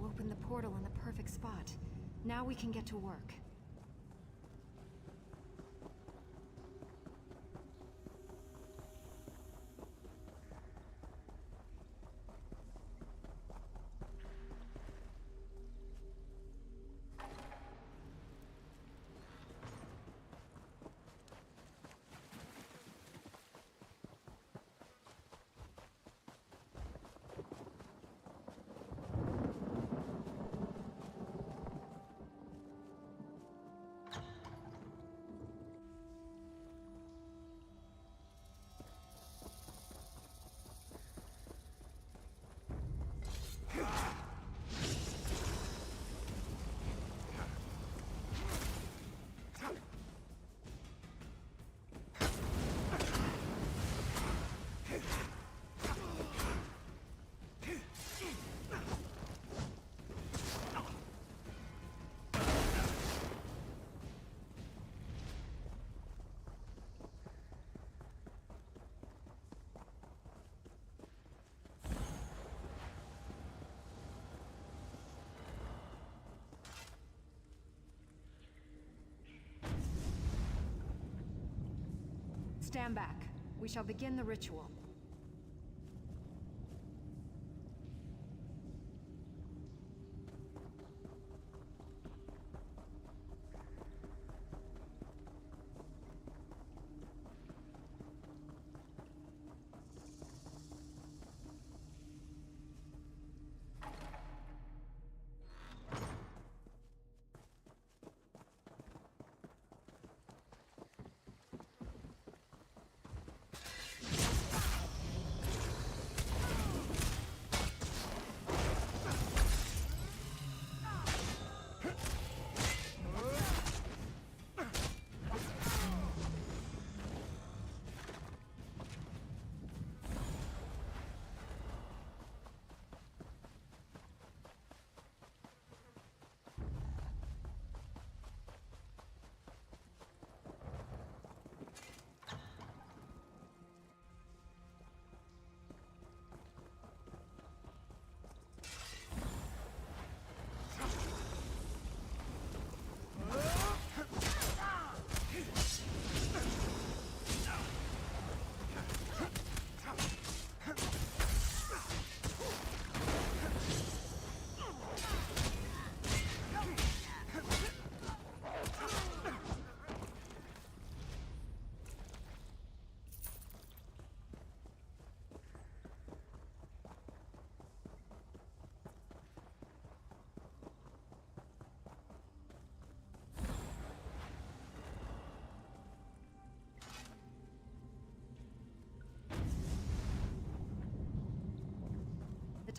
Opened the portal in the perfect spot. Now we can get to work. Stand back. We shall begin the ritual.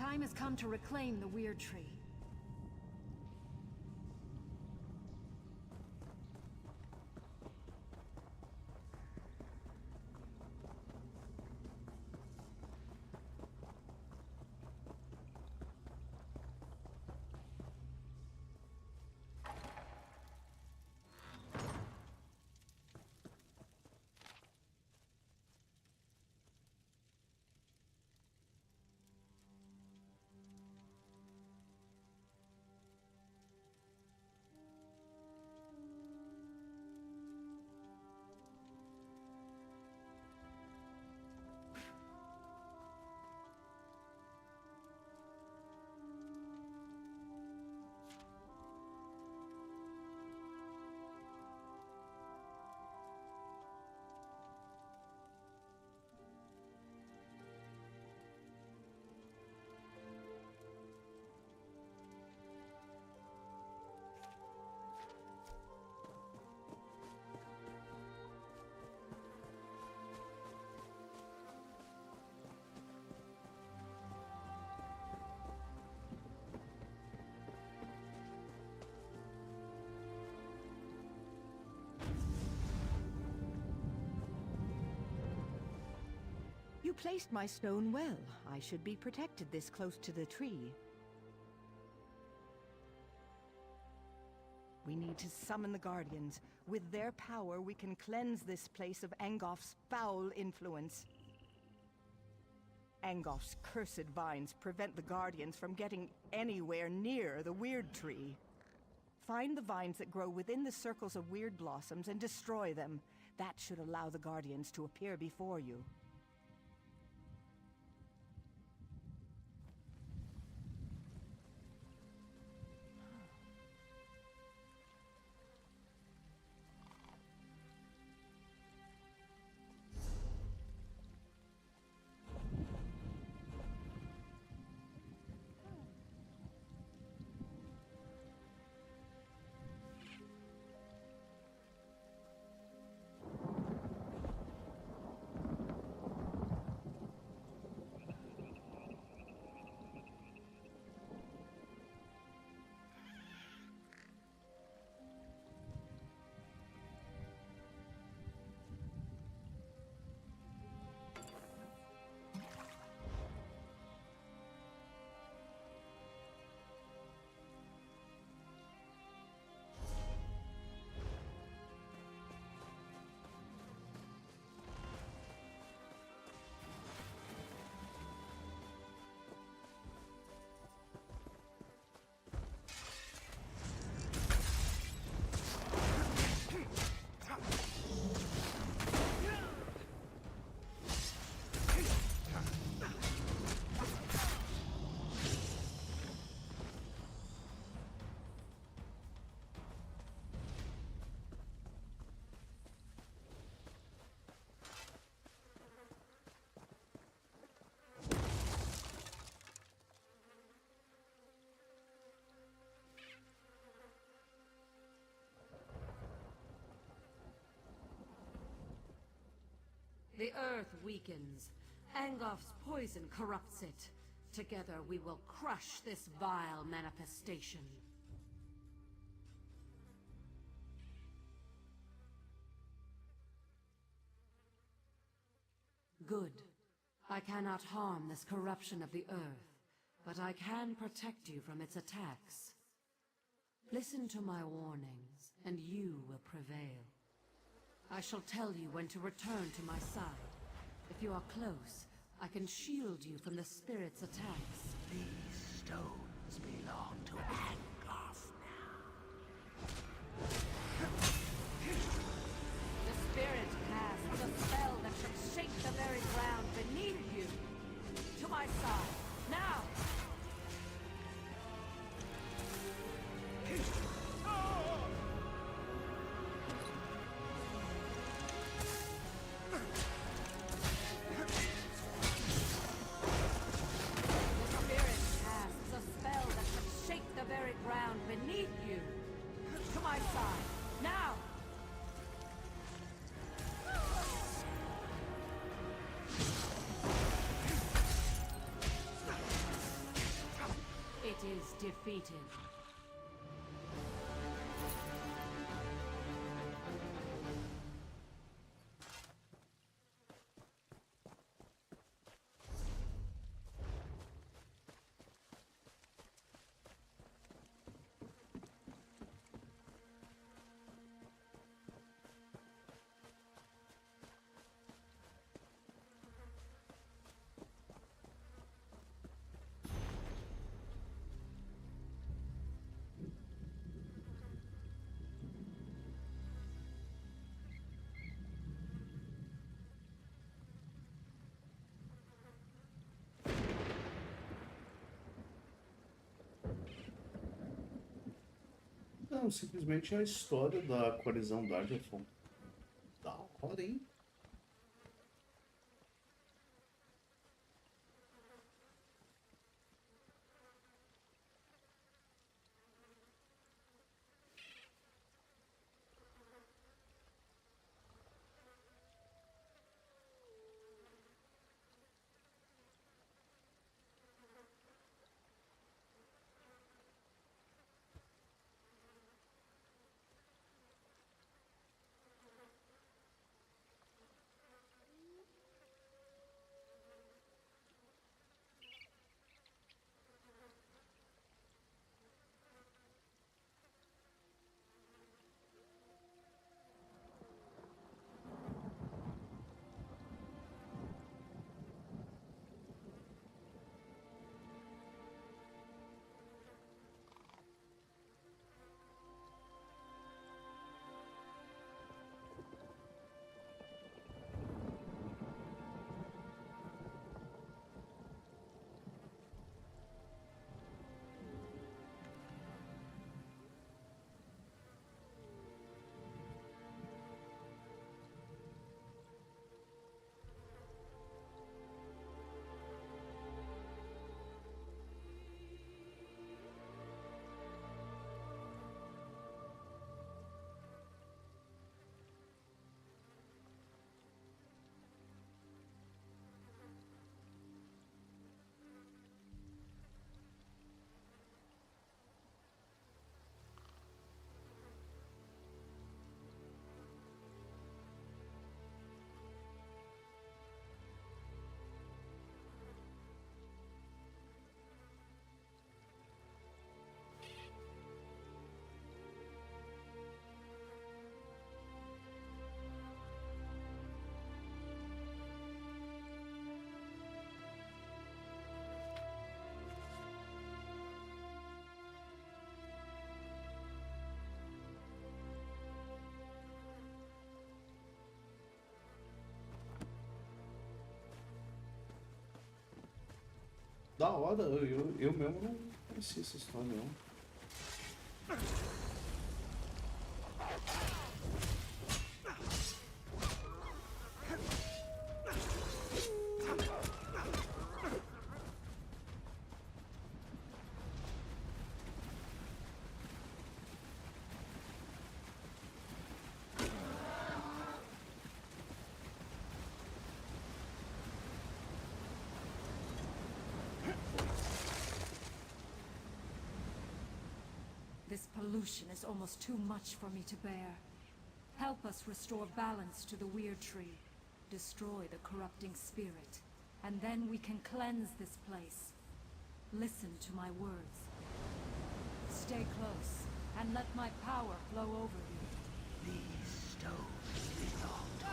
time has come to reclaim the Weird Tree. You placed my stone well. I should be protected this close to the tree. We need to summon the Guardians. With their power, we can cleanse this place of Angoff's foul influence. Angoff's cursed vines prevent the Guardians from getting anywhere near the Weird Tree. Find the vines that grow within the circles of weird blossoms and destroy them. That should allow the Guardians to appear before you. The earth weakens. Angoff's poison corrupts it. Together we will crush this vile manifestation. Good. I cannot harm this corruption of the earth, but I can protect you from its attacks. Listen to my warnings, and you will prevail. I shall tell you when to return to my side. If you are close, I can shield you from the spirit's attacks. These stones belong to Angoff The spirit casts a spell that should shake the very ground beneath you. To my side, now! defeated. Não, simplesmente a história da coalizão Dargerfon. Da hora, hein? Da hora, eu mesmo não conhecia essa história, não. This pollution is almost too much for me to bear. Help us restore balance to the Weird Tree. Destroy the corrupting spirit. And then we can cleanse this place. Listen to my words. Stay close, and let my power flow over you. These stones belong to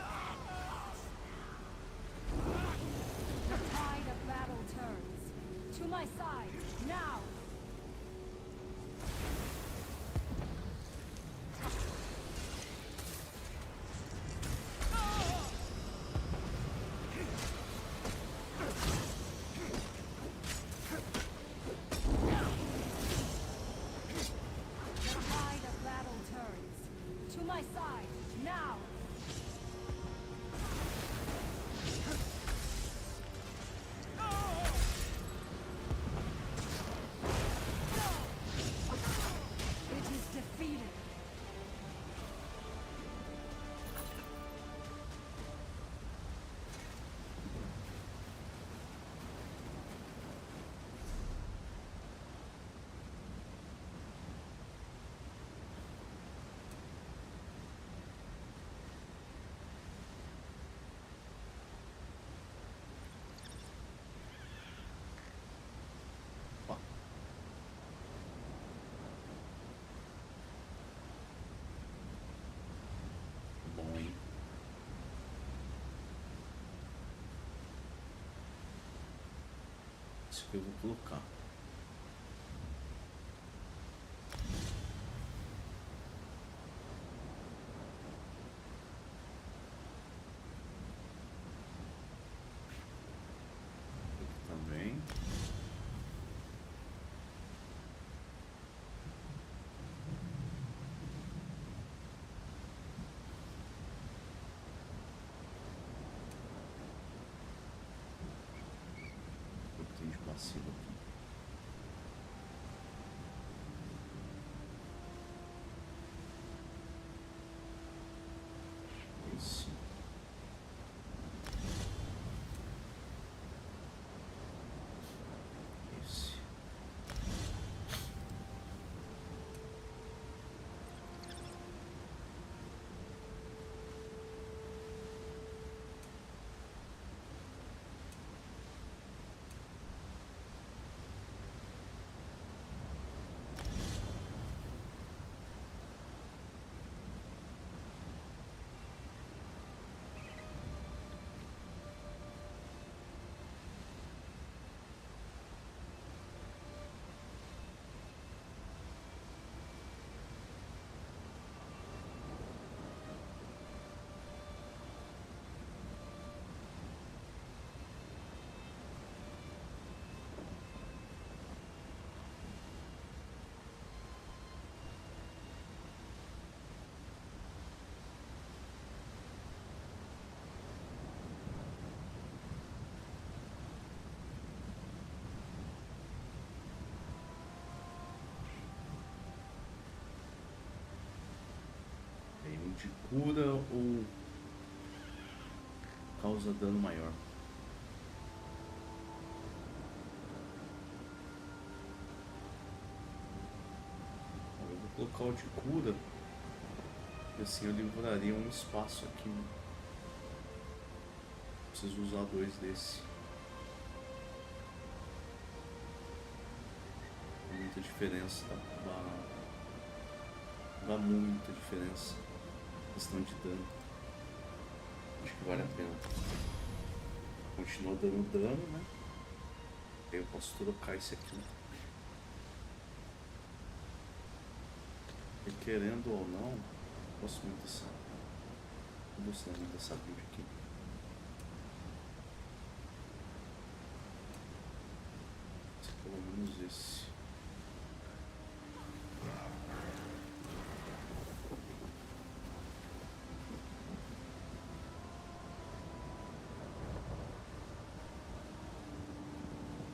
The tide of battle turns. To my side, now! Isso que eu vou colocar. Aqui também. Tem de passivo aqui. Esse. Esse. De cura ou causa dano maior. Eu vou colocar o de cura e assim eu livraria um espaço aqui. Preciso usar 2 desse. Muita diferença, tá? Dá muita diferença. Questão de dano. Acho que vale a pena. Continua dando dano, né? Eu posso trocar esse aqui. E querendo ou não, gosto muito dessa. Tô gostando muito dessa build aqui. Pelo menos esse.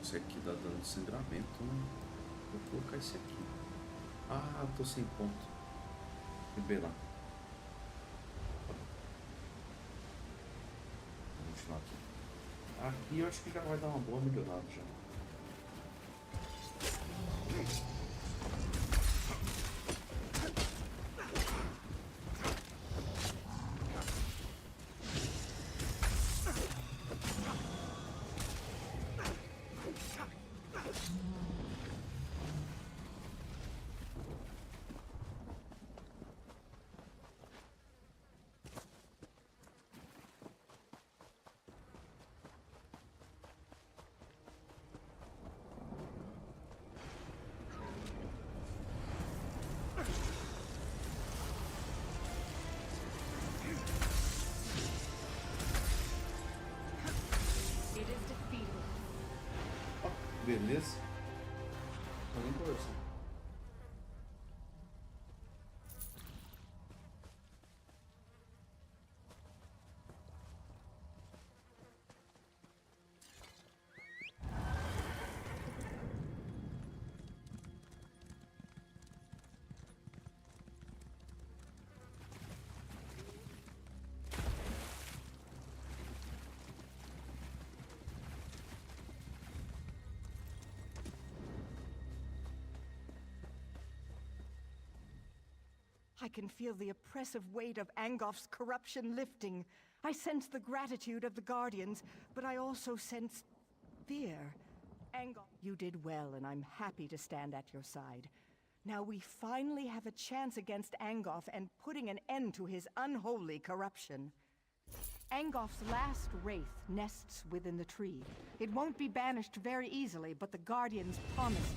Esse aqui dá dano de sangramento, né? Vou colocar esse aqui. Ah, tô sem ponto. Liberar. Vou continuar aqui. Aqui eu acho que já vai dar uma boa melhorada já. Beleza? Vamos conversar. I can feel the oppressive weight of Angof's corruption lifting. I sense the gratitude of the Guardians, but I also sense fear. Angof, you did well, and I'm happy to stand at your side. Now we finally have a chance against Angof and putting an end to his unholy corruption. Angoff's last wraith nests within the tree. It won't be banished very easily, but the Guardians promised.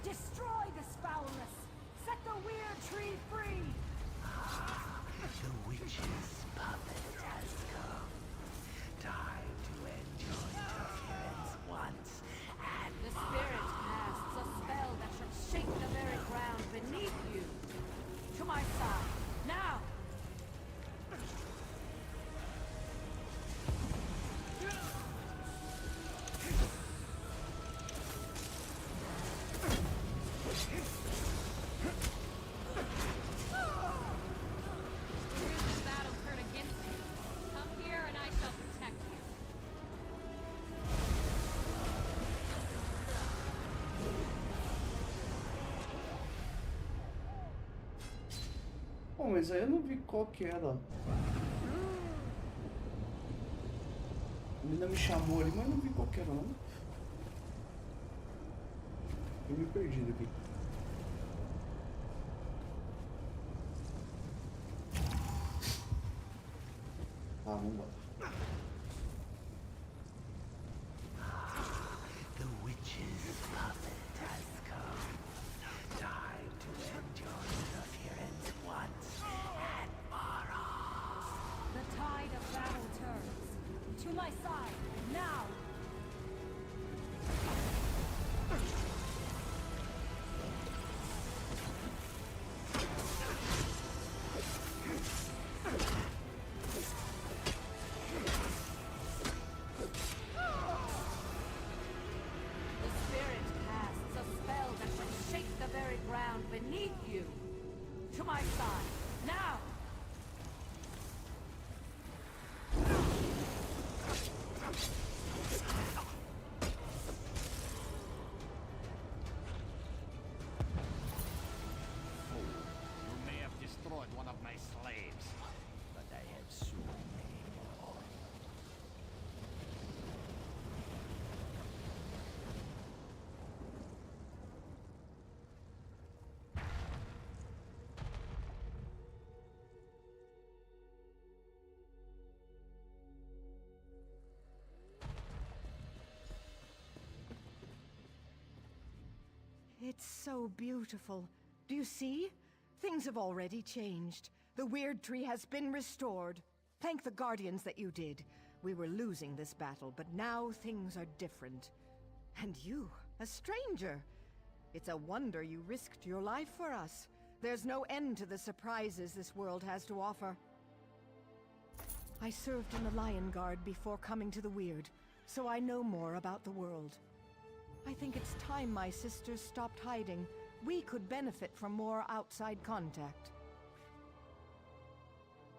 Destroy this foulness! Set the weird tree free! The witch's puppet has come. Time to end your interference once and The spirit casts a spell that should shake the very ground beneath you. To my side, now! Bom, mas aí eu não vi qual que era. A menina me chamou ali, mas eu não vi qual que era, não. Eu me perdi daqui. Ah, vamos embora. the witch's puppet has come. Time to end your interference once and for all. The tide of battle turns. To my side, now! The spirit casts a spell that should shake the very ground beneath you. To my side, now! You may have destroyed one of my slaves, but I have soon made more. It's so beautiful. Do you see? Things have already changed. The weird tree has been restored. Thank the Guardians that you did. We were losing this battle, but now things are different. And you, a stranger. It's a wonder you risked your life for us. There's no end to the surprises this world has to offer. I served in the Lion Guard before coming to the Weird, so I know more about the world. I think it's time my sisters stopped hiding. We could benefit from more outside contact.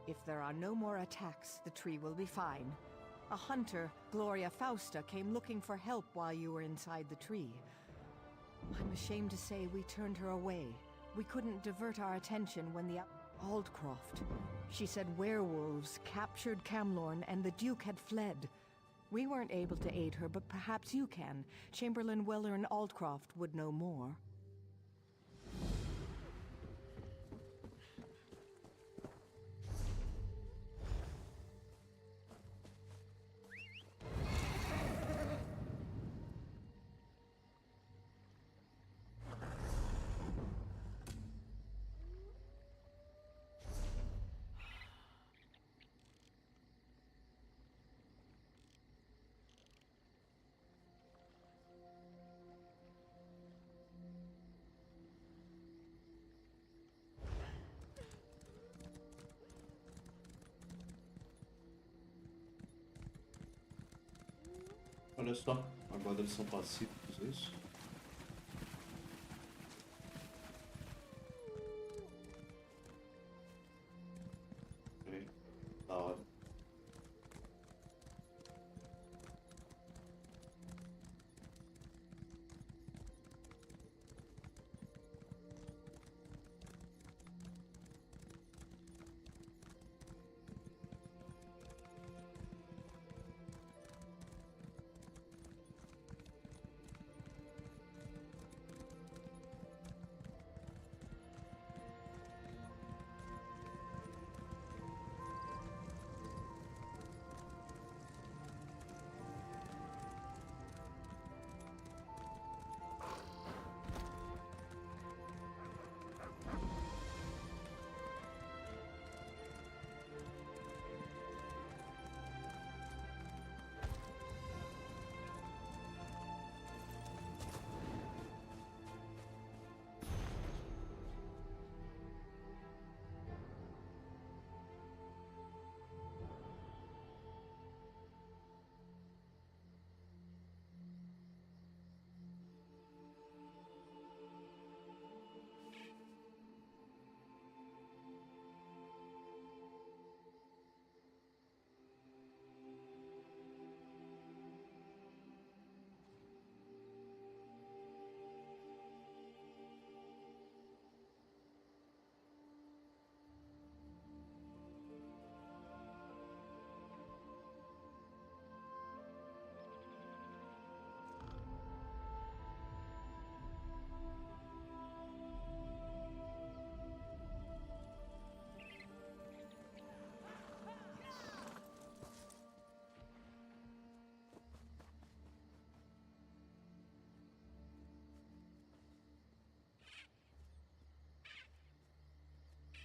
If there are no more attacks, the tree will be fine. A hunter, Gloria Fausta, came looking for help while you were inside the tree. I'm ashamed to say we turned her away. We couldn't divert our attention when the Aldcroft. She said werewolves captured Camlorn and the Duke had fled. We weren't able to aid her, but perhaps you can. Chamberlain Weller and Aldcroft would know more. Olha só, agora eles são pacíficos, é isso? É, da hora.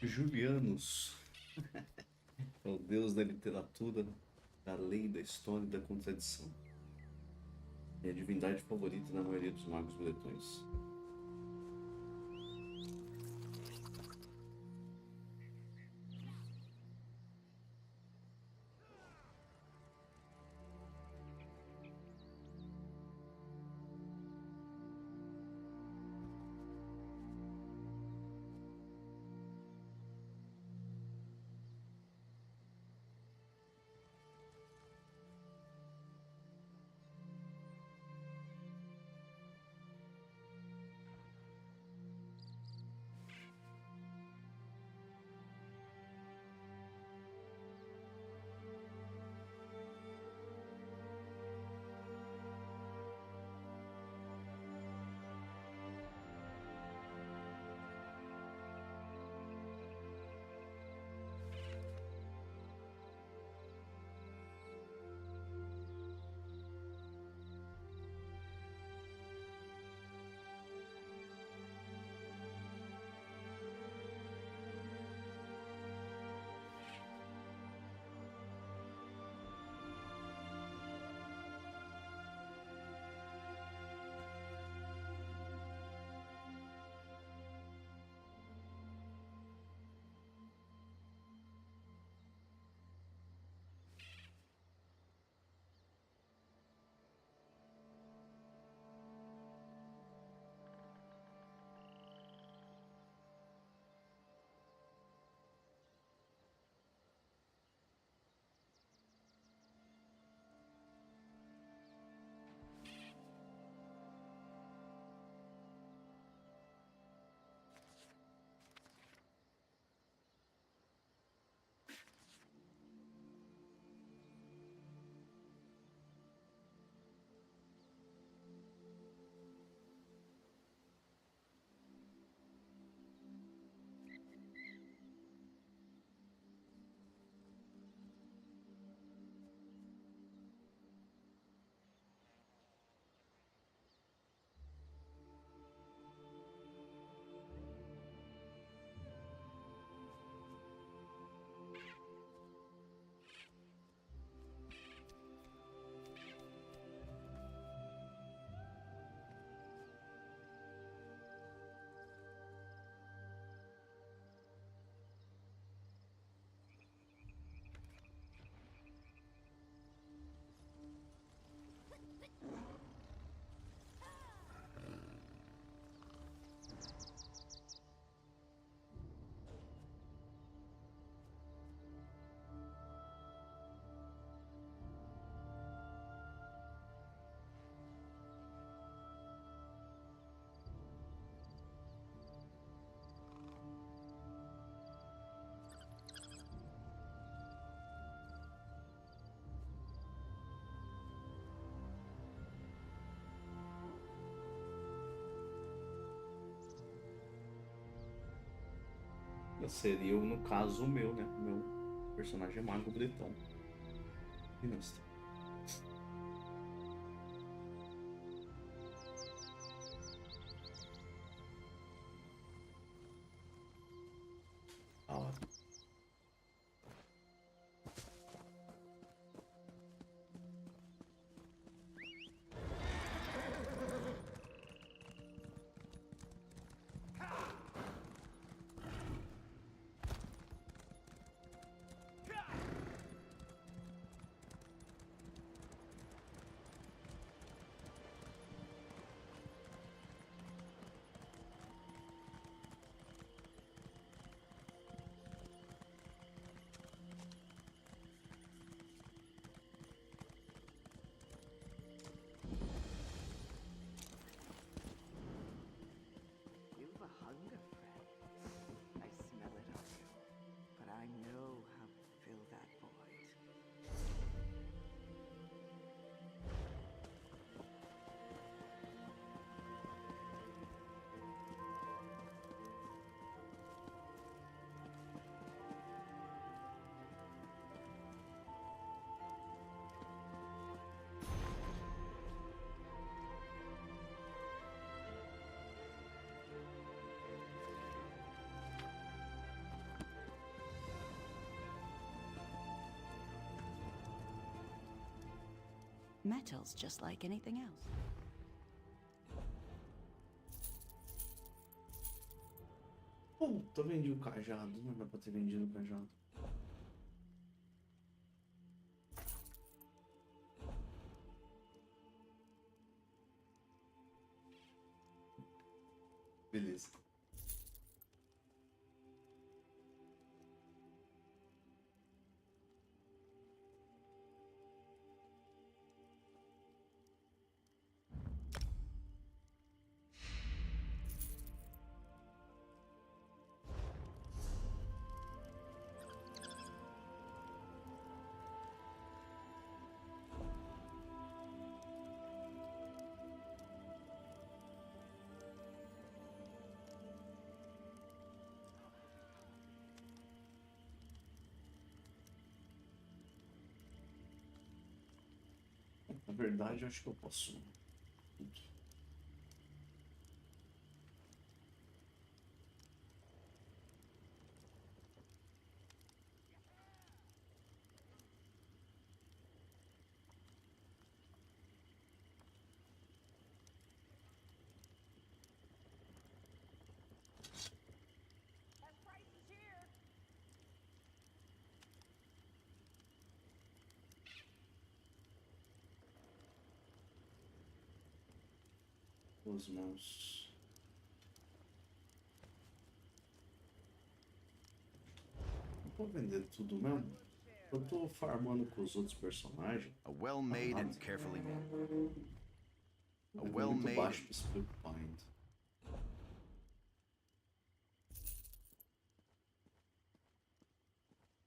Julianus, é o deus da literatura, da lei, da história e da contradição. É a divindade favorita da maioria dos magos bretões. seria, no caso, o meu, né? O meu personagem é mago bretão. Sinistro. Da hora. You've a hunger, friend. I smell it on you. But I know how to fill that void. Metal's just like anything else. Puta, vendi o cajado. Não dá pra ter vendido o cajado. Beleza. Na verdade, eu acho que eu posso. Os mãos. Não vou vender tudo mesmo. Eu tô farmando com os outros personagens. A well-made and carefully made. A Muito well-made. baixo pra se preocupar ainda.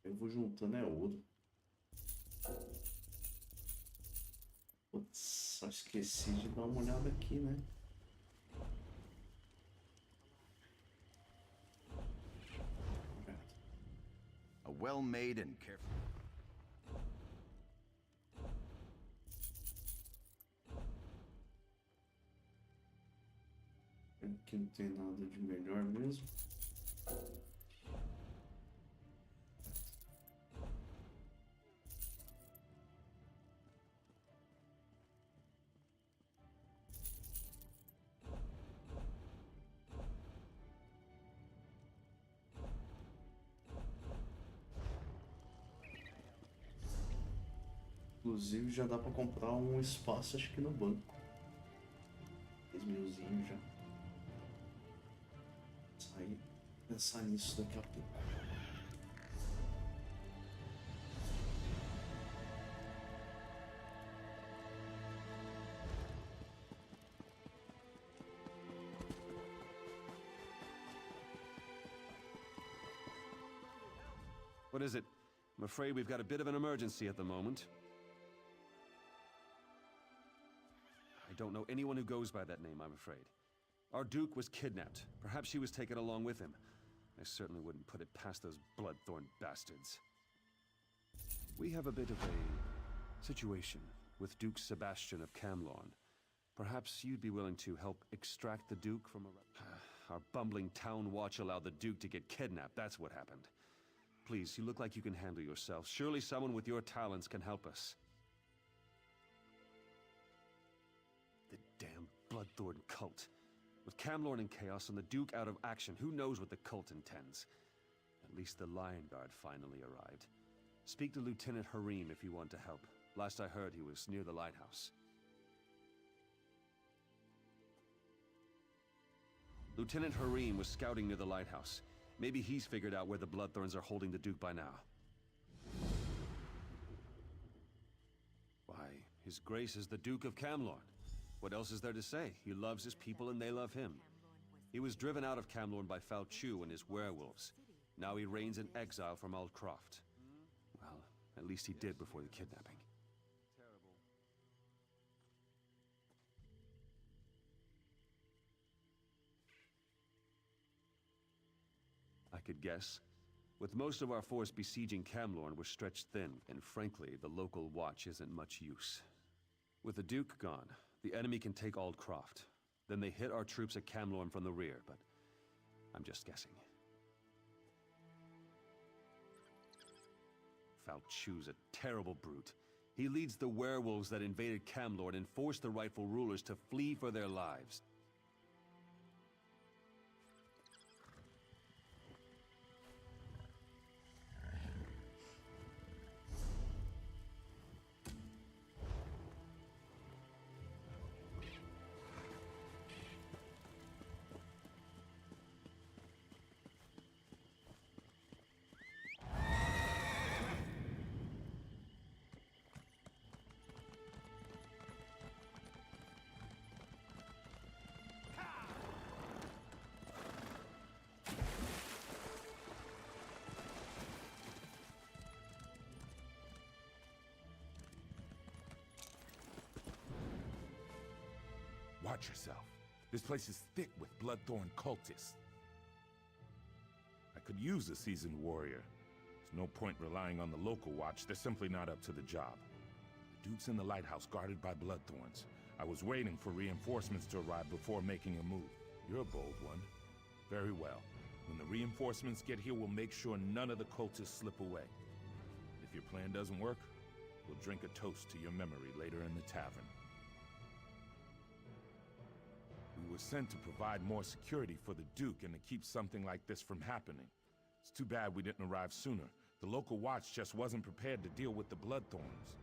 Eu vou juntando é ouro. Putz, só esqueci de dar uma olhada aqui, né? A well-made and careful. Aqui não tem nada de melhor mesmo. Inclusive já dá pra comprar um espaço, acho que no banco. 10 milzinho já. Sair, pensar nisso daqui a pouco. What is it? I'm afraid we've got a bit of an emergency at the moment. I don't know anyone who goes by that name, I'm afraid. Our Duke was kidnapped. Perhaps she was taken along with him. I certainly wouldn't put it past those Bloodthorn bastards. We have a bit of a situation with Duke Sebastian of Camlorn. Perhaps you'd be willing to help extract the Duke from a... Our bumbling town watch allowed the Duke to get kidnapped, that's what happened. Please, you look like you can handle yourself. Surely someone with your talents can help us. The damn Bloodthorn cult. With Camlorn in chaos and the Duke out of action, who knows what the cult intends? At least the Lion Guard finally arrived. Speak to Lieutenant Harim if you want to help. Last I heard, he was near the lighthouse. Lieutenant Harim was scouting near the lighthouse. Maybe he's figured out where the Bloodthorns are holding the Duke by now. Why, His Grace is the Duke of Camlorn. What else is there to say? He loves his people and they love him. He was driven out of Camlorn by Falchu and his werewolves. Now he reigns in exile from Aldcroft. Well, at least he did before the kidnapping. I could guess. With most of our force besieging Camlorn, we're stretched thin, and frankly, the local watch isn't much use. With the Duke gone, the enemy can take Aldcroft. Then they hit our troops at Camlorn from the rear, but I'm just guessing. Falchu's a terrible brute. He leads the werewolves that invaded Camlorn and forced the rightful rulers to flee for their lives. Watch yourself. This place is thick with Bloodthorn cultists. I could use a seasoned warrior. There's no point relying on the local watch. They're simply not up to the job. The Duke's in the lighthouse guarded by Bloodthorns. I was waiting for reinforcements to arrive before making a move. You're a bold one. Very well. When the reinforcements get here, we'll make sure none of the cultists slip away. If your plan doesn't work, we'll drink a toast to your memory later in the tavern. We were sent to provide more security for the Duke and to keep something like this from happening. It's too bad we didn't arrive sooner. The local watch just wasn't prepared to deal with the Bloodthorns.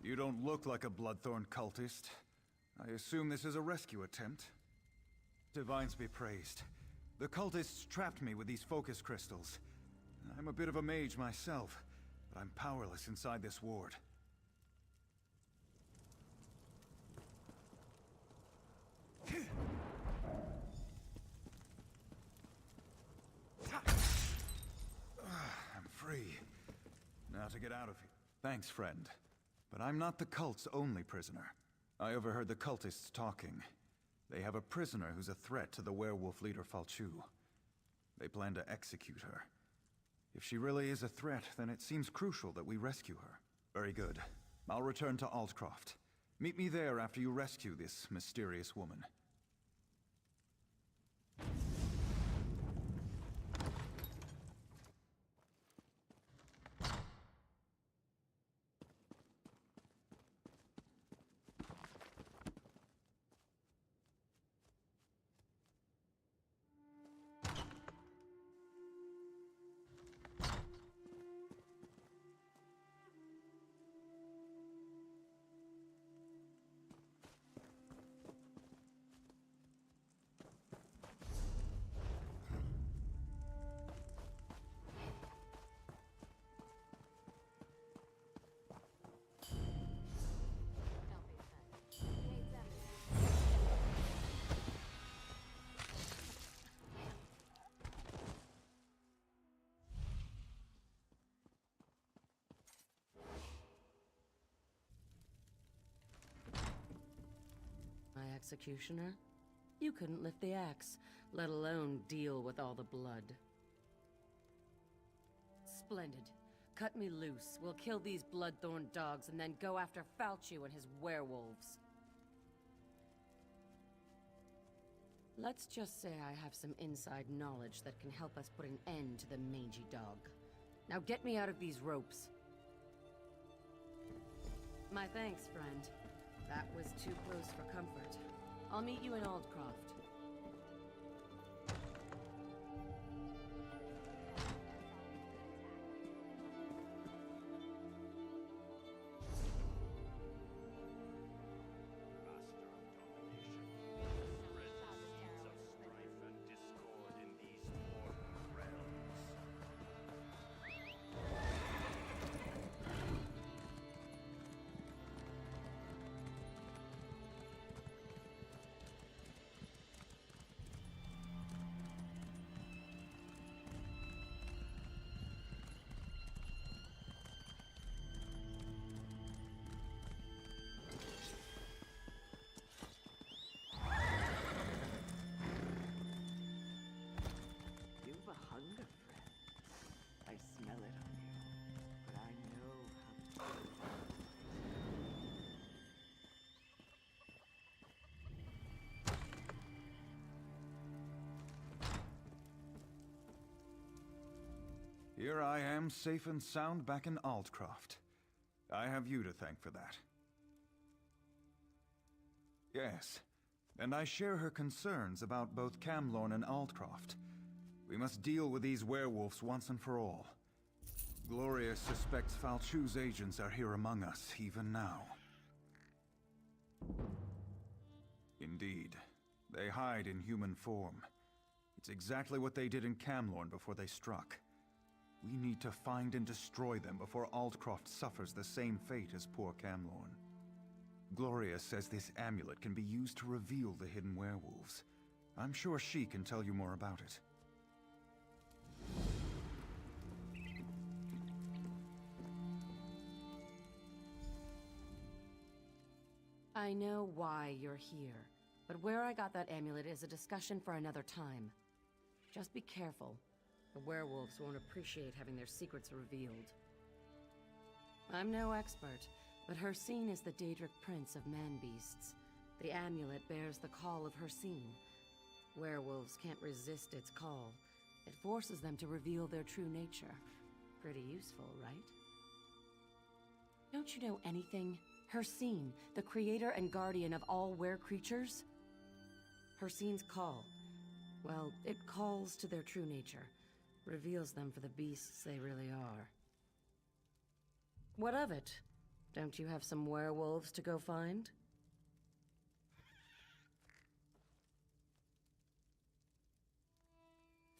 You don't look like a Bloodthorn cultist. I assume this is a rescue attempt. Divines be praised. The cultists trapped me with these focus crystals. I'm a bit of a mage myself, but I'm powerless inside this ward. I'm free. Now to get out of here. Thanks, friend. But I'm not the cult's only prisoner. I overheard the cultists talking. They have a prisoner who's a threat to the werewolf leader Falchu. They plan to execute her. If she really is a threat, then it seems crucial that we rescue her. Very good. I'll return to Altcroft. Meet me there after you rescue this mysterious woman. My executioner? You couldn't lift the axe, let alone deal with all the blood. Splendid. Cut me loose. We'll kill these bloodthorn dogs and then go after Falchu and his werewolves. Let's just say I have some inside knowledge that can help us put an end to the mangy dog. Now get me out of these ropes. My thanks, friend. That was too close for comfort. I'll meet you in Aldcroft. Here I am, safe and sound back in Altcroft. I have you to thank for that. Yes, and I share her concerns about both Camlorn and Altcroft. We must deal with these werewolves once and for all. Gloria suspects Falchu's agents are here among us, even now. Indeed, they hide in human form. It's exactly what they did in Camlorn before they struck. We need to find and destroy them before Altcroft suffers the same fate as poor Camlorn. Gloria says this amulet can be used to reveal the hidden werewolves. I'm sure she can tell you more about it. I know why you're here, but where I got that amulet is a discussion for another time. Just be careful. The werewolves won't appreciate having their secrets revealed. I'm no expert, but Hircine is the Daedric prince of man-beasts. The amulet bears the call of Hircine. Werewolves can't resist its call. It forces them to reveal their true nature. Pretty useful, right? Don't you know anything? Hircine, the creator and guardian of all were-creatures? Hircine's call. Well, it calls to their true nature. Reveals them for the beasts they really are. What of it? Don't you have some werewolves to go find?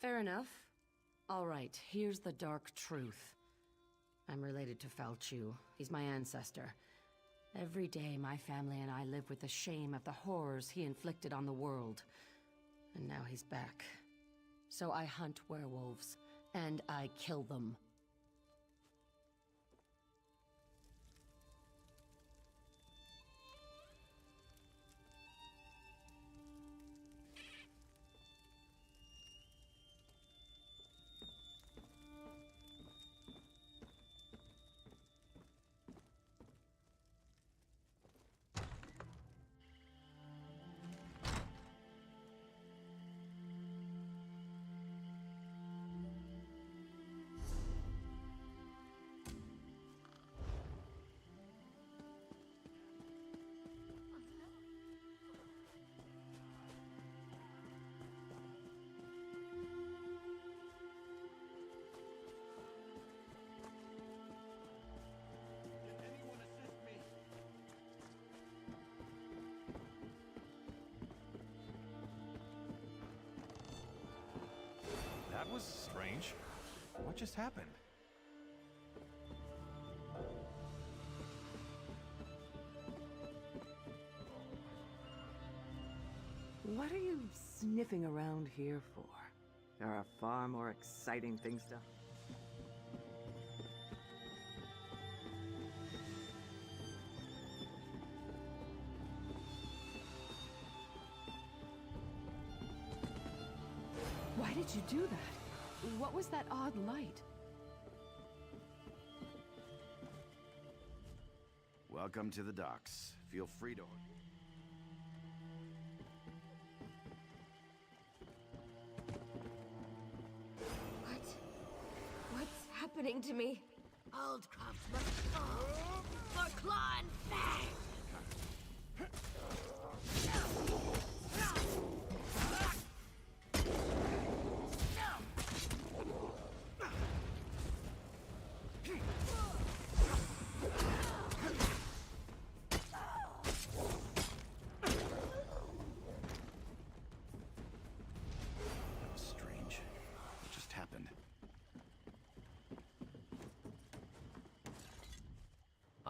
Fair enough. All right, here's the dark truth. I'm related to Falchu. He's my ancestor. Every day, my family and I live with the shame of the horrors he inflicted on the world. And now he's back. So I hunt werewolves, and I kill them. That was strange. What just happened? What are you sniffing around here for? There are far more exciting things to... Why did you do that? What was that odd light? Welcome to the docks. Feel free to... What's happening to me? Old craft must fall for claw and fang!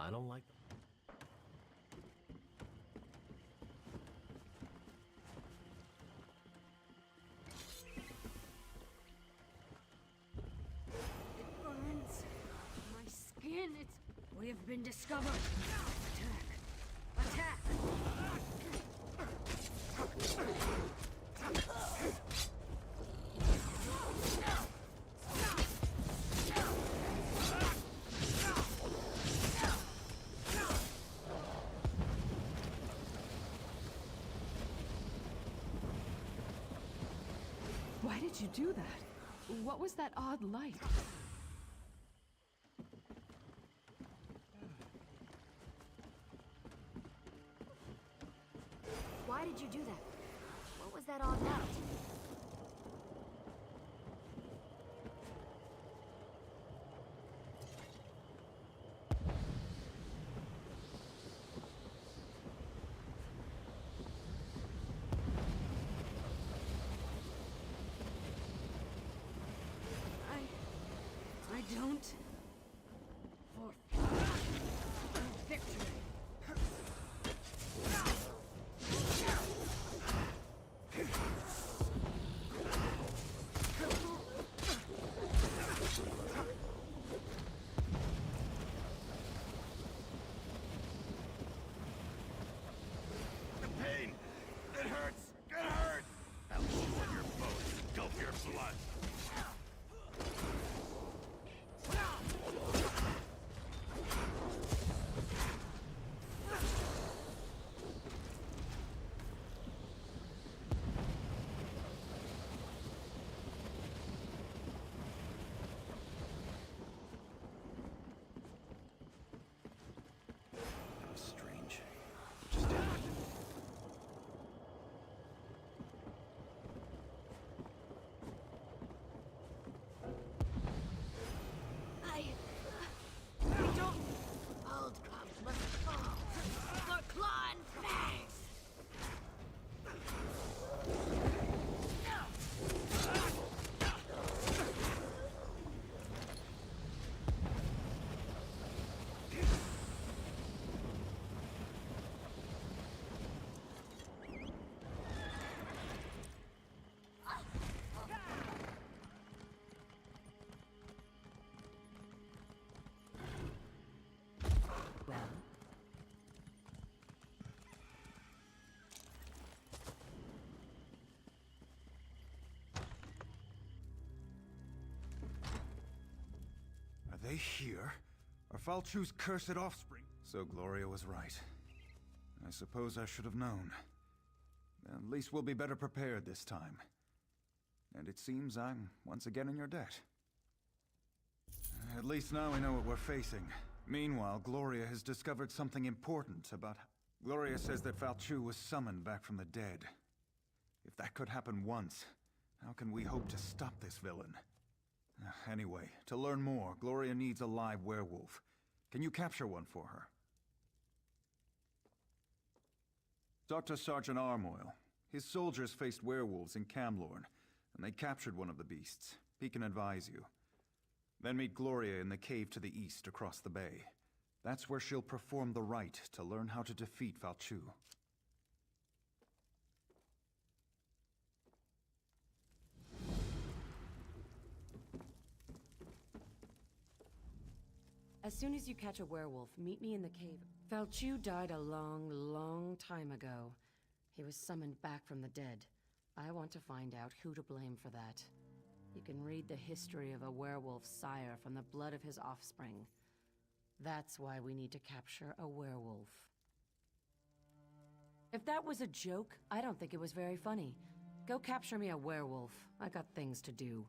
I don't like them. It burns. My skin, we have been discovered. Attack! Attack! Why did you do that? What was that odd light? Why did you do that? What was that odd light? I don't. For victory. The pain! It hurts! It hurts! I'll chew on your bones and gulp your blood! Well? Are they here? Are Falchu's cursed offspring? So Gloria was right. I suppose I should have known. At least we'll be better prepared this time. And it seems I'm once again in your debt. At least now we know what we're facing. Meanwhile, Gloria has discovered something important about... Gloria says that Falchu was summoned back from the dead. If that could happen once, how can we hope to stop this villain? Anyway, to learn more, Gloria needs a live werewolf. Can you capture one for her? Talk to Sergeant Armoil. His soldiers faced werewolves in Camlorn, and they captured one of the beasts. He can advise you. Then meet Gloria in the cave to the east across the bay. That's where she'll perform the rite to learn how to defeat Falchu. As soon as you catch a werewolf, meet me in the cave. Falchu died a long, long time ago. He was summoned back from the dead. I want to find out who to blame for that. You can read the history of a werewolf's sire from the blood of his offspring. That's why we need to capture a werewolf. If that was a joke, I don't think it was very funny. Go capture me a werewolf. I got things to do.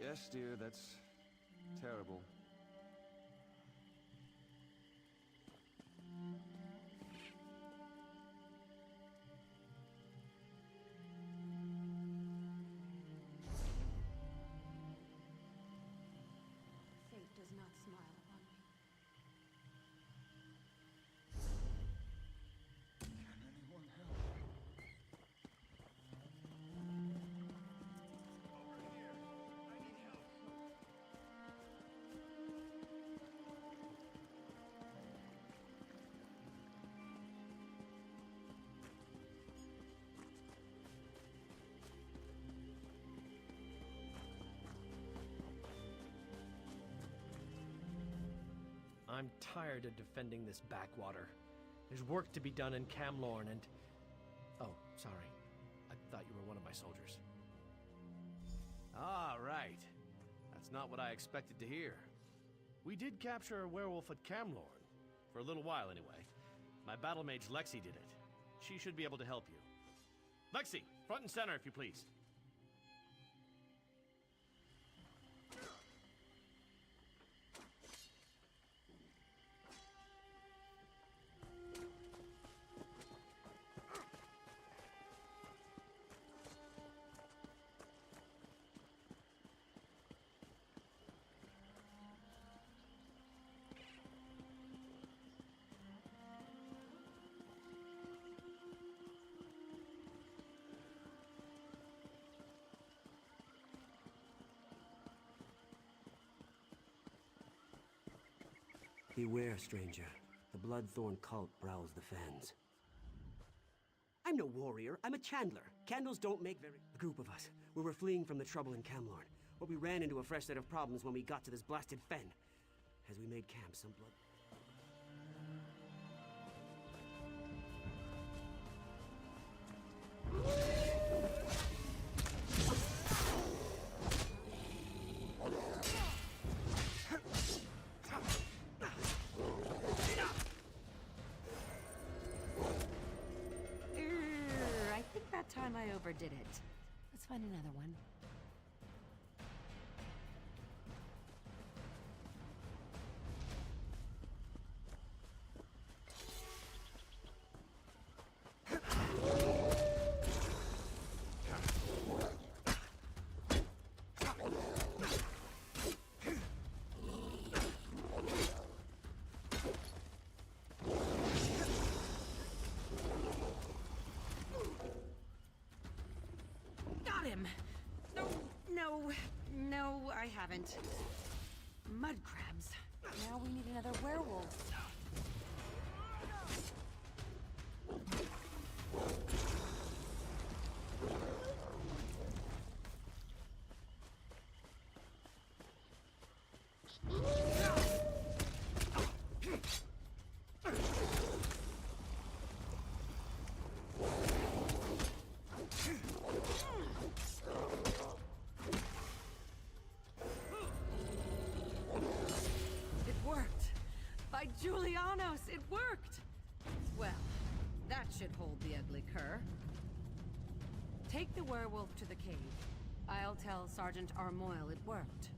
Yes, dear, that's terrible. Fate does not smile upon me. Can anyone help? I'm tired of defending this backwater. There's work to be done in Camlorn and... Oh, sorry. I thought you were one of my soldiers. Ah, right. That's not what I expected to hear. We did capture a werewolf at Camlorn. For a little while, anyway. My battle mage Lexi did it. She should be able to help you. Lexi, front and center, if you please. Beware, stranger. The Bloodthorn cult prowls the fens. I'm no warrior. I'm a chandler. Candles don't make very... A group of us. We were fleeing from the trouble in Camlorn, but we ran into a fresh set of problems when we got to this blasted fen. As we made camp, some blood... Time I overdid it. Let's find another one. No, I haven't. Mud crabs. Now we need another werewolf. worked! Well, that should hold the ugly cur. Take the werewolf to the cave. I'll tell Sergeant Armoyle it worked.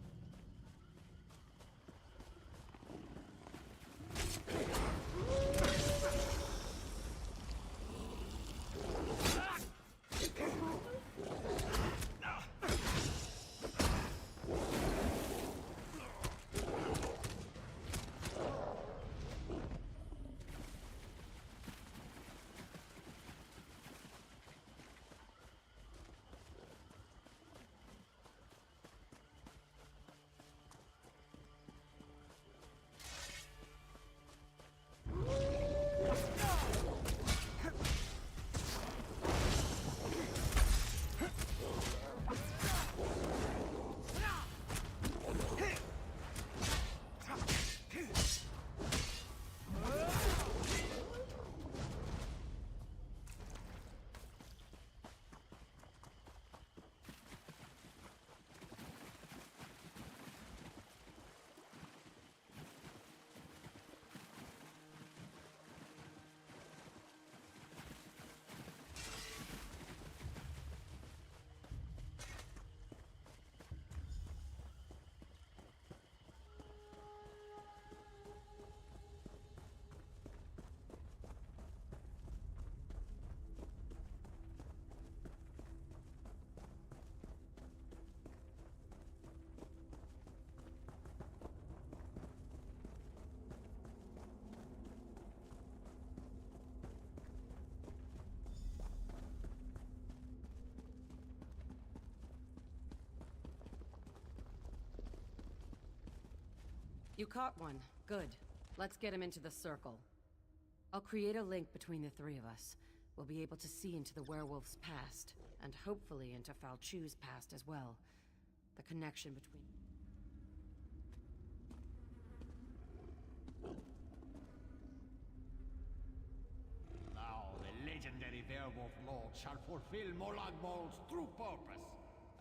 You caught one. Good. Let's get him into the circle. I'll create a link between the three of us. We'll be able to see into the werewolf's past, and hopefully into Falchu's past as well. The connection between... Now the legendary werewolf lord shall fulfill Molag Bol's true purpose.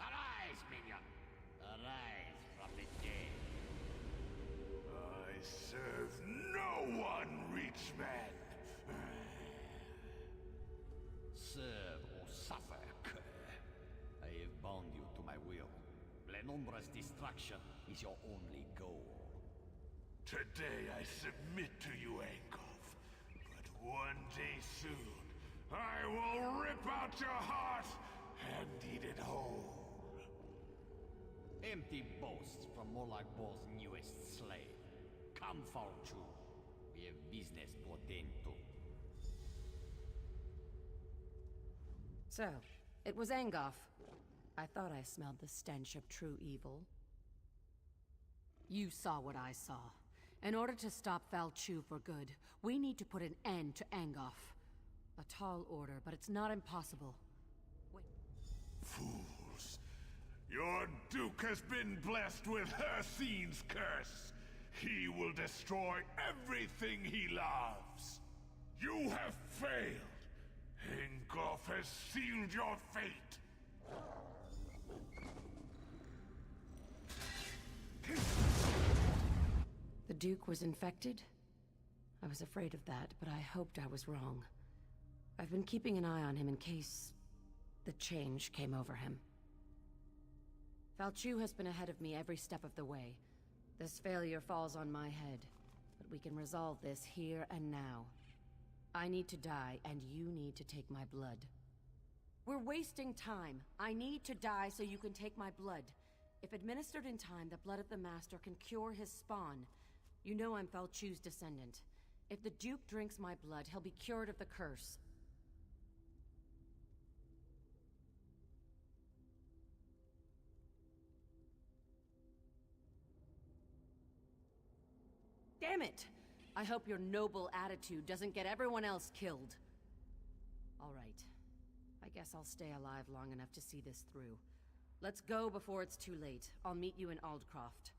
Arise, minion! Arise from the dead. I serve no one, Reachman! Serve or suffer, cur. I have bound you to my will. Lenumbra's destruction is your only goal. Today I submit to you, Angolf. But one day soon, I will rip out your heart and eat it whole. Empty boasts from Molag Bol's newest slave. Come, Falchu. We have business to attend to. So, it was Angoff. I thought I smelled the stench of true evil. You saw what I saw. In order to stop Falchu for good, we need to put an end to Angoff. A tall order, but it's not impossible. Wait. Fools. Your Duke has been blessed with Hircine's curse. He will destroy everything he loves. You have failed. Angolf has sealed your fate. The Duke was infected? I was afraid of that, but I hoped I was wrong. I've been keeping an eye on him in case... the change came over him. Falchu has been ahead of me every step of the way. This failure falls on my head, but we can resolve this here and now. I need to die, and you need to take my blood. We're wasting time. I need to die so you can take my blood. If administered in time, the blood of the Master can cure his spawn. You know I'm Falchu's descendant. If the Duke drinks my blood, he'll be cured of the curse. Damn it! I hope your noble attitude doesn't get everyone else killed. All right. I guess I'll stay alive long enough to see this through. Let's go before it's too late. I'll meet you in Aldcroft.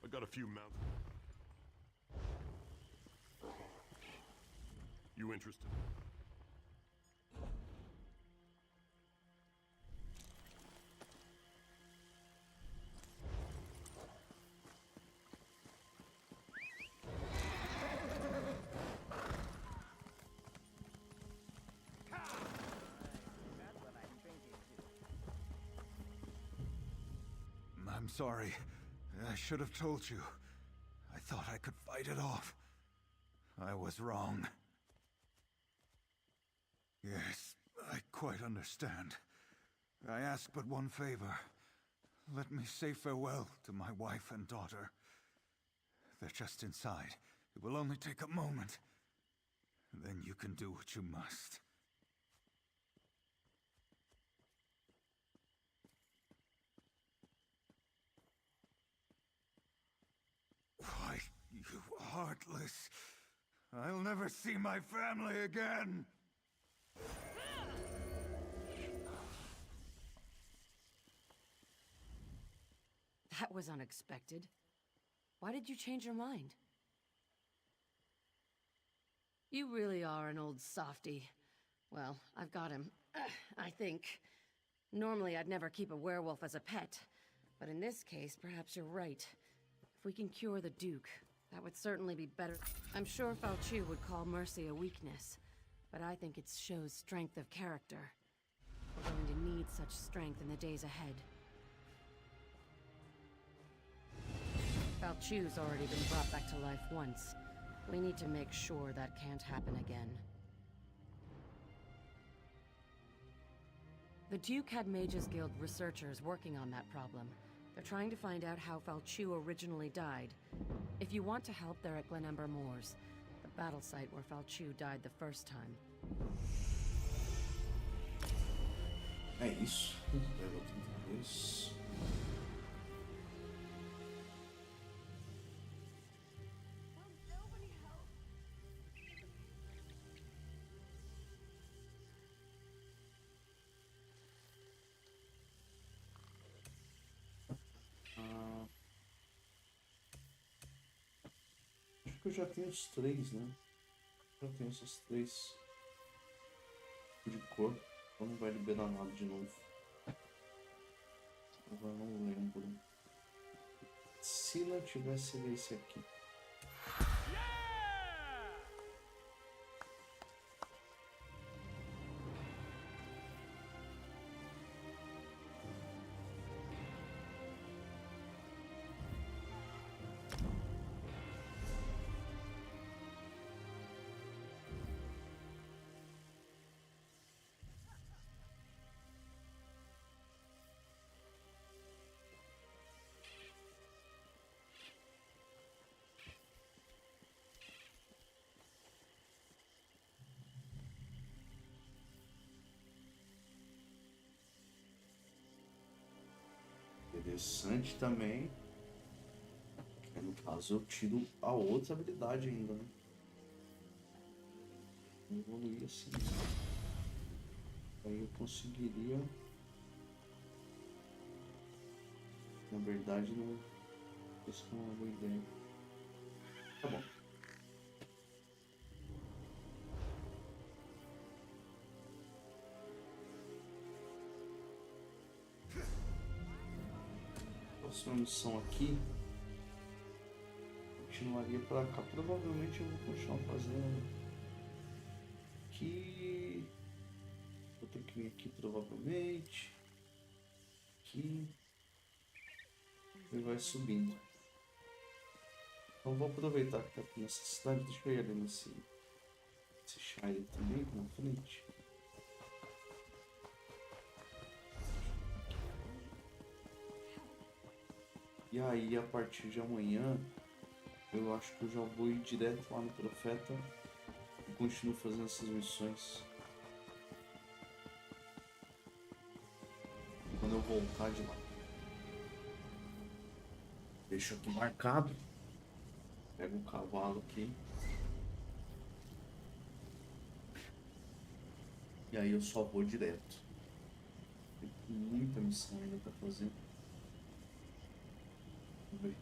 I got a few mount. You interested? I'm sorry. I should have told you. I thought I could fight it off. I was wrong. Yes, I quite understand. I ask but one favor. Let me say farewell to my wife and daughter. They're just inside. It will only take a moment. Then you can do what you must. Why, you heartless... I'll never see my family again! That was unexpected. Why did you change your mind? You really are an old softy. Well, I've got him. I think. Normally I'd never keep a werewolf as a pet, but in this case, perhaps you're right. If we can cure the Duke, that would certainly be better. I'm sure Falchu would call mercy a weakness, but I think it shows strength of character. We're going to need such strength in the days ahead. Falchu's already been brought back to life once. We need to make sure that can't happen again. The Duke had Mages Guild researchers working on that problem. They're trying to find out how Falchu originally died. If you want to help, they're at Glenember Moors, the battle site where Falchu died the first time. É isso. Level 32. Acho que eu já tenho os três, né? Já tenho esses três de cor. Então não vai liberar nada de novo. Agora não lembro. Se não tivesse esse aqui. Interessante também. Que no caso eu tiro a outra habilidade ainda, né? Evoluir assim. Aí eu conseguiria. Na verdade não. Isso não é uma boa ideia. Tá bom. Próxima missão aqui. Continuaria pra cá. Provavelmente eu vou continuar fazendo. Aqui. Vou ter que vir aqui provavelmente. Aqui. E vai subindo. Então vou aproveitar que tá aqui nessa cidade. Deixa eu ir ali nesse Shire também aqui na frente. E aí a partir de amanhã eu acho que eu já vou ir direto lá no Profeta e continuo fazendo essas missões. E quando eu voltar de lá, deixo aqui marcado. Pego o cavalo aqui. E aí eu só vou direto. Tem muita missão ainda pra fazer. Vamos ver.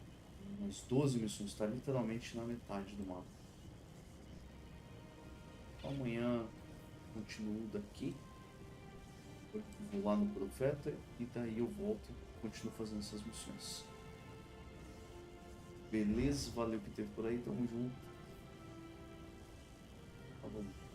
mais 12 missões, está literalmente na metade do mapa. Então, amanhã continuo daqui, vou lá no Profeta e daí eu volto e continuo fazendo essas missões. Beleza? Valeu que teve por aí, tamo junto. Tá bom.